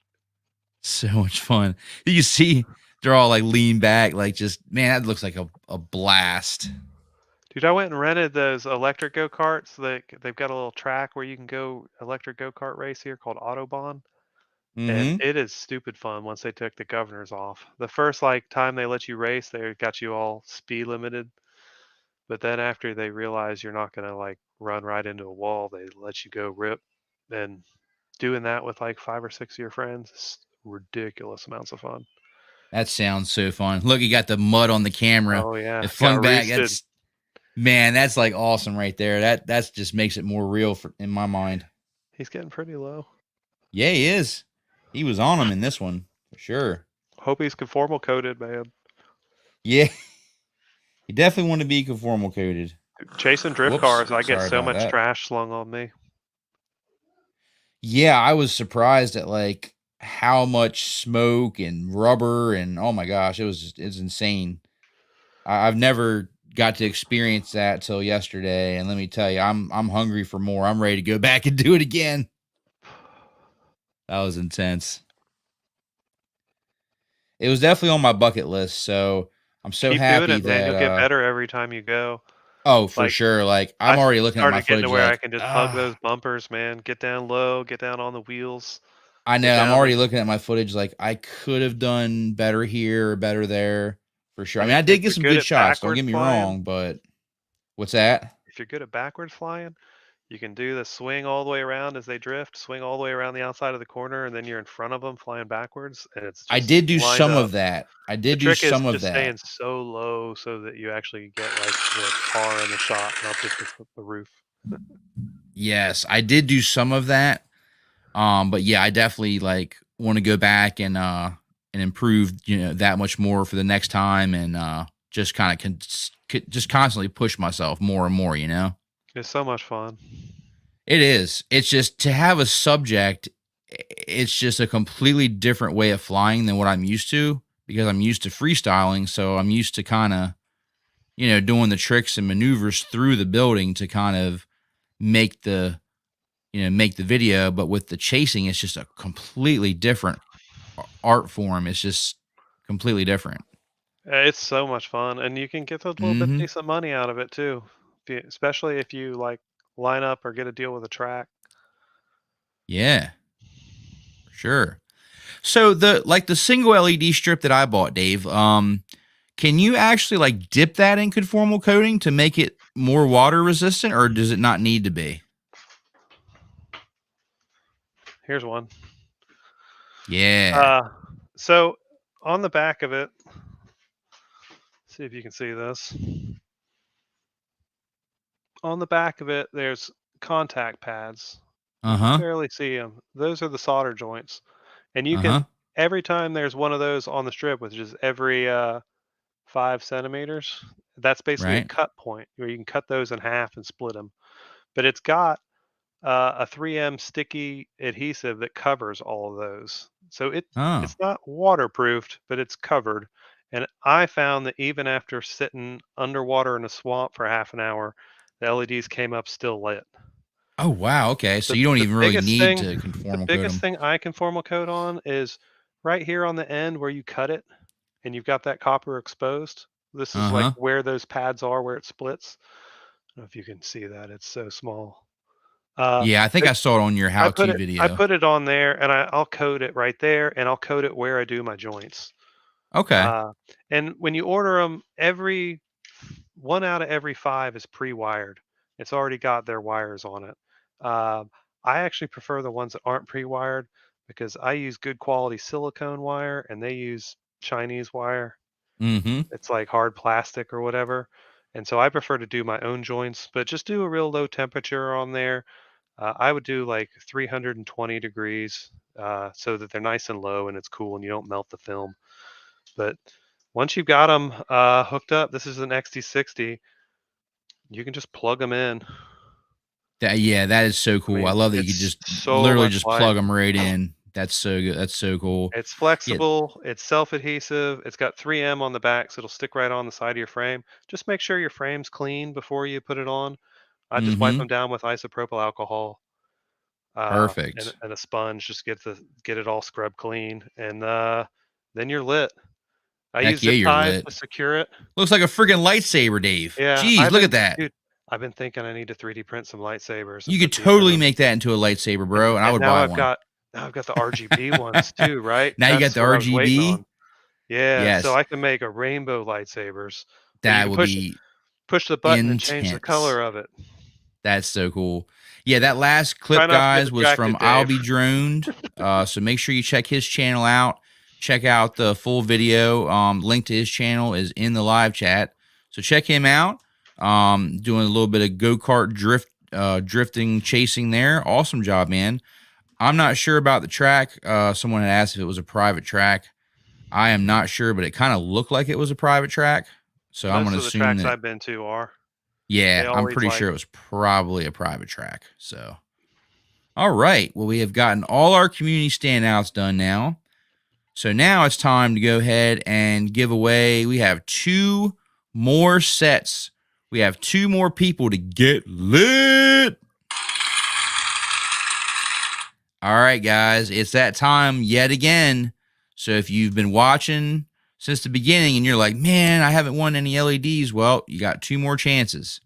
So much fun. You see, they're all like lean back, like just man, that looks like a blast. Dude, I went and rented those electric go karts. They've got a little track where you can go electric go kart race here called Autobahn. And Mm-hmm. it is stupid fun once they took the governors off. The first like time they let you race, they got you all speed limited. But then after they realize you're not going to like run right into a wall, they let you go rip. And doing that with like 5 or 6 of your friends is ridiculous amounts of fun. That sounds so fun. Look, you got the mud on the camera. Oh yeah, It flung got back. roosted. Man, that's like awesome right there. That's just makes it more real in my mind. He's getting pretty low. Yeah, he is. He was on him in this one for sure. Hope he's conformal coated, man. Yeah, he definitely want to be conformal coded. Chasing drift Whoops, cars, I get sorry so about much that. trash slung on me. Yeah, I was surprised at like how much smoke and rubber and oh my gosh, it's insane. I've never got to experience that till yesterday, and let me tell you, I'm hungry for more. I'm ready to go back and do it again. That was intense. It was definitely on my bucket list, so I'm so Keep doing happy it, man. You'll get that better every time you go. oh, for Like sure. Like I I'm already looking at my started getting to footage where I like, can just hug those bumpers, man. Get down low, get down on the wheels, I get know I'm down already and looking at my footage like I could have done better here or better there for sure. I and mean, I if did get you're some good good at shots, don't backwards get me flying, wrong, but what's that? if you're good at backwards flying, you can do the swing all the way around as they drift, swing all the way around the outside of the corner, and then you're in front of them flying backwards, and it's I just did do lined some up. of that. I The did do trick is some of just that. staying so low so that you actually get like the car in the shot, not just the roof. Yes, I did do some of that. But yeah, I definitely like want to go back and improve, that much more for the next time and just kind of just constantly push myself more and more, It's so much fun. It is. It's just to have a subject, it's just a completely different way of flying than what I'm used to because I'm used to freestyling, so I'm used to kind of, doing the tricks and maneuvers through the building to kind of make the make the video, but with the chasing, it's just a completely different art form. It's just completely different. It's so much fun, and you can get a little bit Hmm. decent money out of it too, especially if you like line up or get a deal with a track. Yeah, for sure. So the single LED strip that I bought, Dave, can you actually like dip that in conformal coating to make it more water resistant, or does it not need to be? Here's one. Yeah. Uh, so on the back of it, see if you can see this. On the back of it, there's contact pads. You can Uh-huh. barely see them. Those are the solder joints, and you Uh-huh. can every time there's one of those on the strip, which is every 5 centimeters. That's basically a Right. cut point where you can cut those in half and split them. But it's got a 3M sticky adhesive that covers all of those. So Oh. it's not waterproofed, but it's covered. And I found that even after sitting underwater in a swamp for half an hour, the LEDs came up still lit. Oh wow. Okay. So The you don't the even really biggest need thing to the conformal coat biggest them. thing I conformal coat on is right here on the end where you cut it and you've got that copper exposed. This is like Uh-huh. where those pads are, where it splits. I don't know if you can see that. It's so small. Uh, Yeah, I think but I saw it on your how-to I video. put it on there, and I'll coat it right there, and I'll coat it where I do my joints. Okay. Uh, and when you order them, every 1 out of every 5 is pre-wired. It's already got their wires on it. I actually prefer the ones that aren't pre-wired because I use good quality silicone wire, and they use Chinese wire. Mm-hmm. It's like hard plastic or whatever. And so I prefer to do my own joints, but just do a real low temperature on there. I would do like 320 degrees so that they're nice and low and it's cool and you don't melt the film. But once you've got them hooked up, this is an XT60. You can just plug them in. That is so I cool. I mean, love that you could it's just so literally much just light. plug them right in. That's so good. That's so cool. It's Yeah. flexible. It's self-adhesive. It's got 3M on the back, so it'll stick right on the side of your frame. Just make sure your frame's clean before you put it on. I just wipe Mm-hmm. them down with isopropyl alcohol Perfect. and a sponge. Just get it all scrubbed clean, and then you're lit. I use Heck yeah, zip you're ties lit. to secure it. Looks like a freaking lightsaber, Dave. Yeah, Jeez, look at that. dude, I've been thinking I need to 3D print some lightsabers and You could put these in totally them. make that into a lightsaber, bro, and I And would now buy one. I've got the RGB ones too, right? Now you got That's the what I was waiting RGB. on. Yeah, so Yes, I can make a rainbow lightsabers, but you that can would push be. Push the button and change the intense. color of it. That's so cool. Yeah, that last Try clip, not to get guys, was from distracted, I'll Dave. Be Droned. So make sure you check his channel out. Check out the full video. Link to his channel is in the live chat. So check him out. Doing a little bit of go-kart drifting, chasing there. Awesome job, man. I'm not sure about the track. Someone had asked if it was a private track. I am not sure, but it kind of looked like it was a private track. So I'm Most going of to the assume tracks that, I've been to are. yeah, They I'm always pretty like sure it was probably a private track. So, all right. Well, we have gotten all our community standouts done now. So now it's time to go ahead and give away. We have 2 more sets. We have 2 more people to get lit. All right, guys, it's that time yet again. So if you've been watching since the beginning and you're like, man, I haven't won any LEDs, well, you got 2 more chances.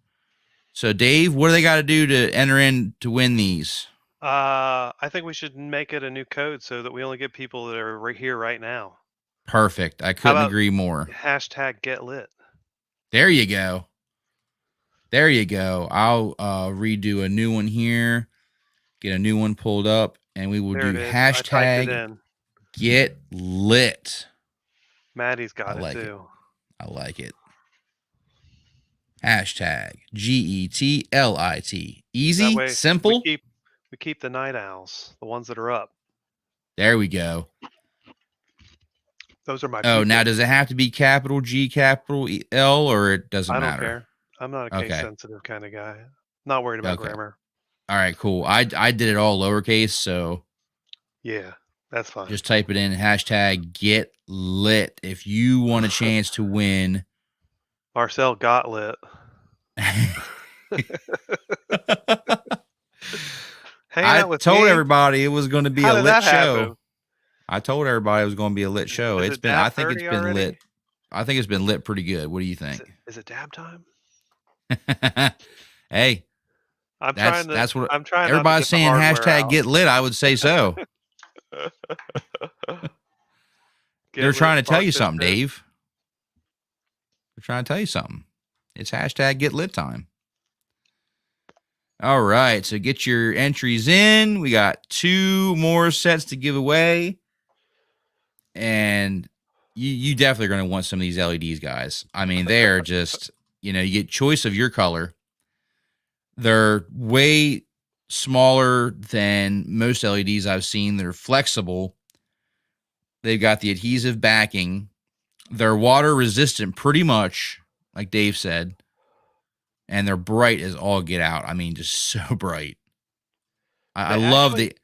So, Dave, what do they got to do to enter in to win these? I think we should make it a new code so that we only get people that are right here right now. Perfect. I How couldn't about agree more. hashtag get lit? There you go. There you go. I'll redo a new one here, get a new one pulled up, and we will There it do is. I typed it hashtag in. get lit. Maddie's got I like it it. too. I like it. Hashtag GETLIT. That Easy, way simple. we keep the night owls, the ones that are up. There we go. Those are my Oh, people. now does it have to be capital G, capital L, or it doesn't I don't matter? care. I'm not a case Okay. sensitive kind of guy. Not worried about Okay. grammar. All right, cool. I did it all lowercase, so Yeah, that's fine. just type it in hashtag get lit if you want a chance to win. Marcel got lit. I Out with told me? everybody it was going to be How a did lit that show. happen? I told everybody it was going to be a lit show. Is It's it been. dab I think it's 30 been already? lit. I think it's been lit pretty good. What do you think? Is it dab time? Hey, I'm that's trying what not to everybody's get the saying. hardware Hashtag out. get lit. I would say so. They're trying to tell you something, Dave. They're trying to tell you something. It's hashtag get lit time. All right, so get your entries in. We got 2 more sets to give away, and you definitely are going to want some of these LEDs, guys. I mean, they're just, you get choice of your color. They're way smaller than most LEDs I've seen. They're flexible. They've got the adhesive backing. They're water resistant pretty much, like Dave said. And they're bright as all get out. I mean, just so bright. I love the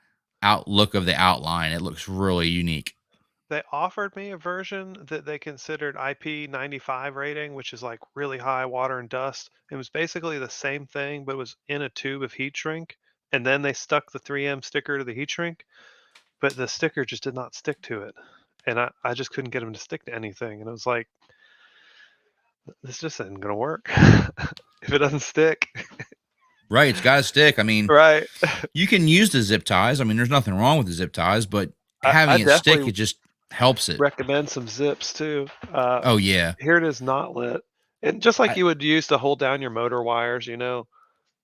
outlook of the outline. It looks really unique. They offered me a version that they considered IP95 rating, which is like really high water and dust. It was basically the same thing, but it was in a tube of heat shrink. And then they stuck the 3M sticker to the heat shrink, but the sticker just did not stick to it. And I just couldn't get them to stick to anything. And it was like, this just isn't going to work if it doesn't stick. Right. It's got to stick. I mean, Right. You can use the zip ties. I mean, there's nothing wrong with the zip ties, but I having it stick, definitely it just helps it. recommend some zips too. Oh, yeah. Here it is not lit. And just like you would use to hold down your motor wires,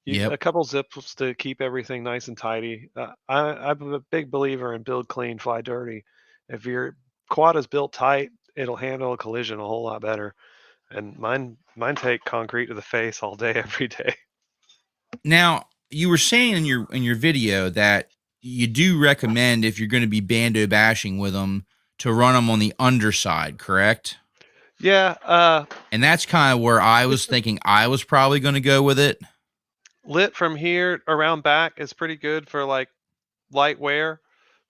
Yep. a couple zips to keep everything nice and tidy. I'm a big believer in build clean, fly dirty. If your quad is built tight, it'll handle a collision a whole lot better. And mine take concrete to the face all day, every day. Now, you were saying in your video that you do recommend, if you're going to be bando bashing with them, to run them on the underside, correct? Yeah. And that's kind of where I was thinking I was probably going to go with it. Lit from here around back is pretty good for like light wear,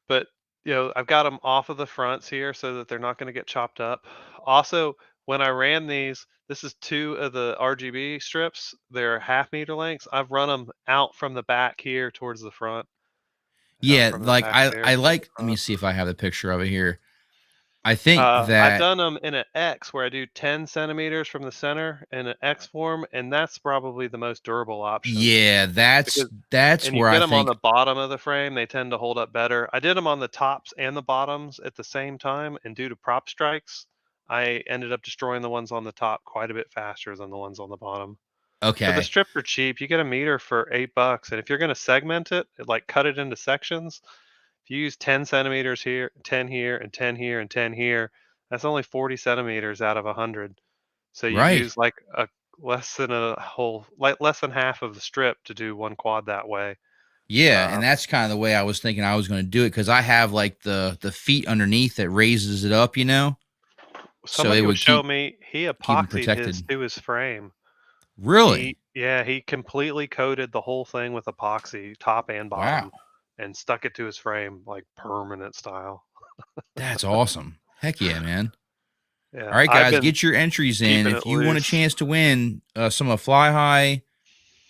but I've got them off of the fronts here so that they're not going to get chopped up. Also, when I ran these, this is 2 of the RGB strips. They're 1/2 meter lengths. I've run them out from the back here towards the front. Yeah, like I like. Let me see if I have the picture of it here. I think that I've done them in an X where I do 10 centimeters from the center in an X form, and that's probably the most durable option. Yeah, that's and you where get I them on think. the bottom of the frame, they tend to hold up better. I did them on the tops and the bottoms at the same time, and due to prop strikes, I ended up destroying the ones on the top quite a bit faster than the ones on the bottom. But the Okay. strips are cheap. You get a meter for $8, and if you're going to segment it, like cut it into sections, if you use 10 centimeters here, 10 here, and 10 here, and 10 here, that's only 40 centimeters out of 100. So you Right. use like a less than half of the strip to do one quad that way. Yeah, Uh, and that's kind of the way I was thinking I was going to do it because I have like the feet underneath that raises it up, so it Somebody was would showing me he keep them epoxied his protected. to his frame. Really? He completely coated the whole thing with epoxy, top and Wow. bottom, and stuck it to his frame like permanent style. That's awesome. Heck yeah, man. All Yeah, right, I've guys, been get your entries in. keeping If it you want a loose. chance to win some of Fly High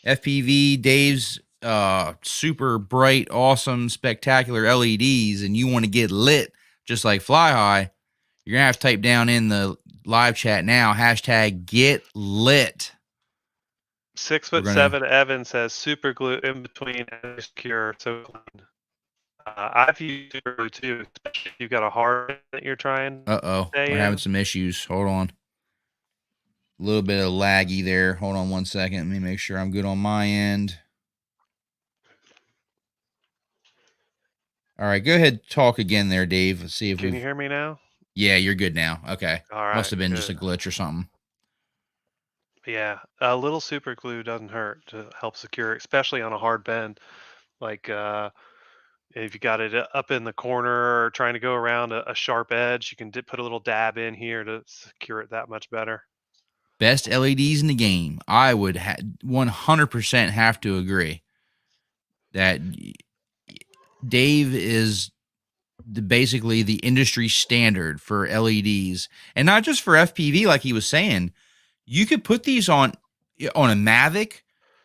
FPV, Dave's super bright, awesome, spectacular LEDs, and you want to get lit just like Fly High, you're going to have to type down in the live chat now, hashtag get lit. Six We're foot going to, seven Evan says super glue in between and secure. So clean. I've used super glue too, especially if you've got a hard that you're trying to we're stay having in. some issues. Hold on. A little bit of laggy there. Hold on one second. Let me make sure I'm good on my end. All right, go ahead, talk again there, Dave. Let's see if Can you we've. hear me now? Yeah, you're good now. Okay, All must right, have been just good. a glitch or something. Yeah, a little super glue doesn't hurt to help secure, especially on a hard bend. Like if you got it up in the corner or trying to go around a sharp edge, you can put a little dab in here to secure it that much better. Best LEDs in the game. I would 100% have to agree that Dave is basically the industry standard for LEDs, and not just for FPV. Like he was saying, you could put these on a Mavic.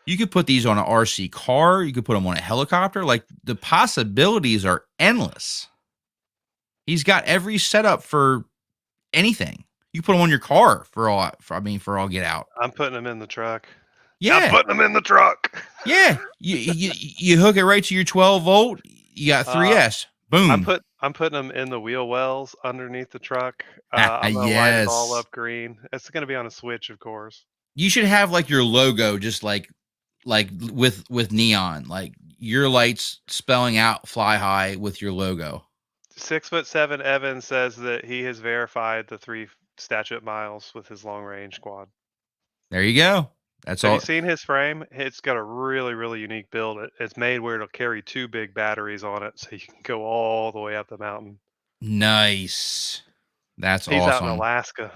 You could put these on an RC car. You could put them on a helicopter. Like the possibilities are endless. He's got every setup for anything. You put them on your car for all get out. I'm putting them in the truck. I'm Yeah, putting them in the truck. yeah. You hook it right to your 12-volt. You got Uh, 3S. Boom. I'm putting them in the wheel wells underneath the truck. I'm gonna light it all Yes. up green. It's gonna be on a switch, of course. You should have like your logo just like with neon, like your lights spelling out Fly High with your logo. 6'7" Evan says that he has verified the 3 statute miles with his long range quad. There you go. That's Have you all. seen his frame? It's got a really, really unique build. It's made where it'll carry 2 big batteries on it, so you can go all the way up the mountain. Nice. That's He's out in awesome. Alaska.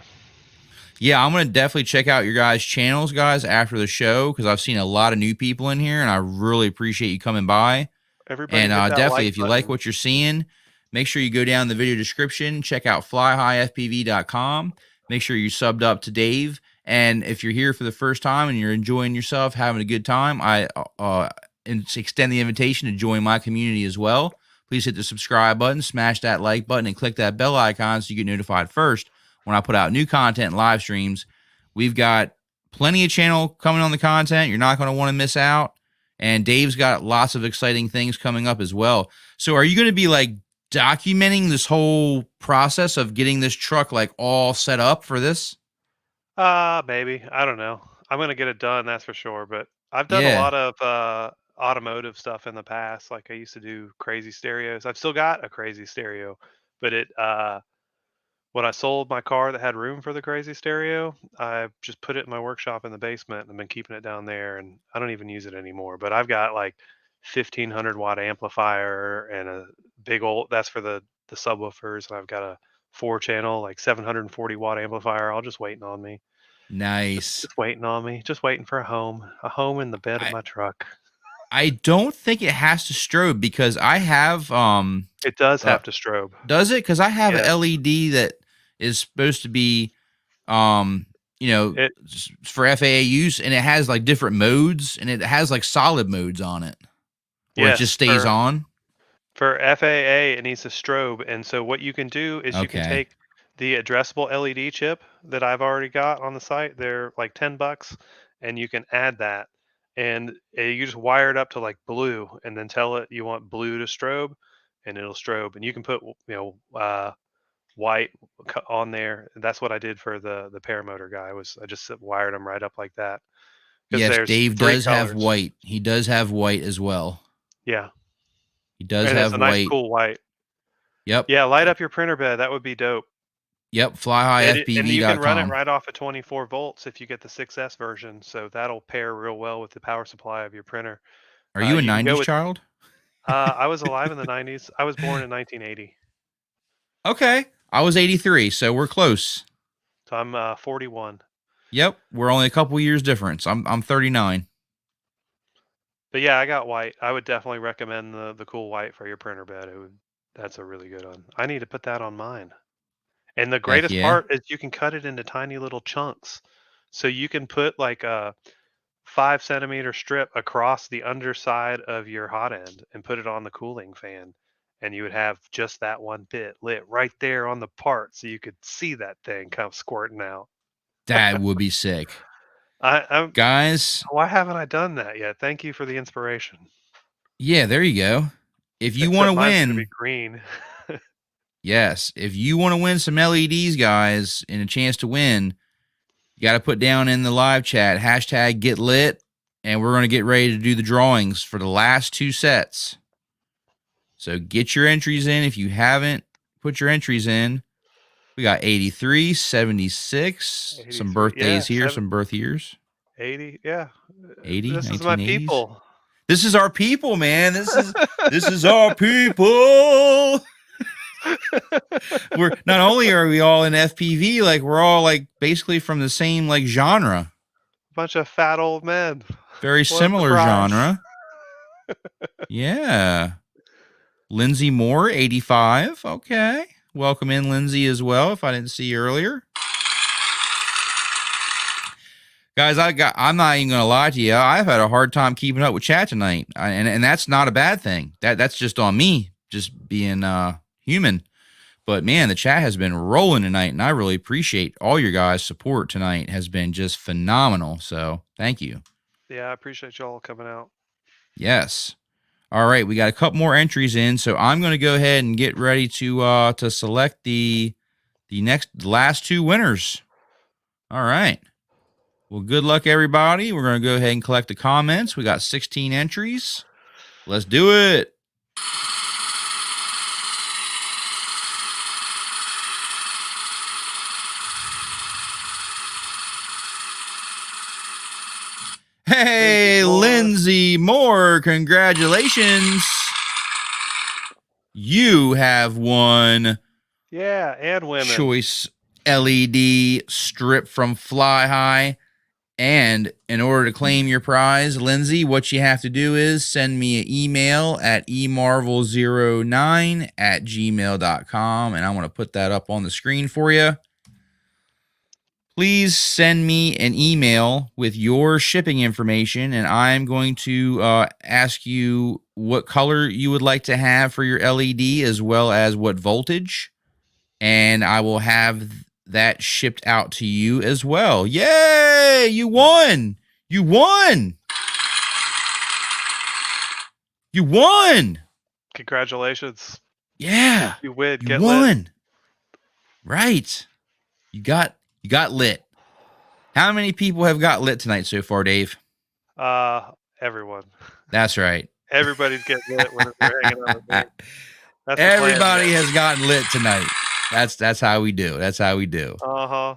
Yeah, I'm gonna definitely check out your guys' channels, guys, after the show because I've seen a lot of new people in here, and I really appreciate you coming by. Everybody And hit that definitely, like if you like button. what you're seeing, make sure you go down the video description, check out FlyHighFPV.com. Make sure you're subbed up to Dave. And if you're here for the first time and you're enjoying yourself, having a good time, I extend the invitation to join my community as well. Please hit the subscribe button, smash that like button, and click that bell icon so you get notified first when I put out new content and live streams. We've got plenty of channel coming on the content. You're not going to want to miss out. And Dave's got lots of exciting things coming up as well. So are you going to be like documenting this whole process of getting this truck like all set up for this? Maybe. I don't know. I'm gonna get it done, that's for sure. But I've done a Yeah. lot of automotive stuff in the past. Like I used to do crazy stereos. I've still got a crazy stereo, but when I sold my car that had room for the crazy stereo, I just put it in my workshop in the basement and I've been keeping it down there, and I don't even use it anymore. But I've got like 1500-watt amplifier and a big old that's for the subwoofers, and I've got a 4-channel like 740-watt amplifier all just waiting on me. Nice. Just waiting on me, just waiting for a home in the bed of I my truck. I don't think it has to strobe because I have It does uh have to strobe. does it? Because I have an Yes. LED that is supposed to be um you know It for FAA use, and it has like different modes, and it has like solid modes on it where it just yes, stays on. for FAA, it needs a strobe, and so what you can do is you can Okay. take the addressable LED chip that I've already got on the site. They're like $10, and you can add that, and you just wire it up to like blue, and then tell it you want blue to strobe, and it'll strobe. And you can put white on there. That's what I did for the paramotor guy. I just wired them right up like that. Because Yes, there's Dave 3 does have colors. white. He does have white as well. Yeah, He does and it's have a nice, white. cool white. Yep. Yeah, light up your printer bed. That would be dope. Yep. And you can run it FlyHighFPV.com. right off of 24 volts if you get the 6S version. So that'll pair real well with the power supply of your printer. Are you a You can go 90s with. child? I was alive in the 90s. I was born in 1980. Okay. I was 83, so we're close. So I'm 41. Yep. We're only a couple years difference. I'm 39. But yeah, I got white. I would definitely recommend the cool white for your printer bed. That's a really good one. I need to put that on mine. And the Heck greatest yeah. part is you can cut it into tiny little chunks. So you can put like a 5 centimeter strip across the underside of your hot end and put it on the cooling fan. And you would have just that one bit lit right there on the part so you could see that thing come squirting out. That would be sick. I'm Guys, Why haven't I done that yet? Thank you for the inspiration. yeah, there you go. If you want Except to mine's gonna be win, green. yes, if you want to win some LEDs, guys, and a chance to win, you got to put down in the live chat hashtag get lit, and we're going to get ready to do the drawings for the last 2 sets. So get your entries in. If you haven't put your entries in, we got 83, 76, 83, some birthdays yeah, here, some birth years. 80, yeah. 80, This is my 1980s. people. This is our people, man. This is our people. We're not only are we all in FPV, like we're all like basically from the same like genre. Bunch of fat old men. Very What a similar surprise. genre. Yeah. Lindsay Moore, 85. Okay. Welcome in, Lindsay, as well, if I didn't see you earlier. Guys, I'm not even gonna lie to you. I've had a hard time keeping up with chat tonight. And that's not a bad thing. That's just on me, just being human. But man, the chat has been rolling tonight, and I really appreciate all your guys' support tonight. Has been just phenomenal. So thank you. Yeah, I appreciate y'all coming out. Yes. All right, we got a couple more entries in, so I'm going to go ahead and get ready to select the last 2 winners. All right. Well, good luck, everybody. We're going to go ahead and collect the comments. We got 16 entries. Let's do it. Hey, Lindsay Moore, congratulations. You have won Yeah, and women. choice LED strip from Fly High. And in order to claim your prize, Lindsay, what you have to do is send me an email at emarvel09@gmail.com, and I want to put that up on the screen for you. Please send me an email with your shipping information, and I'm going to ask you what color you would like to have for your LED, as well as what voltage, and I will have that shipped out to you as well. Yay! You won! You won! You won! Congratulations. Yeah. You win. You Get won. lit. Right. You got lit. How many people have got lit tonight so far, Dave? Everyone. That's right. Everybody's getting lit when they're hanging out with me. That's the Everybody plan, has gotten lit tonight. That's how we do. That's how we do. Uh-huh.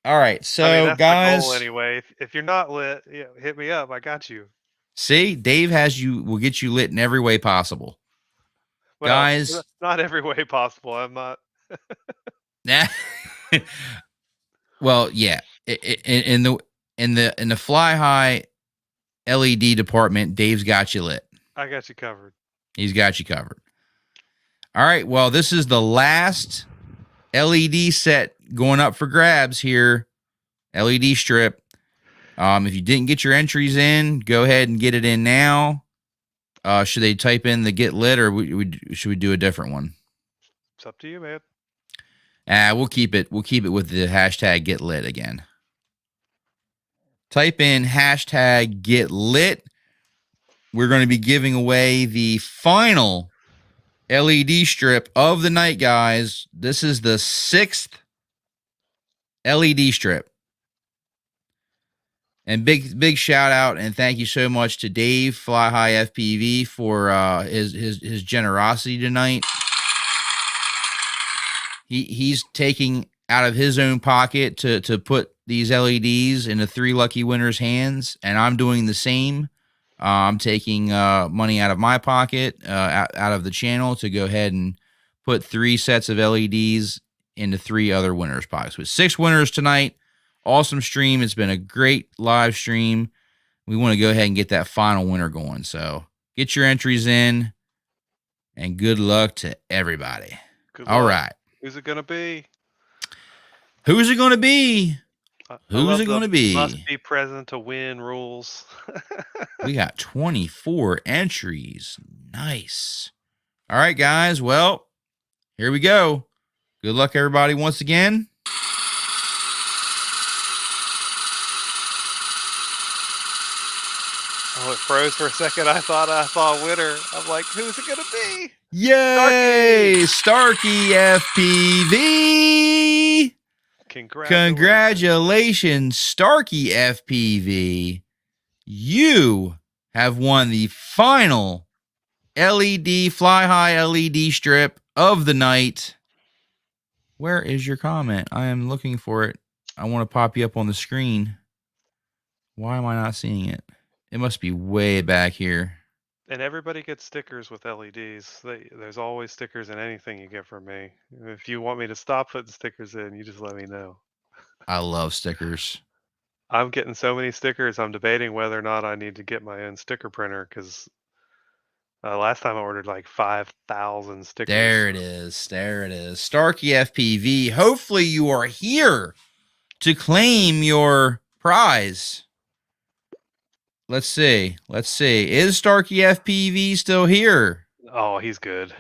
All right, so I mean, that's guys, my goal anyway. If you're not lit, hit me up. I got you. see, Dave will get you lit in every way possible. Well, Guys, not every way possible. I'm not. nah. Well, yeah. In the Fly High LED department, Dave's got you lit. I got you covered. He's got you covered. All right. Well, this is the last LED set going up for grabs here. LED strip. If you didn't get your entries in, go ahead and get it in now. Should they type in the get lit, or should we do a different one? It's up to you, man. We'll keep it with the hashtag get lit again. Type in hashtag get lit. We're going to be giving away the final LED strip of the night, guys. This is the 6th LED strip. And big shout out and thank you so much to Dave Fly High FPV for his generosity tonight. He's taking out of his own pocket to put these LEDs into 3 lucky winners' hands, and I'm doing the same. I'm taking money out of my pocket, out of the channel, to go ahead and put 3 sets of LEDs into 3 other winners' pockets. With 6 winners tonight. Awesome stream. It's been a great live stream. We want to go ahead and get that final winner going. So get your entries in, and good luck to everybody. Good All luck. right. Who's it gonna be? Who's it going to be? I Who's love it the going to be? Must be present to win rules. We got 24 entries. Nice. All right, guys. Well, here we go. Good luck, everybody, once again. Oh, it froze for a second. I thought I saw a winner. I'm like, who's it gonna be? Yay! Starkey FPV. Congratulations, Starkey FPV. You have won the final LED Fly High LED strip of the night. Where is your comment? I am looking for it. I want to pop you up on the screen. Why am I not seeing it? It must be way back here. And everybody gets stickers with LEDs. There's always stickers in anything you get from me. If you want me to stop putting stickers in, you just let me know. I love stickers. I'm getting so many stickers. I'm debating whether or not I need to get my own sticker printer because last time I ordered like 5,000 stickers. There it is. There it is. Starkey FPV. Hopefully you are here to claim your prize. Let's see. Let's see. Is Starkey FPV still here? Oh, he's good.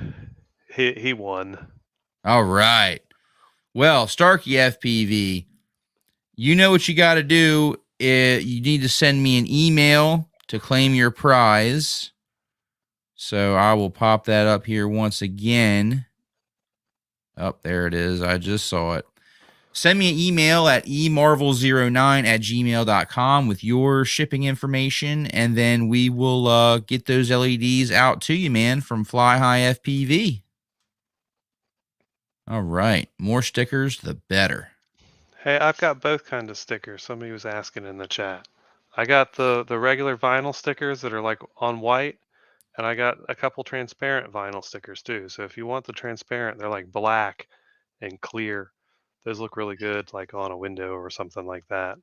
He won. All right. Well, Starkey FPV, you know what you got to do. You need to send me an email to claim your prize. So I will pop that up here once again. Oh, there it is. I just saw it. Send me an email at emarvel09@gmail.com with your shipping information, and then we will get those LEDs out to you, man, from Fly High FPV. All right. More stickers, the better. Hey, I've got both kinds of stickers. Somebody was asking in the chat. I got the regular vinyl stickers that are like on white, and I got a couple transparent vinyl stickers too. So if you want the transparent, they're like black and clear. Those look really good, like on a window or something like that.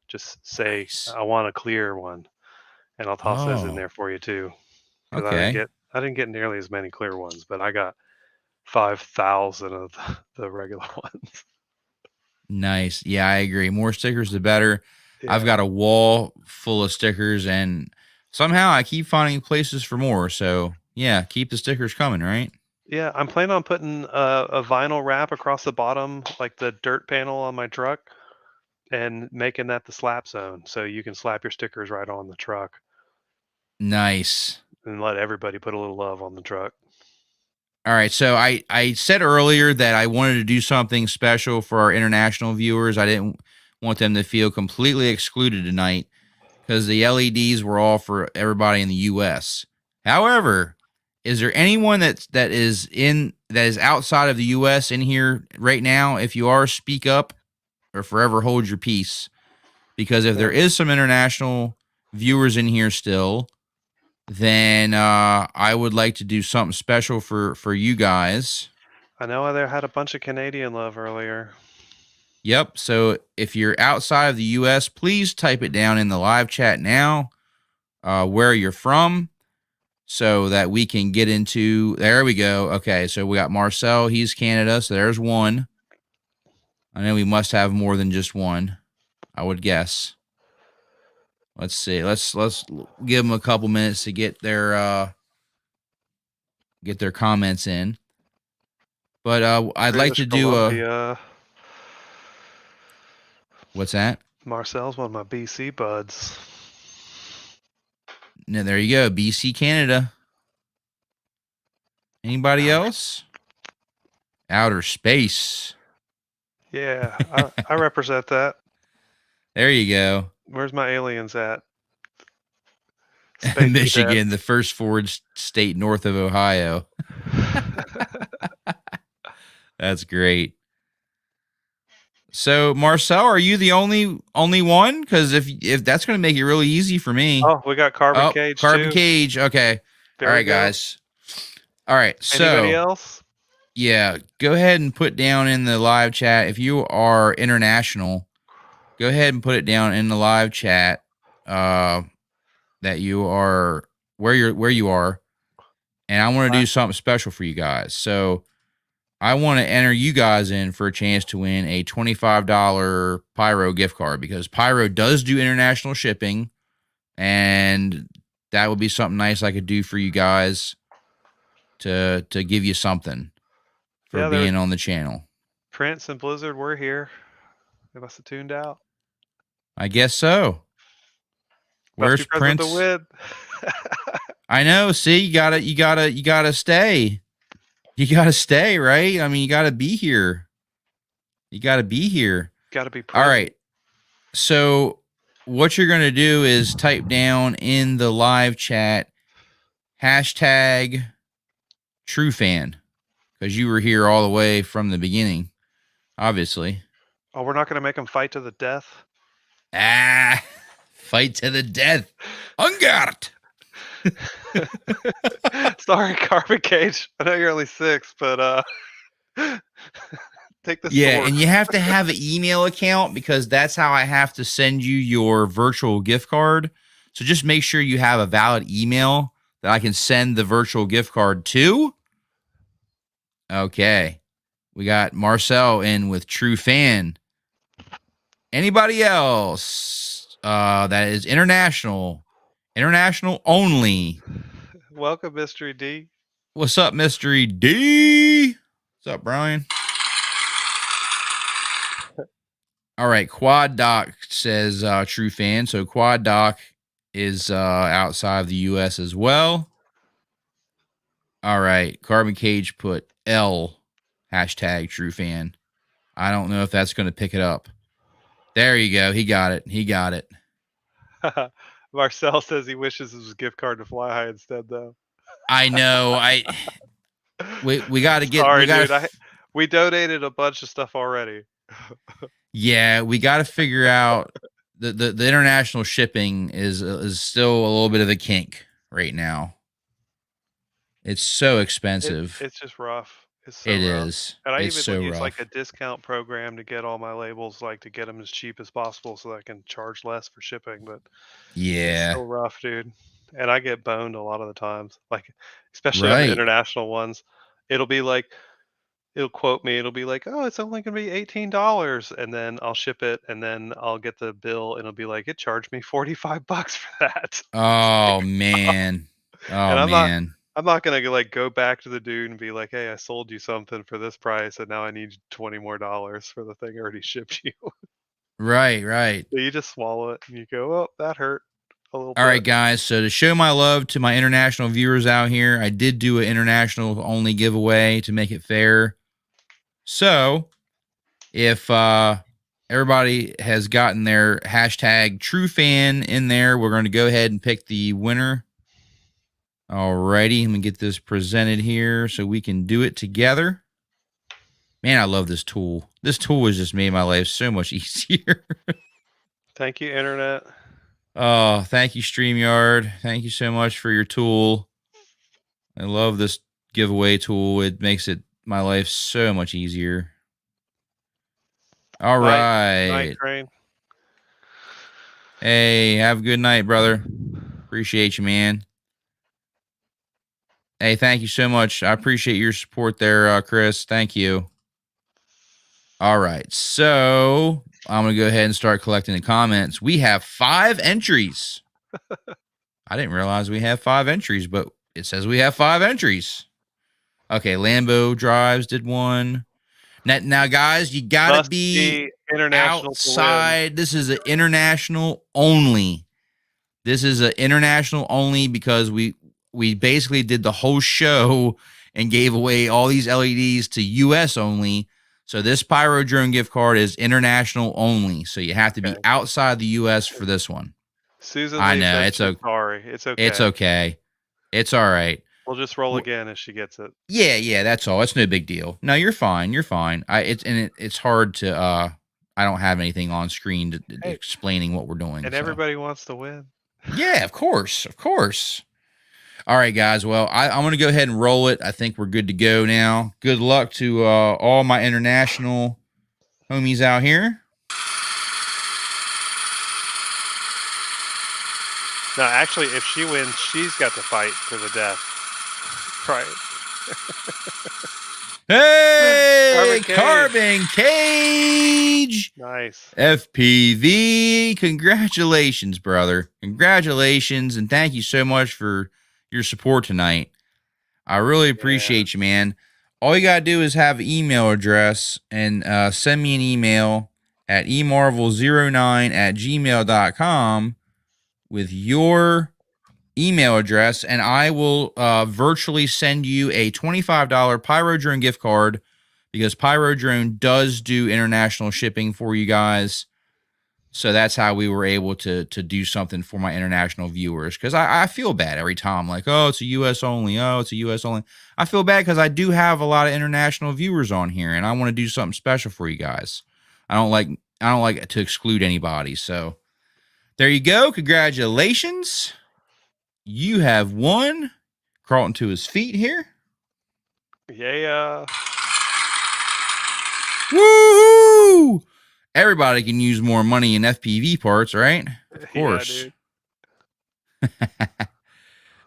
Just say, Nice. I want a clear one, and I'll toss those in there for you too. Because Okay. I didn't get nearly as many clear ones, but I got 5,000 of the regular ones. Nice. Yeah, I agree. More stickers, the better. Yeah. I've got a wall full of stickers, and somehow I keep finding places for more. So, yeah, keep the stickers coming, right? Yeah, I'm planning on putting a vinyl wrap across the bottom, like the dirt panel on my truck, and making that the slap zone, so you can slap your stickers right on the truck Nice. and let everybody put a little love on the truck. All right. So I said earlier that I wanted to do something special for our international viewers. I didn't want them to feel completely excluded tonight because the LEDs were all for everybody in the U.S. However, is there anyone that is outside of the U.S. in here right now? If you are, speak up or forever hold your peace. Because if there is some international viewers in here still, then I would like to do something special for you guys. I know I had a bunch of Canadian love earlier. Yep. So if you're outside of the U.S., please type it down in the live chat now where you're from so that we can get into. There we go. Okay. So we got Marcel. He's Canada. So there's one. I know we must have more than just one, I would guess. Let's see. Let's give them a couple minutes to get their comments in. But I'd like to do what's that? Marcel's one of my BC buds. No, there you go. BC, Canada. Anybody else? Outer space. Yeah, I represent that. There you go. Where's my aliens at? Space Michigan, the cadets. first forward state north of Ohio. That's great. So, Marcel, are you the only one? Because if that's going to make it really easy for me. Oh, we got carbon cage carbon too. cage. Okay. There All we right, go. guys. All right. Anybody So, else? yeah, go ahead and put down in the live chat if you are international. Go ahead and put it down in the live chat that you are where you are, and I want to do something special for you guys. So I want to enter you guys in for a chance to win a $25 Pyro gift card, because Pyro does do international shipping, and that would be something nice I could do for you guys to give you something for being on the channel. Prince and Blizzard were here. They must have tuned out. I guess so. Where's Prince? To win. I know. See, you gotta stay. You gotta stay, right? I mean, you gotta be here. You gotta be here. Gotta be present. All right. So what you're gonna do is type down in the live chat hashtag #TrueFan, because you were here all the way from the beginning, obviously. Oh, we're not gonna make them fight to the death. Fight to the death. Ungart. Sorry, carbon cage. I know you're only 6, but take this. Yeah, sword. and you have to have an email account, because that's how I have to send you your virtual gift card. So just make sure you have a valid email that I can send the virtual gift card to. Okay. We got Marcel in with #TrueFan. Anybody else that is international only? Welcome, Mystery D. What's up, Mystery D? What's up, Brian? All right, Quad Doc says #TrueFan. So Quad Doc is outside of the U.S. as well. All right, Carbon Cage put L #TrueFan. I don't know if that's going to pick it up. There you go. He got it. Marcel says he wishes it was a gift card to Fly High instead, though. I know. We got to get. Sorry, dude. We donated a bunch of stuff already. Yeah, we got to figure out the international shipping is still a little bit of a kink right now. It's so expensive. It's just rough. It's so rough. is. And I it's even so use rough. like a discount program to get all my labels, like to get them as cheap as possible so that I can charge less for shipping. But yeah, it's so rough, dude. And I get boned a lot of the times, like especially on the international ones. It'll be like, it'll quote me. It'll be like, oh, it's only gonna be $18, and then I'll ship it, and then I'll get the bill, and it'll be like, it charged me $45 for that. Oh man. Oh man. I'm not gonna like go back to the dude and be like, "Hey, I sold you something for this price, and now I need $20 more for the thing I already shipped you." Right. So you just swallow it and you go, "Oh, that hurt a little bit." All right, guys. So to show my love to my international viewers out here, I did do an international only giveaway to make it fair. So if everybody has gotten their hashtag #TrueFan in there, we're going to go ahead and pick the winner. Alrighty, let me get this presented here so we can do it together. Man, I love this tool. This tool has just made my life so much easier. Thank you, Internet. Oh, thank you, StreamYard. Thank you so much for your tool. I love this giveaway tool. It makes my life so much easier. All right. Night train. Hey, have a good night, brother. Appreciate you, man. Hey, thank you so much. I appreciate your support there, Chris. Thank you. All right. So I'm going to go ahead and start collecting the comments. We have 5 entries. I didn't realize we have 5 entries, but it says we have 5 entries. Okay. Lambo Drives did one. Now guys, you got to be international outside. This is an international only. This is an international only because we basically did the whole show and gave away all these LEDs to US only. So this Pyro Drone gift card is international only. So you have to be outside the US for this one. Susan I Lee know said it's she's sorry. It's okay. It's okay. It's all right. We'll just roll again if she gets it. Yeah, that's all. It's no big deal. No, you're fine. You're fine. It's hard to I don't have anything on screen explaining what we're doing. And everybody wants to win. Yeah, of course. Of course. All right, guys. Well, I'm going to go ahead and roll it. I think we're good to go now. Good luck to all my international homies out here. No, actually, if she wins, she's got to fight to the death. Right. Hey, Carbon Cage. Nice. FPV. Congratulations, brother. Congratulations, and thank you so much for your support tonight. I really appreciate you, man. All you got to do is have an email address and send me an email at emarvel09@gmail.com with your email address, and I will virtually send you a $25 Pyro Drone gift card, because Pyro Drone does do international shipping for you guys. So that's how we were able to do something for my international viewers, because I feel bad every time, like, oh, it's a US only. Oh, it's a US only. I feel bad because I do have a lot of international viewers on here, and I want to do something special for you guys. I don't like to exclude anybody. So there you go. Congratulations. You have won. Crawling to his feet here. Yeah. Woohoo! Everybody can use more money in FPV parts, right? Of course. Yeah, dude.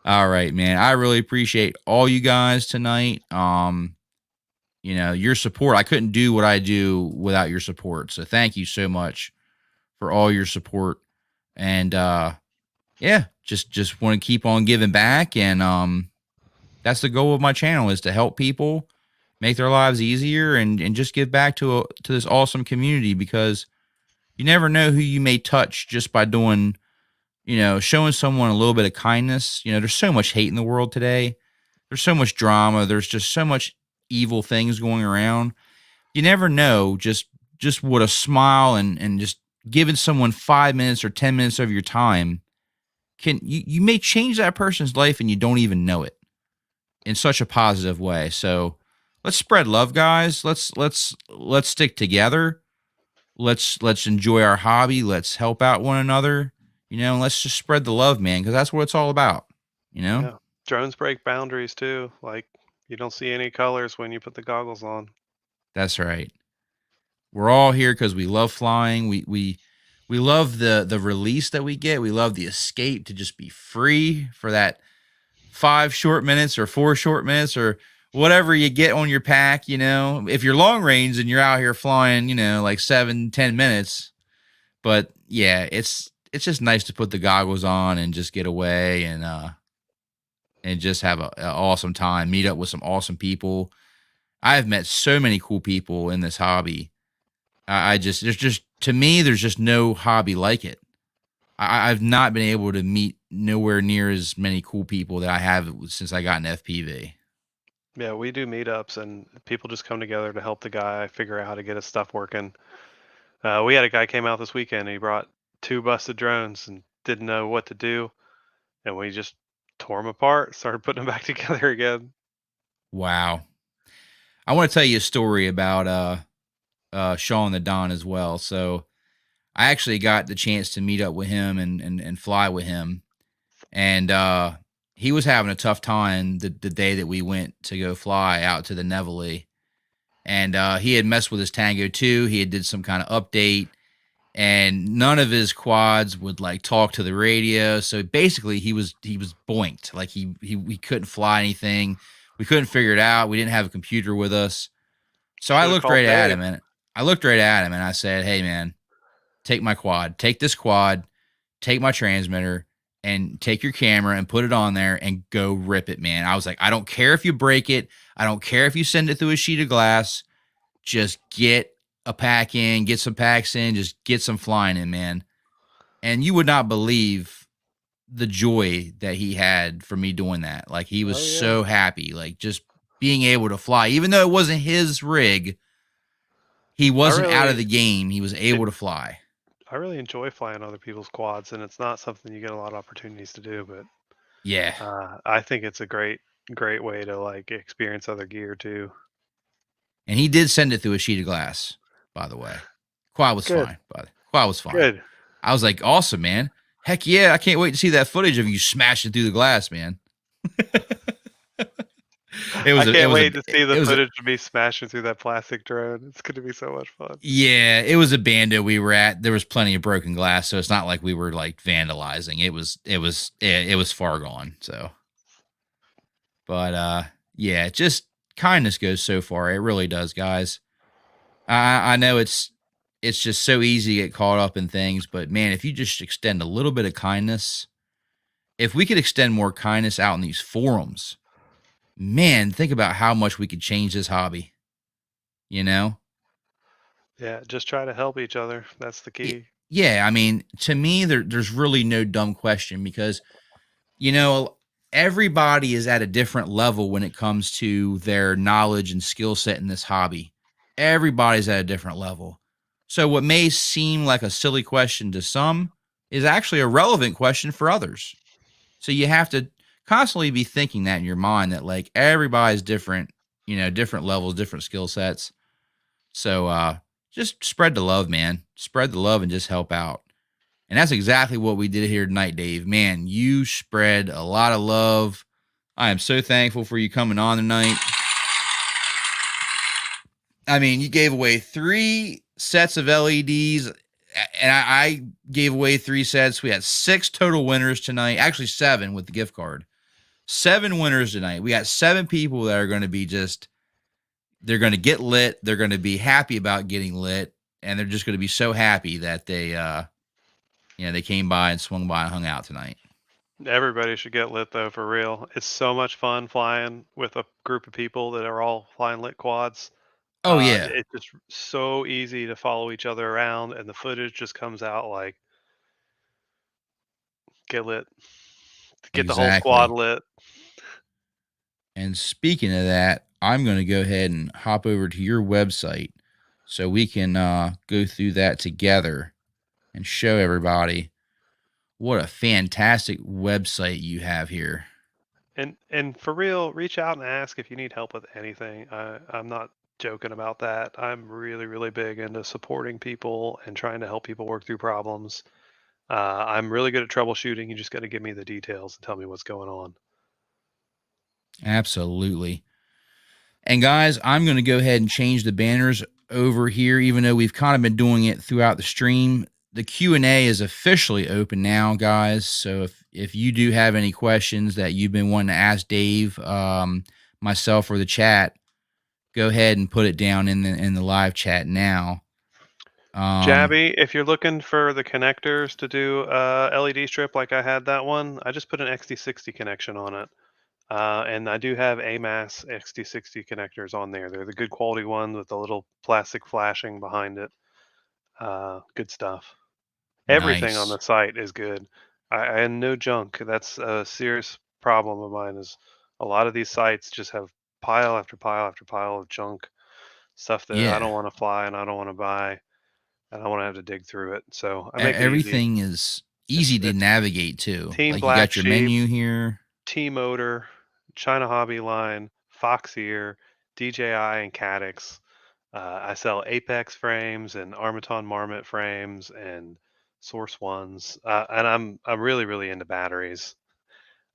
All right, man. I really appreciate all you guys tonight. You know, your support. I couldn't do what I do without your support. So thank you so much for all your support. And yeah, just want to keep on giving back, and that's the goal of my channel, is to help people make their lives easier and just give back to this awesome community, because you never know who you may touch just by doing, you know, showing someone a little bit of kindness. You know, there's so much hate in the world today. There's so much drama. There's just so much evil things going around. You never know just what a smile and just giving someone 5 minutes or 10 minutes of your time you may change that person's life and you don't even know it, in such a positive way. So let's spread love, guys. Let's stick together. Let's enjoy our hobby. Let's help out one another. You know, let's just spread the love, man, because that's what it's all about. You know? Yeah. Drones break boundaries too. Like, you don't see any colors when you put the goggles on. That's right. We're all here because we love flying. We love the release that we get. We love the escape to just be free for that 5 short minutes or 4 short minutes or whatever you get on your pack. You know, if you're long range and you're out here flying, you know, like 7-10 minutes. But yeah, it's just nice to put the goggles on and just get away and just have an awesome time, meet up with some awesome people. I've met so many cool people in this hobby. To me, there's just no hobby like it. I've not been able to meet nowhere near as many cool people that I have since I got an FPV. Yeah, we do meetups and people just come together to help the guy figure out how to get his stuff working. We had a guy came out this weekend. He brought 2 busted drones and didn't know what to do, and we just tore them apart, started putting them back together again. Wow. I want to tell you a story about Sean the Don as well. So I actually got the chance to meet up with him and fly with him. And he was having a tough time the day that we went to go fly out to the Nevele. And he had messed with his Tango 2. He had did some kind of update, and none of his quads would like talk to the radio. So basically he was boinked. Like we couldn't fly anything. We couldn't figure it out. We didn't have a computer with us. So I looked right at him and I said, "Hey man, take my quad, take this quad, take my transmitter, and take your camera and put it on there and go rip it, man." I was like, I don't care if you break it. I don't care if you send it through a sheet of glass. Just get a pack in, get some packs in, just get some flying in, man. And you would not believe the joy that he had for me doing that. Like, he was so happy, like just being able to fly, even though it wasn't his rig. He wasn't out of the game. He was able to fly. I really enjoy flying other people's quads, and it's not something you get a lot of opportunities to do. But Yeah, I think it's a great way to like experience other gear too. and he did send it through a sheet of glass. By the way, quad was Good. fine. But quad was fine. Good. I was like, awesome, man. Heck yeah! I can't wait to see that footage of you smashing through the glass, man. I can't wait to see the footage of me smashing through that plastic drone. It's going to be so much fun. Yeah, it was a Bando we were at. There was plenty of broken glass, so it's not like we were like vandalizing. It was far gone. So, but yeah, just kindness goes so far. It really does, guys. I know it's just so easy to get caught up in things, but man, if you just extend a little bit of kindness, if we could extend more kindness out in these forums, man, think about how much we could change this hobby. You know? Yeah, just try to help each other. That's the key. Yeah, I mean, to me, there's really no dumb question because, you know, everybody is at a different level when it comes to their knowledge and skill set in this hobby. Everybody's at a different level. So what may seem like a silly question to some is actually a relevant question for others. So you have to constantly be thinking that in your mind that like everybody's different, you know, different levels, different skill sets. So just spread the love, man. Spread the love and just help out. And that's exactly what we did here tonight, Dave. Man, you spread a lot of love. I am so thankful for you coming on tonight. I mean, you gave away 3 sets of LEDs, and I gave away 3 sets. We had 6 total winners tonight. Actually, 7 with the gift card. 7 winners tonight. We got 7 people that are going to be they're going to get lit. They're going to be happy about getting lit. And they're just going to be so happy that they came by and swung by and hung out tonight. Everybody should get lit though, for real. It's so much fun flying with a group of people that are all flying lit quads. Oh, yeah. It's just so easy to follow each other around, and the footage just comes out like, get lit. Get the whole squad lit. And speaking of that, I'm going to go ahead and hop over to your website so we can go through that together and show everybody what a fantastic website you have here. And for real, reach out and ask if you need help with anything. I'm not joking about that. I'm really, really big into supporting people and trying to help people work through problems. I'm really good at troubleshooting. You just got to give me the details and tell me what's going on. Absolutely. And guys, I'm going to go ahead and change the banners over here, even though we've kind of been doing it throughout the stream. The Q&A is officially open now, guys. So if you do have any questions that you've been wanting to ask Dave, myself, or the chat, go ahead and put it down in the live chat now. Jabby, if you're looking for the connectors to do LED strip like I had that one, I just put an XT60 connection on it. And I do have AMAS XT60 connectors on there. They're the good quality ones with the little plastic flashing behind it. Good stuff. Everything on the site is good. I no junk. That's a serious problem of mine. Is a lot of these sites just have pile after pile after pile of junk stuff that I don't want to fly and I don't want to buy. And I don't want to have to dig through it. So I make everything is easy to navigate too. Team like Black you got your Sheep, menu here. T-Motor, China Hobby Line, Fox Ear, DJI, and Cadix. I sell Apex frames and Armaton Marmot frames and Source ones, and I'm really, really into batteries.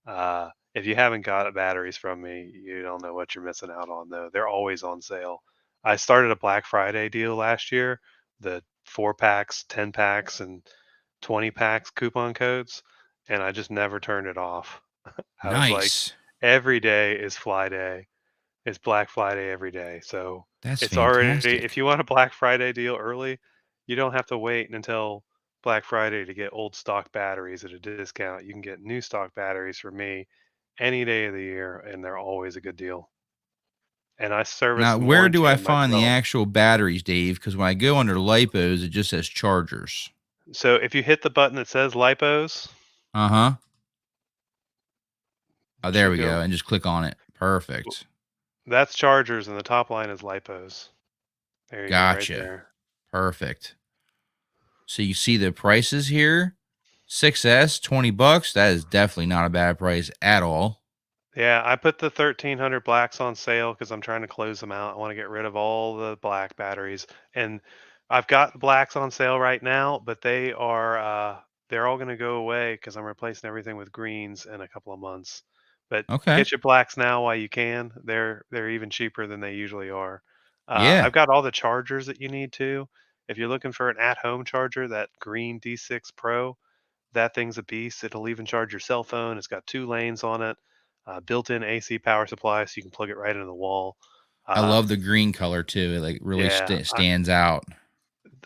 If you haven't got batteries from me, you don't know what you're missing out on, though. They're always on sale. I started a Black Friday deal last year, the 4-packs, 10-packs, and 20-packs coupon codes, and I just never turned it off. I was like, every day is Fly Day. It's Black Friday every day. So that's it's fantastic. already, if you want a Black Friday deal early, you don't have to wait until Black Friday to get old stock batteries at a discount. You can get new stock batteries from me any day of the year, and they're always a good deal. And I service. Now, where do I find the actual batteries, Dave? Because when I go under lipos, it just says chargers. So if you hit the button that says lipos. Oh, there we go. And just click on it. Perfect. That's chargers, and the top line is lipos. There you go, right Gotcha. there. Perfect. So you see the prices here. 6S, $20. That is definitely not a bad price at all. Yeah, I put the 1300 blacks on sale because I'm trying to close them out. I want to get rid of all the black batteries, and I've got the blacks on sale right now, but they're all going to go away because I'm replacing everything with greens in a couple of months. But Okay. get your blacks now while you can. They're even cheaper than they usually are. Yeah. I've got all the chargers that you need to. If you're looking for an at-home charger, that green D6 Pro, that thing's a beast. It'll even charge your cell phone. It's got 2 lanes on it, built-in AC power supply, so you can plug it right into the wall. I Uh, love the green color too. It like really yeah, stands out.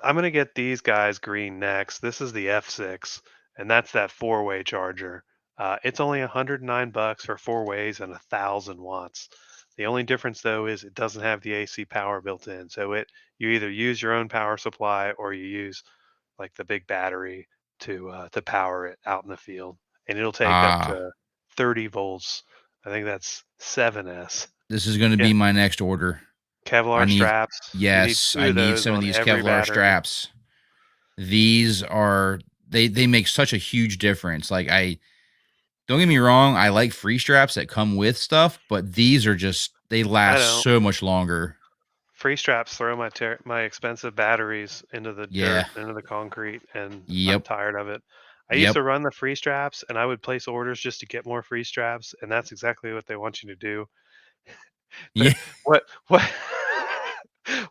I'm gonna get these guys green next. This is the F6, and that's that 4-way charger. It's only $109 for 4 ways and 1,000 watts. The only difference though is it doesn't have the AC power built in, so you either use your own power supply or you use like the big battery to power it out in the field, and it'll take up Ah, to 30 volts. I think that's 7S. this is going to Yeah, be my next order. I Kevlar need, straps. You need yes, 2 I of need those some of on these every Kevlar battery. straps. These are, they make such a huge difference. Like don't get me wrong, I like free straps that come with stuff, but these are just, they I last don't. so much longer. Free straps throw my expensive batteries into the Yeah. dirt, into the concrete, and I'm Yep. tired of it. I used Yep. to run the free straps, and I would place orders just to get more free straps, and that's exactly what they want you to do. Yeah. But what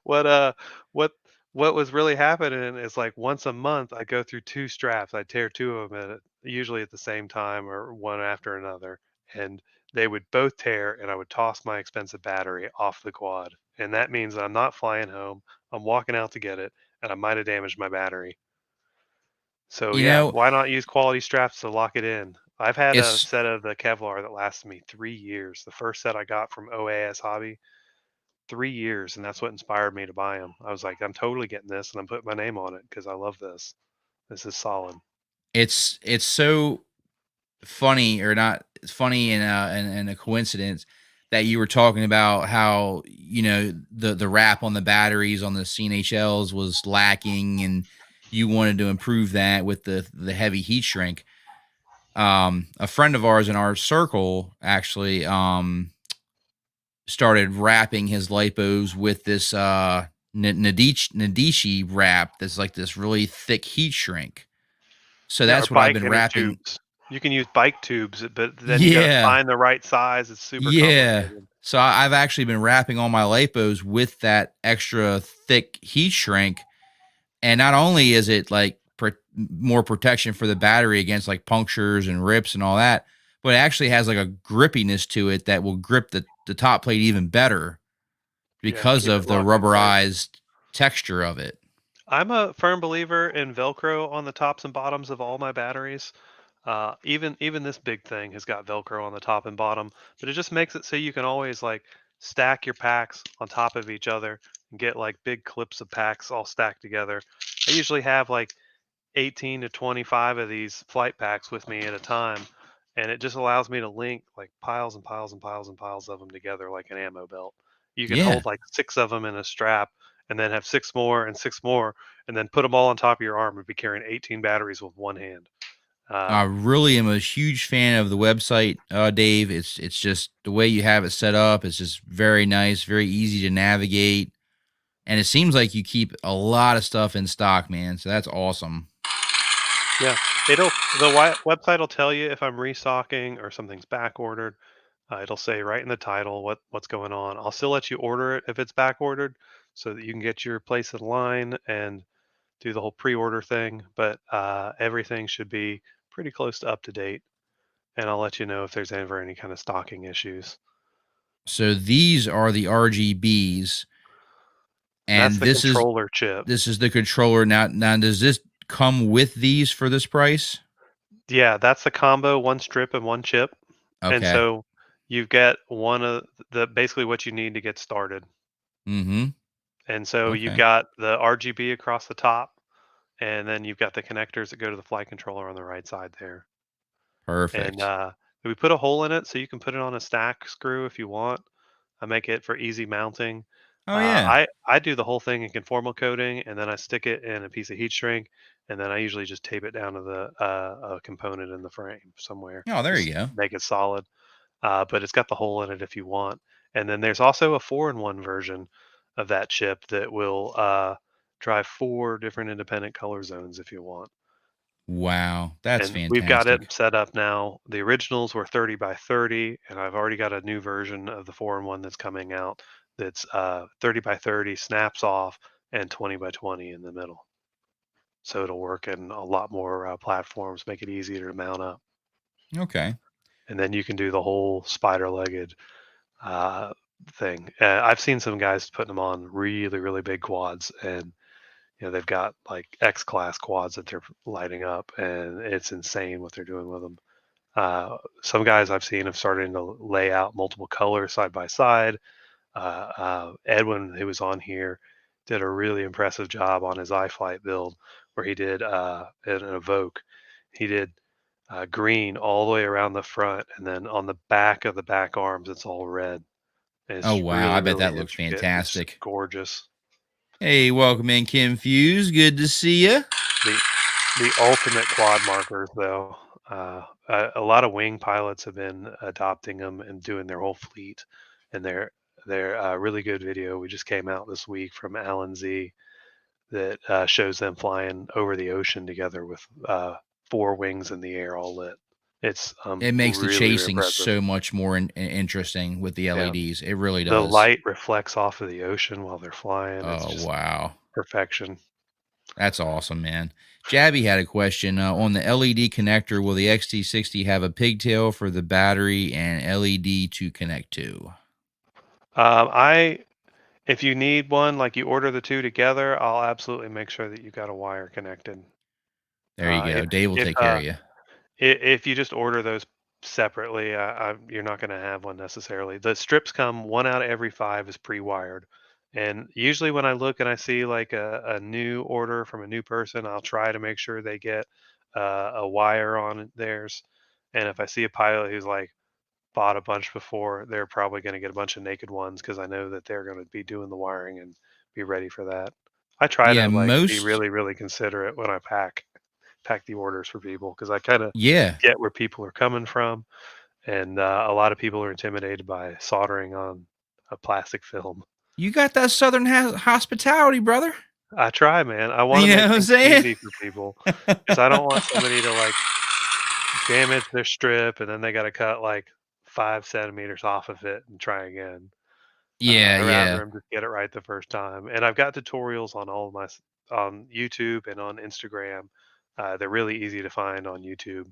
what what what was really happening is like once a month I go through 2 straps. I tear 2 of them usually at the same time or one after another, and they would both tear, and I would toss my expensive battery off the quad. And that means I'm not flying home. I'm walking out to get it, and I might have damaged my battery. So You yeah, know, why not use quality straps to lock it in? I've had a it's set of the Kevlar that lasted me 3 years. The first set I got from OAS Hobby, 3 years, and that's what inspired me to buy them. I was like, "I'm totally getting this, and I'm putting my name on it because I love this. This is solid." it's so funny, or not, it's funny, and a coincidence that you were talking about how, the wrap on the batteries on the CNHLs was lacking, and you wanted to improve that with the heavy heat shrink. A friend of ours in our circle actually started wrapping his lipos with this Nadishi wrap that's like this really thick heat shrink. So Yeah, or that's what I've bike been inner wrapping. tubes. You can use bike tubes, but then you gotta Yeah. find the right size. It's super Yeah. complicated. So I've actually been wrapping all my lipos with that extra thick heat shrink. And not only is it like more protection for the battery against like punctures and rips and all that, but it actually has like a grippiness to it that will grip the top plate even better Yeah, because keep it of the locked in place. rubberized texture of it. I'm a firm believer in Velcro on the tops and bottoms of all my batteries. Even this big thing has got Velcro on the top and bottom, but it just makes it so you can always like stack your packs on top of each other and get like big clips of packs all stacked together. I usually have like 18 to 25 of these flight packs with me at a time, and it just allows me to link like piles and piles and piles and piles of them together like an ammo belt. You can Yeah. hold like 6 of them in a strap and then have 6 more and 6 more and then put them all on top of your arm and be carrying 18 batteries with one hand. I Um, really am a huge fan of the website, Dave. It's just the way you have it set up. It's just very nice, very easy to navigate, and it seems like you keep a lot of stuff in stock, man. So that's awesome. yeah, website will tell you if I'm restocking or something's back ordered. It'll say right in the title what's going on. I'll still let you order it if it's back ordered, so that you can get your place in line and do the whole pre-order thing. But everything should be pretty close to up to date, and I'll let you know if there's ever any kind of stocking issues. So these are the RGBs, That's and the controller chip. this is the controller. Now, does this come with these for this price? Yeah, that's the combo, one strip and one chip. And Okay. so you get one of the basically what you need to get started. Mm-hmm. And so you've Okay. got the RGB across the top, and then you've got the connectors that go to the flight controller on the right side there. And Perfect. we put a hole in it so you can put it on a stack screw if you want. I make it for easy mounting. Oh yeah. I do the whole thing in conformal coating, and then I stick it in a piece of heat shrink, and then I usually just tape it down to the a component in the frame somewhere. Oh, there Just you go. make it solid. But it's got the hole in it if you want. And then there's also a 4-in-1 version of that chip that will drive 4 different independent color zones if you want. Wow, that's And we've got fantastic. it set up now. The originals were 30 by 30, and I've already got a new version of the 4-in-1 that's coming out that's 30 by 30, snaps off, and 20 by 20 in the middle. So it'll work in a lot more platforms, make it easier to mount up. Okay. And then you can do the whole spider-legged uh, thing. I've seen some guys putting them on really, really big quads, and they've got like X-class quads that they're lighting up, and it's insane what they're doing with them. Some guys I've seen have started to lay out multiple colors side by side. Edwin, who was on here, did a really impressive job on his iFlight build, where he did an Evoke. He did green all the way around the front, and then on the back of the back arms, it's all red. Oh It's wow, I really, bet really that looks intricate. It's fantastic. gorgeous. Hey, welcome in, Kim Fuse. Good to see you. The ultimate quad markers, though. A lot of wing pilots have been adopting them and doing their whole fleet, and they're a really good video. We just came out this week from Alan Z that shows them flying over the ocean together with 4 wings in the air, all lit. It's It makes the really chasing impressive. so much more interesting with the Yeah, LEDs. It really the does. light reflects off of the ocean while they're flying. It's Oh just wow, perfection. that's awesome, man. Jabby had a question on the LED connector. Will the XT60 have a pigtail for the battery and LED to connect to? I If you need one, like you order the 2 together, I'll absolutely make sure that you got a wire connected. There you If go. Dave will if take care of you. if you just order those separately, you're not going to have one necessarily. The strips come 1 out of every 5 is pre-wired, and usually when I look and I see like a new order from a new person, I'll try to make sure they get a wire on theirs. And if I see a pilot who's like bought a bunch before, they're probably going to get a bunch of naked ones because I know that they're going to be doing the wiring and be ready for that. I try Yeah, to like be most. really, really considerate when I pack the orders for people because I kind of Yeah, get where people are coming from, and a lot of people are intimidated by soldering on a plastic film. you got that Southern hospitality, brother. I try, man. I want to You know make what I'm things saying? easy for people because I don't want somebody to like damage their strip and then they got to cut like 5 centimeters off of it and try again. Yeah, I'd rather yeah. them just get it right the first time. And I've got tutorials on all of on YouTube and on Instagram. They're really easy to find on YouTube.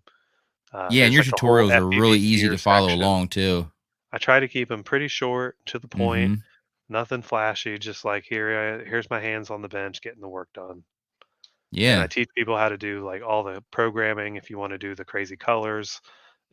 Yeah, and There's your like a whole tutorials are FPV really easy gear to follow section. along too. I try to keep them pretty short, to the point, Mhm. nothing flashy. Just like here's my hands on the bench getting the work done. And I Yeah. teach people how to do like all the programming if you want to do the crazy colors.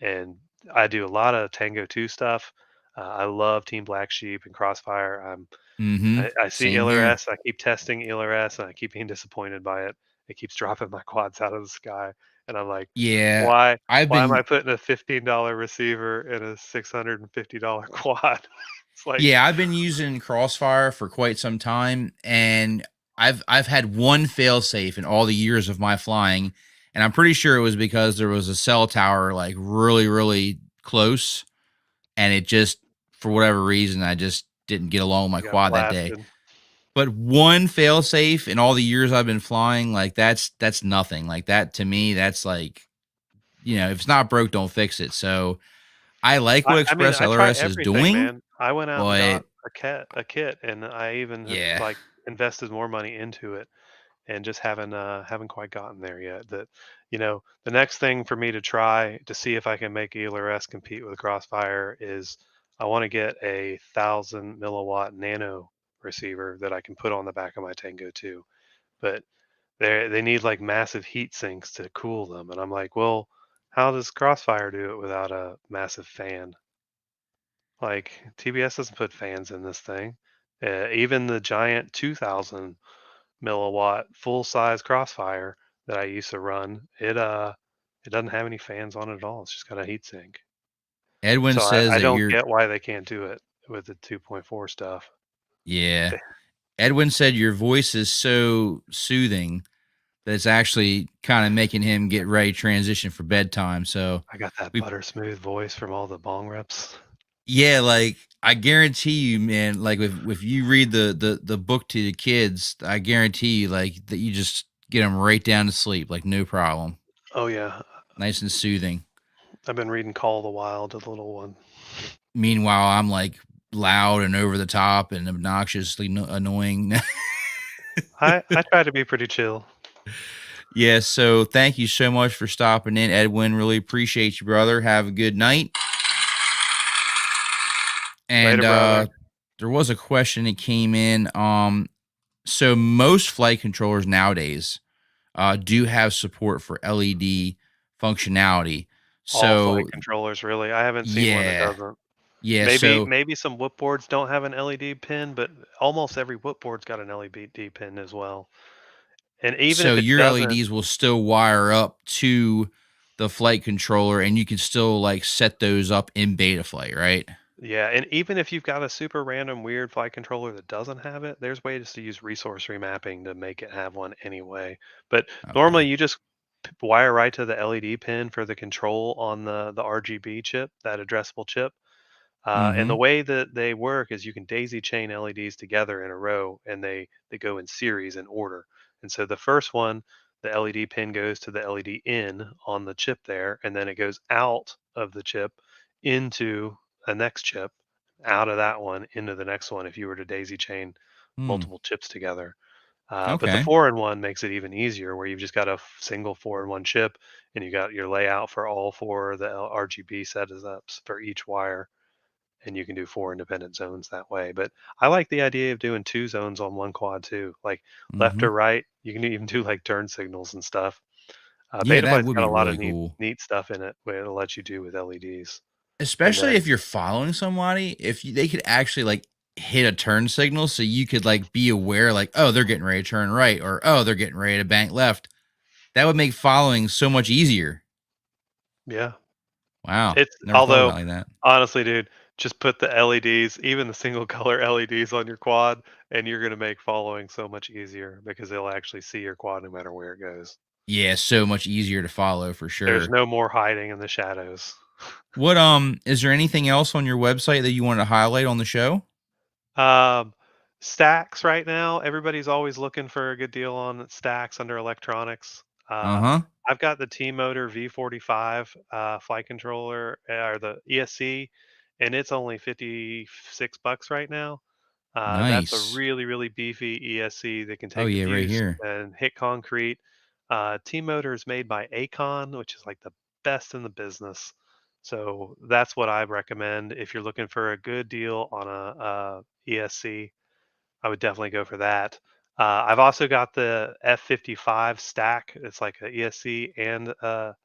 And I do a lot of Tango 2 stuff. I love Team Black Sheep and Crossfire. Mhm. I see Same here. ILRS, I keep testing ILRS, and I keep being disappointed by it. It keeps dropping my quads out of the sky, and I'm like, Yeah. "Why I've why am I been putting a $15 receiver in a $650 quad?" It's like, Yeah, I've been using Crossfire for quite some time, and I've had one failsafe in all the years of my flying, and I'm pretty sure it was because there was a cell tower like really, really close, and it just for whatever reason I just didn't get along with my you got quad that day. blasted. But one failsafe in all the years I've been flying, like that's nothing. Like that to me, that's like, if it's not broke, don't fix it. So I like what I mean, Express I try LRS is everything, doing, man. I went out and but got a kit, and I even have, yeah. like, invested more money into it. And just haven't quite gotten there yet. That the next thing for me to try to see if I can make ELRS compete with Crossfire is I want to get a 1,000 milliwatt nano receiver that I can put on the back of my Tango 2. But they need like massive heat sinks to cool them, and I'm like, well, how does Crossfire do it without a massive fan? Like TBS doesn't put fans in this thing. Even the giant 2,000 milliwatt full size Crossfire that I used to run, it doesn't have any fans on it at all. It's just got a heat sink. Edwin So says I that don't you're get why they can't do it with the 2.4 stuff. Yeah. Edwin said your voice is so soothing that it's actually kind of making him get ready to transition for bedtime. So I got that we, butter smooth voice from all the bong reps. yeah, like I guarantee you, man, like if you read the book to the kids, I guarantee you like that you just get them right down to sleep, like no problem. Oh yeah, Nice and soothing. I've been reading Call of the Wild to the little one. Meanwhile, I'm like loud and over the top and obnoxiously annoying. I try to be pretty chill. Yeah, so thank you so much for stopping in, Edwin. Really appreciate you, brother. Have a good night. And Later, brother. there was a question that came in. So most flight controllers nowadays do have support for LED functionality. All flight So controllers, really. I haven't seen one that yeah, doesn't. yeah. Maybe some whoop boards don't have an LED pin, but almost every whoop board's got an LED pin as well. And even So if it your doesn't, LEDs will still wire up to the flight controller, and you can still like set those up in beta flight, right? yeah, and even if you've got a super random weird flight controller that doesn't have it, there's ways to use resource remapping to make it have one anyway. But Okay. normally you just wire right to the LED pin for the control on the RGB chip, that addressable chip. And Mm-hmm. the way that they work is you can daisy chain LEDs together in a row, and they go in series in order. And so the first one, the LED pin goes to the LED in on the chip there, and then it goes out of the chip into a next chip, out of that one into the next one. If you were to daisy chain Hmm. multiple chips together, but the Okay. 4-in-1 makes it even easier, where you've just got a single 4-in-1 chip, and you got your layout for all four of the RGB setups for each wire, and you can do 4 independent zones that way. But I like the idea of doing 2 zones on one quad too, like left Mm-hmm. or right. You can even do like turn signals and stuff. Yeah, that Betaflight's would got be a lot of really neat cool. neat stuff in it where it'll let you do with LEDs. And Especially then if you're following somebody, if they could actually like hit a turn signal so you could like be aware, like, oh, they're getting ready to turn right, or oh, they're getting ready to bank left. That would make following so much easier. yeah, Wow. it's Never thought although about it like that. honestly, dude, just put the LEDs, even the single color LEDs on your quad, and you're gonna make following so much easier because they'll actually see your quad no matter where it goes. Yeah, so much easier to follow for There's sure. no more hiding in the shadows. What is there anything else on your website that you wanted to highlight on the show? Um, Stacks right now, everybody's always looking for a good deal on stacks under electronics. Uh-huh. I've got the T-Motor V45 flight controller or the ESC, and it's only $56 right now. That's a Nice. really, really beefy ESC that can Oh take yeah, right abuse here. and hit concrete. T-Motor is made by Acon, which is like the best in the business. So that's what I recommend if you're looking for a good deal on a ESC. I would definitely go for that. I've also got the F55 stack. It's like a ESC and a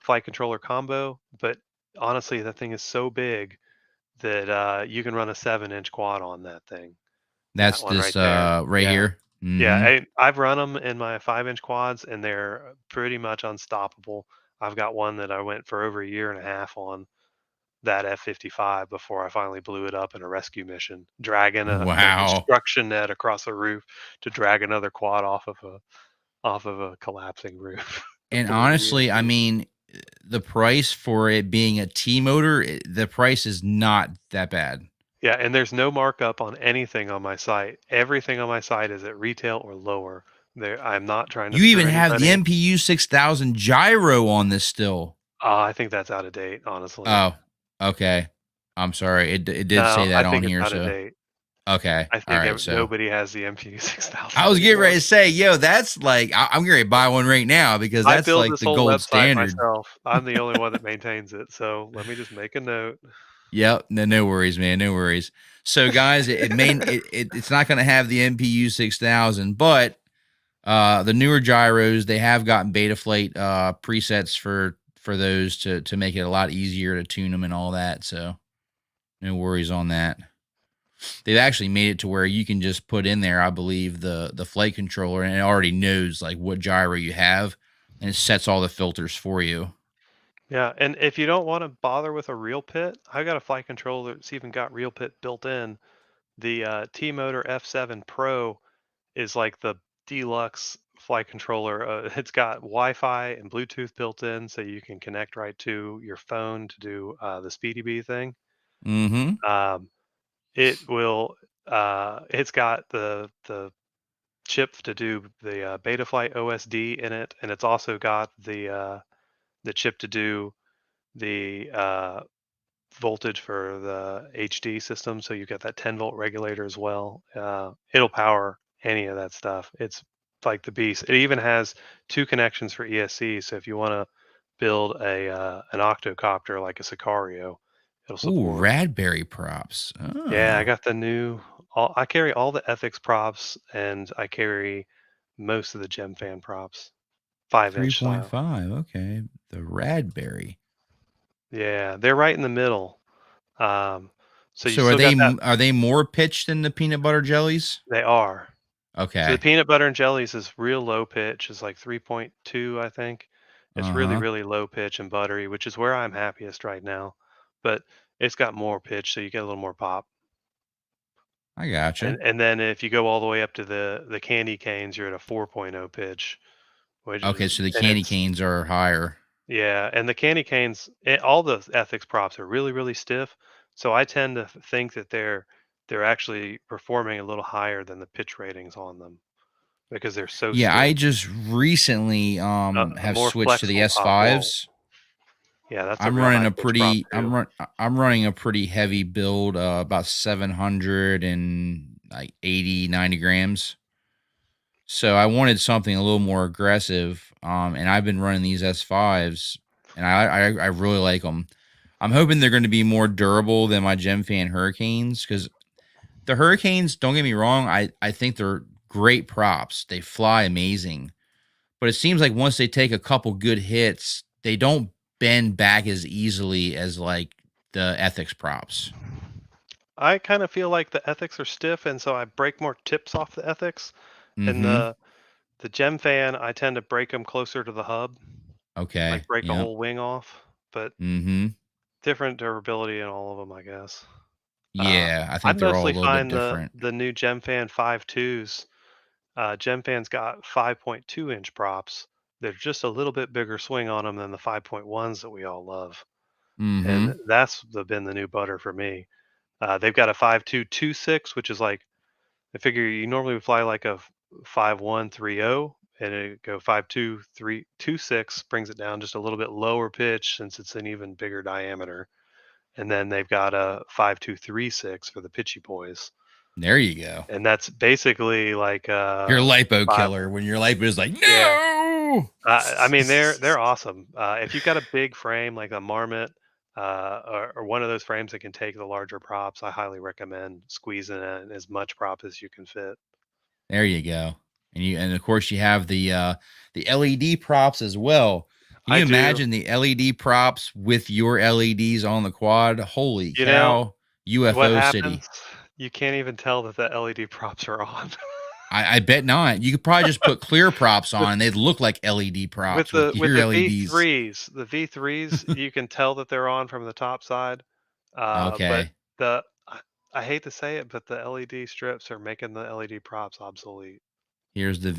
flight controller combo. But honestly, that thing is so big that you can run a 7-inch quad on that thing. That That's one right this there. right Yeah. here. Yeah. Mm-hmm. I've run them in my 5-inch quads, and they're pretty much unstoppable. I've got one that I went for over a year and a half on that F-55 before I finally blew it up in a rescue mission, dragging a Wow. construction net across a roof to drag another quad off of a collapsing roof And for the honestly, I ESC. mean, the price for it being a T motor, the price is not that bad. Yeah, and there's no markup on anything on my site. Everything on my site is at retail or lower. There, I'm not trying to You even screw have the anybody. MPU 6000 gyro on this still. I think that's out of date, honestly. Oh, okay. I'm sorry. It did say No, I that on think it's here, out of so date. okay. I All think right. So nobody has the MPU I 6000 was getting ready anymore. to say, yo, that's like I'm getting ready to buy one right now because I that's build like this the whole gold website standard. myself. I'm the only one that maintains it. So let me just make a note. Yep. No worries, man. No worries. So guys, it's not going to have the MPU 6000, but the newer gyros, they have gotten Betaflight presets for those to make it a lot easier to tune them and all that. So no worries on that. They've actually made it to where you can just put in there, I believe, the flight controller, and it already knows like what gyro you have, and it sets all the filters for you. Yeah, and if you don't want to bother with a real pit, I got a flight controller that's even got real pit built in. The T-Motor F7 Pro is like the deluxe flight controller. It's got Wi-Fi and Bluetooth built in, so you can connect right to your phone to do the Speedy Bee thing. Mm-hmm. Um, it will. It's got the chip to do the Betaflight OSD in it, and it's also got the chip to do the voltage for the HD system. So you get that 10-volt regulator as well. It'll power any of that stuff. It's like the beast. It even has two connections for ESC. So if you want to build a an octocopter like a Sicario, it'll Ooh, support. Radberry props. Yeah, I Oh, got the new. I carry all the ethics props, and I carry most of the Gem Fan props, 5-inch style. 3.5. Okay. The Radberry. Yeah, they're right in the middle. Um, so you So still got that. are they more pitched than the peanut butter jellies? They are. So the Okay. peanut butter and jellies is real low pitch. It's like 3.2, I think. It's really, Uh-huh. really low pitch and buttery, which is where I'm happiest right now. But it's got more pitch, so you get a little more pop. I gotcha. And then if you go all the way up to the candy canes, you're at a 4.0 pitch, which Okay, is so the and candy it's canes are higher. yeah, and the candy canes, all the ethics props are really, really stiff. So I tend to think that they're actually performing a little higher than the pitch ratings on them because they're so Yeah, I stiff. just recently A have more switched to the flexible pop won't. S5s. Yeah, that's a I'm real running high a pitch prop pretty too. I'm running a pretty heavy build, about 700 and like 80, 90 grams. So I wanted something a little more aggressive. And I've been running these S5s and I really like them. I'm hoping they're going to be more durable than my Gem Fan Hurricanes, because the Hurricanes, don't get me wrong, I think they're great props. They fly amazing. But it seems like once they take a couple good hits, they don't bend back as easily as like the ethics props. I kind of feel like the ethics are stiff, and so I break more tips off the ethics. And Mm-hmm. the Gem Fan, I tend to break them closer to the hub, like Okay. break a Yep. whole wing off. But Mm-hmm. different durability in all of them, I guess. Uh, Yeah, I I think they're all a mostly little bit find different. the new Gem Fan 5.2s. Gem Fan's got 5.2-inch props. They're just a little bit bigger swing on them than the 5.1s that we all love, and Mm-hmm. been the new butter for me. They've got a 5.226, which is like I figure you normally would fly like a 5.130, and it go 5.2.326 brings it down just a little bit lower pitch since it's an even bigger diameter. And then they've got a 5.236 for the pitchy boys, There you go. and that's basically like Your lipo five. killer when your lipo is like, Yeah, no. I mean they're awesome. If you've got a big frame like a Marmot, or one of those frames that can take the larger props, I highly recommend squeezing in as much prop as you can fit. There you go. And of course you have the LED props as well. Can I you do. imagine the LED props with your LEDs on the quad? Holy You know cow. what UFO happens? city. You can't even tell that the LED props are on. I bet not. You could probably just put clear props with on and they'd look like LED with props with the with your the LEDs. V3s, you can tell that they're on from the top side. But Okay. the I hate to say it, but the LED strips are making the LED props obsolete. Here's the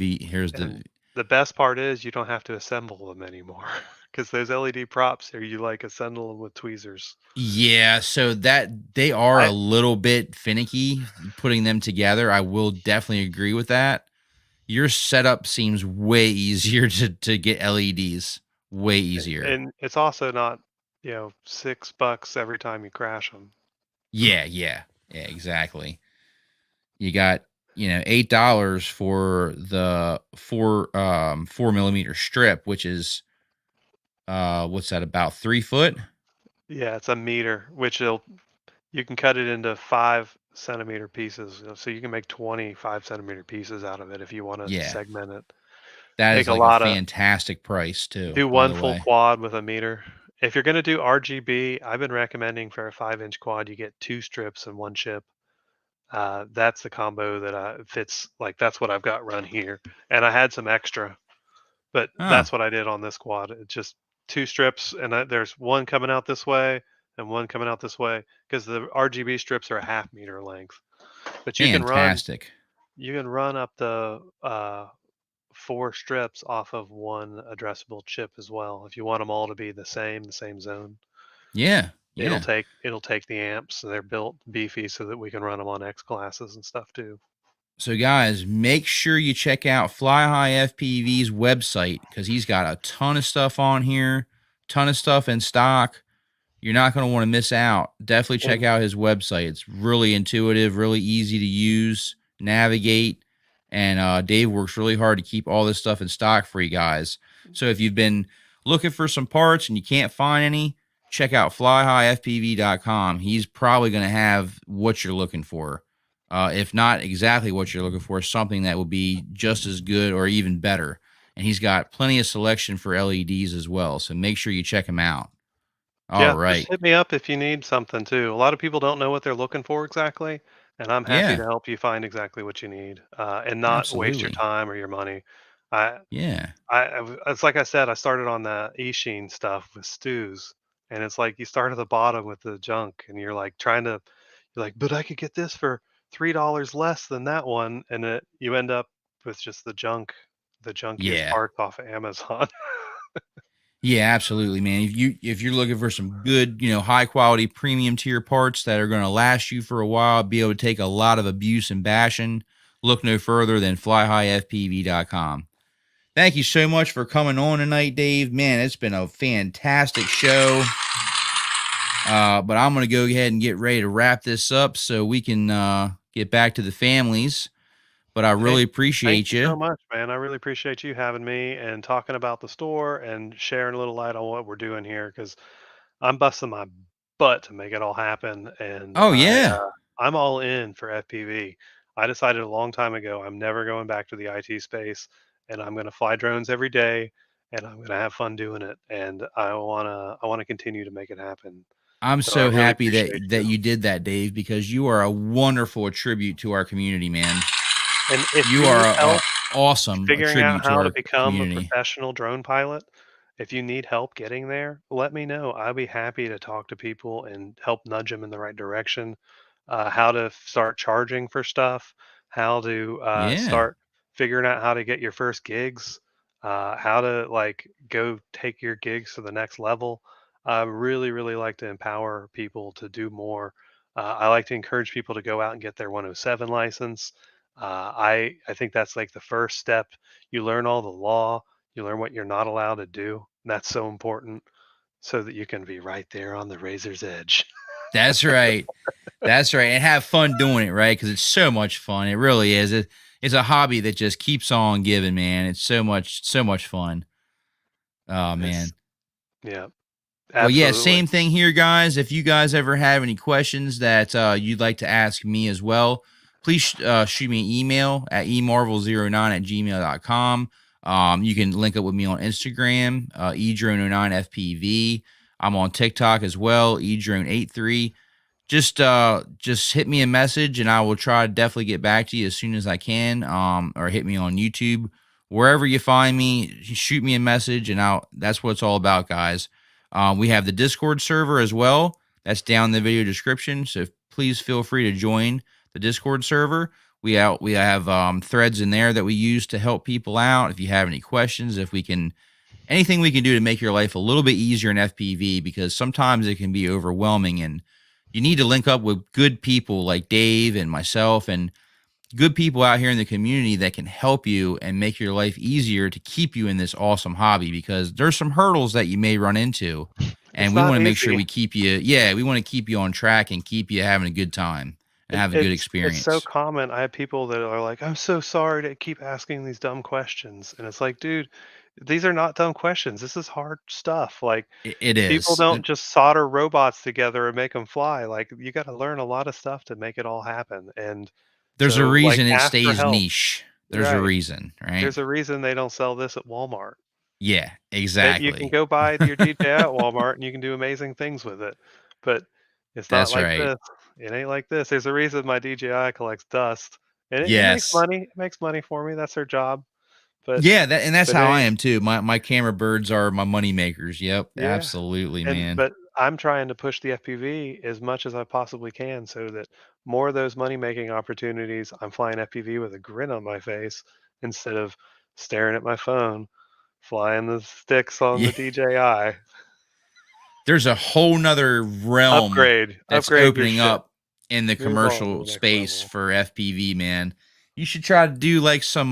And the best part is you don't have to assemble them anymore because those LED props are you like assemble them with tweezers. Yeah, so that they are a I little bit finicky putting them together. I will definitely agree with that. Your setup seems way easier to get LEDs. Way easier. and it's also not, $6 every time you crash them. Yeah, yeah. Yeah, exactly. You got, $8 for the 4 millimeter strip, which is what's that, about 3 foot? Yeah, it's a meter, which you can cut it into 5 centimeter pieces. So you can make 25 centimeter pieces out of it if you want to Yeah. segment it. That Make is a like a lot of fantastic price too, Do by one the full way. quad with a meter. If you're going to do RGB, I've been recommending for a 5-inch quad, you get two strips and one chip. That's the combo that fits. Like that's what I've got run here, and I had some extra, but Oh, that's what I did on this quad. It just 2 strips, and there's one coming out this way and one coming out this way because the RGB strips are a half meter length. But Fantastic. you can run up the 4 strips off of one addressable chip as well. If you want them all to be the same zone, Yeah. it'll Yeah. take the amps. They're built beefy so that we can run them on X classes and stuff too. So, guys, make sure you check out Fly High FPV's website because he's got a ton of stuff on here, ton of stuff in stock. You're not going to want to miss out. Definitely check out his website. It's really intuitive, really easy to use, navigate, and Dave works really hard to keep all this stuff in stock for you guys. So if you've been looking for some parts and you can't find any, check out FlyHighFPV.com. He's probably going to have what you're looking for. If not exactly what you're looking for, something that will be just as good or even better. And he's got plenty of selection for LEDs as well. So make sure you check him out. All Yeah, just right. hit me up if you need something too. A lot of people don't know what they're looking for exactly, and I'm happy Yeah, to help you find exactly what you need, and not waste your absolutely. time or your money. I, Yeah. it's like I said, I started on the eSheen stuff with stews, and it's like you start at the bottom with the junk, and you're like you're like, but I could get this for $3 less than that one, and you end up with just the junkiest Yeah. parts off of Amazon. Yeah, absolutely, man. If you're looking for some good, high quality premium tier parts that are going to last you for a while, be able to take a lot of abuse and bashing, look no further than flyhighfpv.com. Thank you so much for coming on tonight, Dave. Man, it's been a fantastic show. But I'm going to go ahead and get ready to wrap this up so we can get back to the families. But I Hey, really thank appreciate you so you. much, man. I really appreciate you having me and talking about the store and sharing a little light on what we're doing here because I'm busting my butt to make it all happen. And Oh, yeah. I'm all in for FPV. I decided a long time ago I'm never going back to the IT space, and I'm going to fly drones every day, and I'm going to have fun doing it. And I wanna continue to make it happen. I'm So I so really happy appreciate that you. you did that, Dave, because you are a wonderful tribute to our community, man. And if You you are need a help awesome figuring out tribute to how to our become a community. professional drone pilot, if you need help getting there, let me know. I'll be happy to talk to people and help nudge them in the right direction. How to start charging for stuff, how to Yeah, start figuring out how to get your first gigs, how to like go take your gigs to the next level. I really, really like to empower people to do more. I like to encourage people to go out and get their 107 license. I think that's like the first step. You learn all the law, you learn what you're not allowed to do. That's so important so that you can be right there on the razor's edge. that's right. That's right. And have fun doing it, right? Because it's so much fun. It really is. It's a hobby that just keeps on giving, man. It's so much fun. Oh, It's man. yeah, Well, yeah, absolutely. same thing here, guys. If you guys ever have any questions that you'd like to ask me as well, please shoot me an email at emarvel09@gmail.com. You can link up with me on Instagram, edrone09FPV. I'm on TikTok as well, edrone83. Just hit me a message and I will try to definitely get back to you as soon as I can. Or hit me on YouTube. Wherever you find me, shoot me a message and that's what it's all about, guys. We have the Discord server as well. That's down in the video description. So please feel free to join the Discord server. We have threads in there that we use to help people out. If you have any questions, if we can anything we can do to make your life a little bit easier in FPV, because sometimes it can be overwhelming and you need to link up with good people like Dave and myself and good people out here in the community that can help you and make your life easier to keep you in this awesome hobby, because there's some hurdles that you may run into and It's we want not to make sure easy. we keep you we want to keep you on track and keep you having a good time and And have a good it's so experience. common. I have people that are like, "I'm so sorry to keep asking these dumb questions." And it's like, "Dude, these are not dumb questions. This is hard stuff." Like It people is. don't just solder robots together and make them fly. Like you got to learn a lot of stuff to make it all happen. And There's a so like reason it ask for stays help. niche. There's a Right. reason, right? There's a reason they don't sell this at Walmart. Yeah, You can exactly. go buy your DJI at Walmart and you can do amazing things with it. But it's not That's like right. this. It ain't like this. There's a reason my DJI collects dust. And it makes Yes. money. It makes money for me. That's their job. But Yeah, that's how I hey, am too. My camera birds are my money makers. Yep, yeah. absolutely, man. But I'm trying to push the FPV as much as I possibly can so that more of those money making opportunities, I'm flying FPV with a grin on my face instead of staring at my phone, flying the sticks on Yeah, the DJI. there's a whole nother realm that's Upgrade your opening shit. up in the Move on to commercial the next space level. for FPV, man. You should try to do like some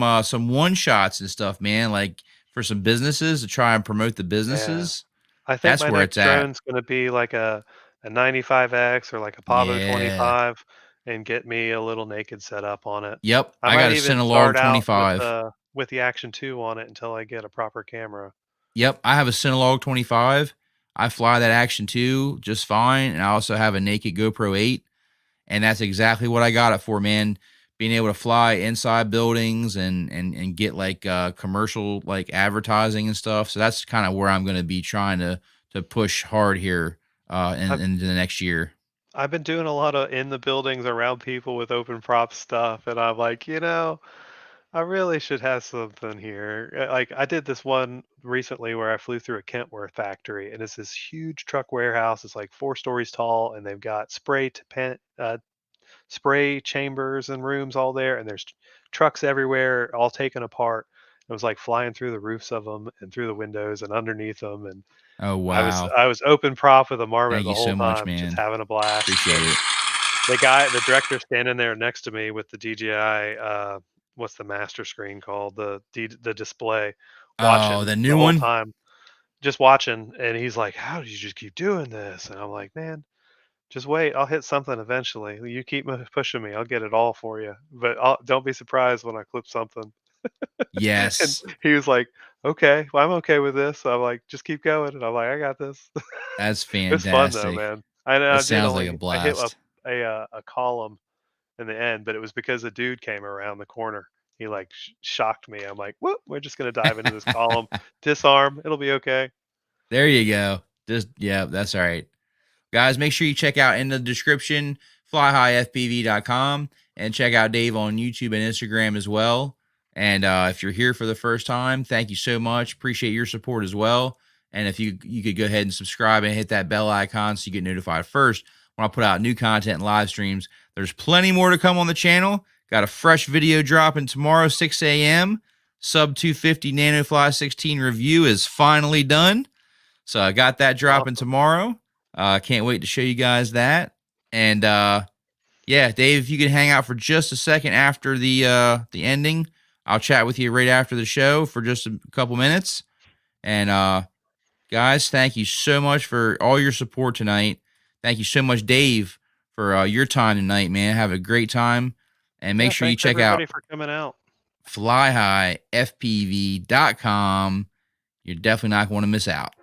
one shots and stuff, man, like for some businesses to try and promote the Yeah. businesses. I think That's my where it's next at. drone's gonna be like a 95X or like a Pavo Yeah. 25 and get me a little naked setup on it. Yep. I I got might a even Cinelog start out 25. with the Action 2 on it until I get a proper camera. Yep, I have a Cinelog 25. I fly that Action 2 just fine, and I also have a naked GoPro 8, and that's exactly what I got it for, man. Being able to fly inside buildings and get like commercial like advertising and stuff. So that's kind of where I'm going to be trying to push hard here in the next year. I've been doing a lot of in the buildings around people with open prop stuff, and I'm like, I really should have something here. Like I did this one recently where I flew through a Kentworth factory, and it's this huge truck warehouse. It's like 4 stories tall, and they've got spray chambers and rooms all there, and there's trucks everywhere, all taken apart. It was like flying through the roofs of them and through the windows and underneath them, and Oh I was wow. I was open prop with a marmot Thank the you whole so much, time, just man. having a blast. Appreciate And it. the director standing there next to me with the DJI, what's the master screen called? The display, Oh, watching the the new whole one? time, just watching, and he's like, "How do you just keep doing this?" And I'm like, "Man, just wait. I'll hit something eventually. You keep pushing me. I'll get it all for you. But don't be surprised when I clip something." And Yes. he was like, "Okay, well, I'm okay with this." So I'm like, "Just keep going." And I'm like, "I got this." That's It was fun though, fantastic. man. I know That sounds like a I hit blast. a column in the end, but it was because a dude came around the corner. He like shocked me. I'm like, "Whoop, we're just gonna dive into this column, disarm. It'll be okay." There you go. Just yeah, that's all right. Guys, make sure you check out in the description flyhighfpv.com and check out Dave on YouTube and Instagram as well. And if you're here for the first time, thank you so much. Appreciate your support as well. And if you could go ahead and subscribe and hit that bell icon so you get notified first when I put out new content and live streams. There's plenty more to come on the channel. Got a fresh video dropping tomorrow, 6 a.m. Sub 250 NanoFly 16 review is finally done. So I got that dropping Awesome. tomorrow. Can't wait to show you guys that. And yeah, Dave, if you could hang out for just a second after the ending, I'll chat with you right after the show for just a couple minutes. And guys, thank you so much for all your support tonight. Thank you so much, Dave, for your time tonight, man. Have a great time. And make Yeah, sure you thanks check everybody out for coming out. FlyHighFPV.com. You're definitely not going to miss out.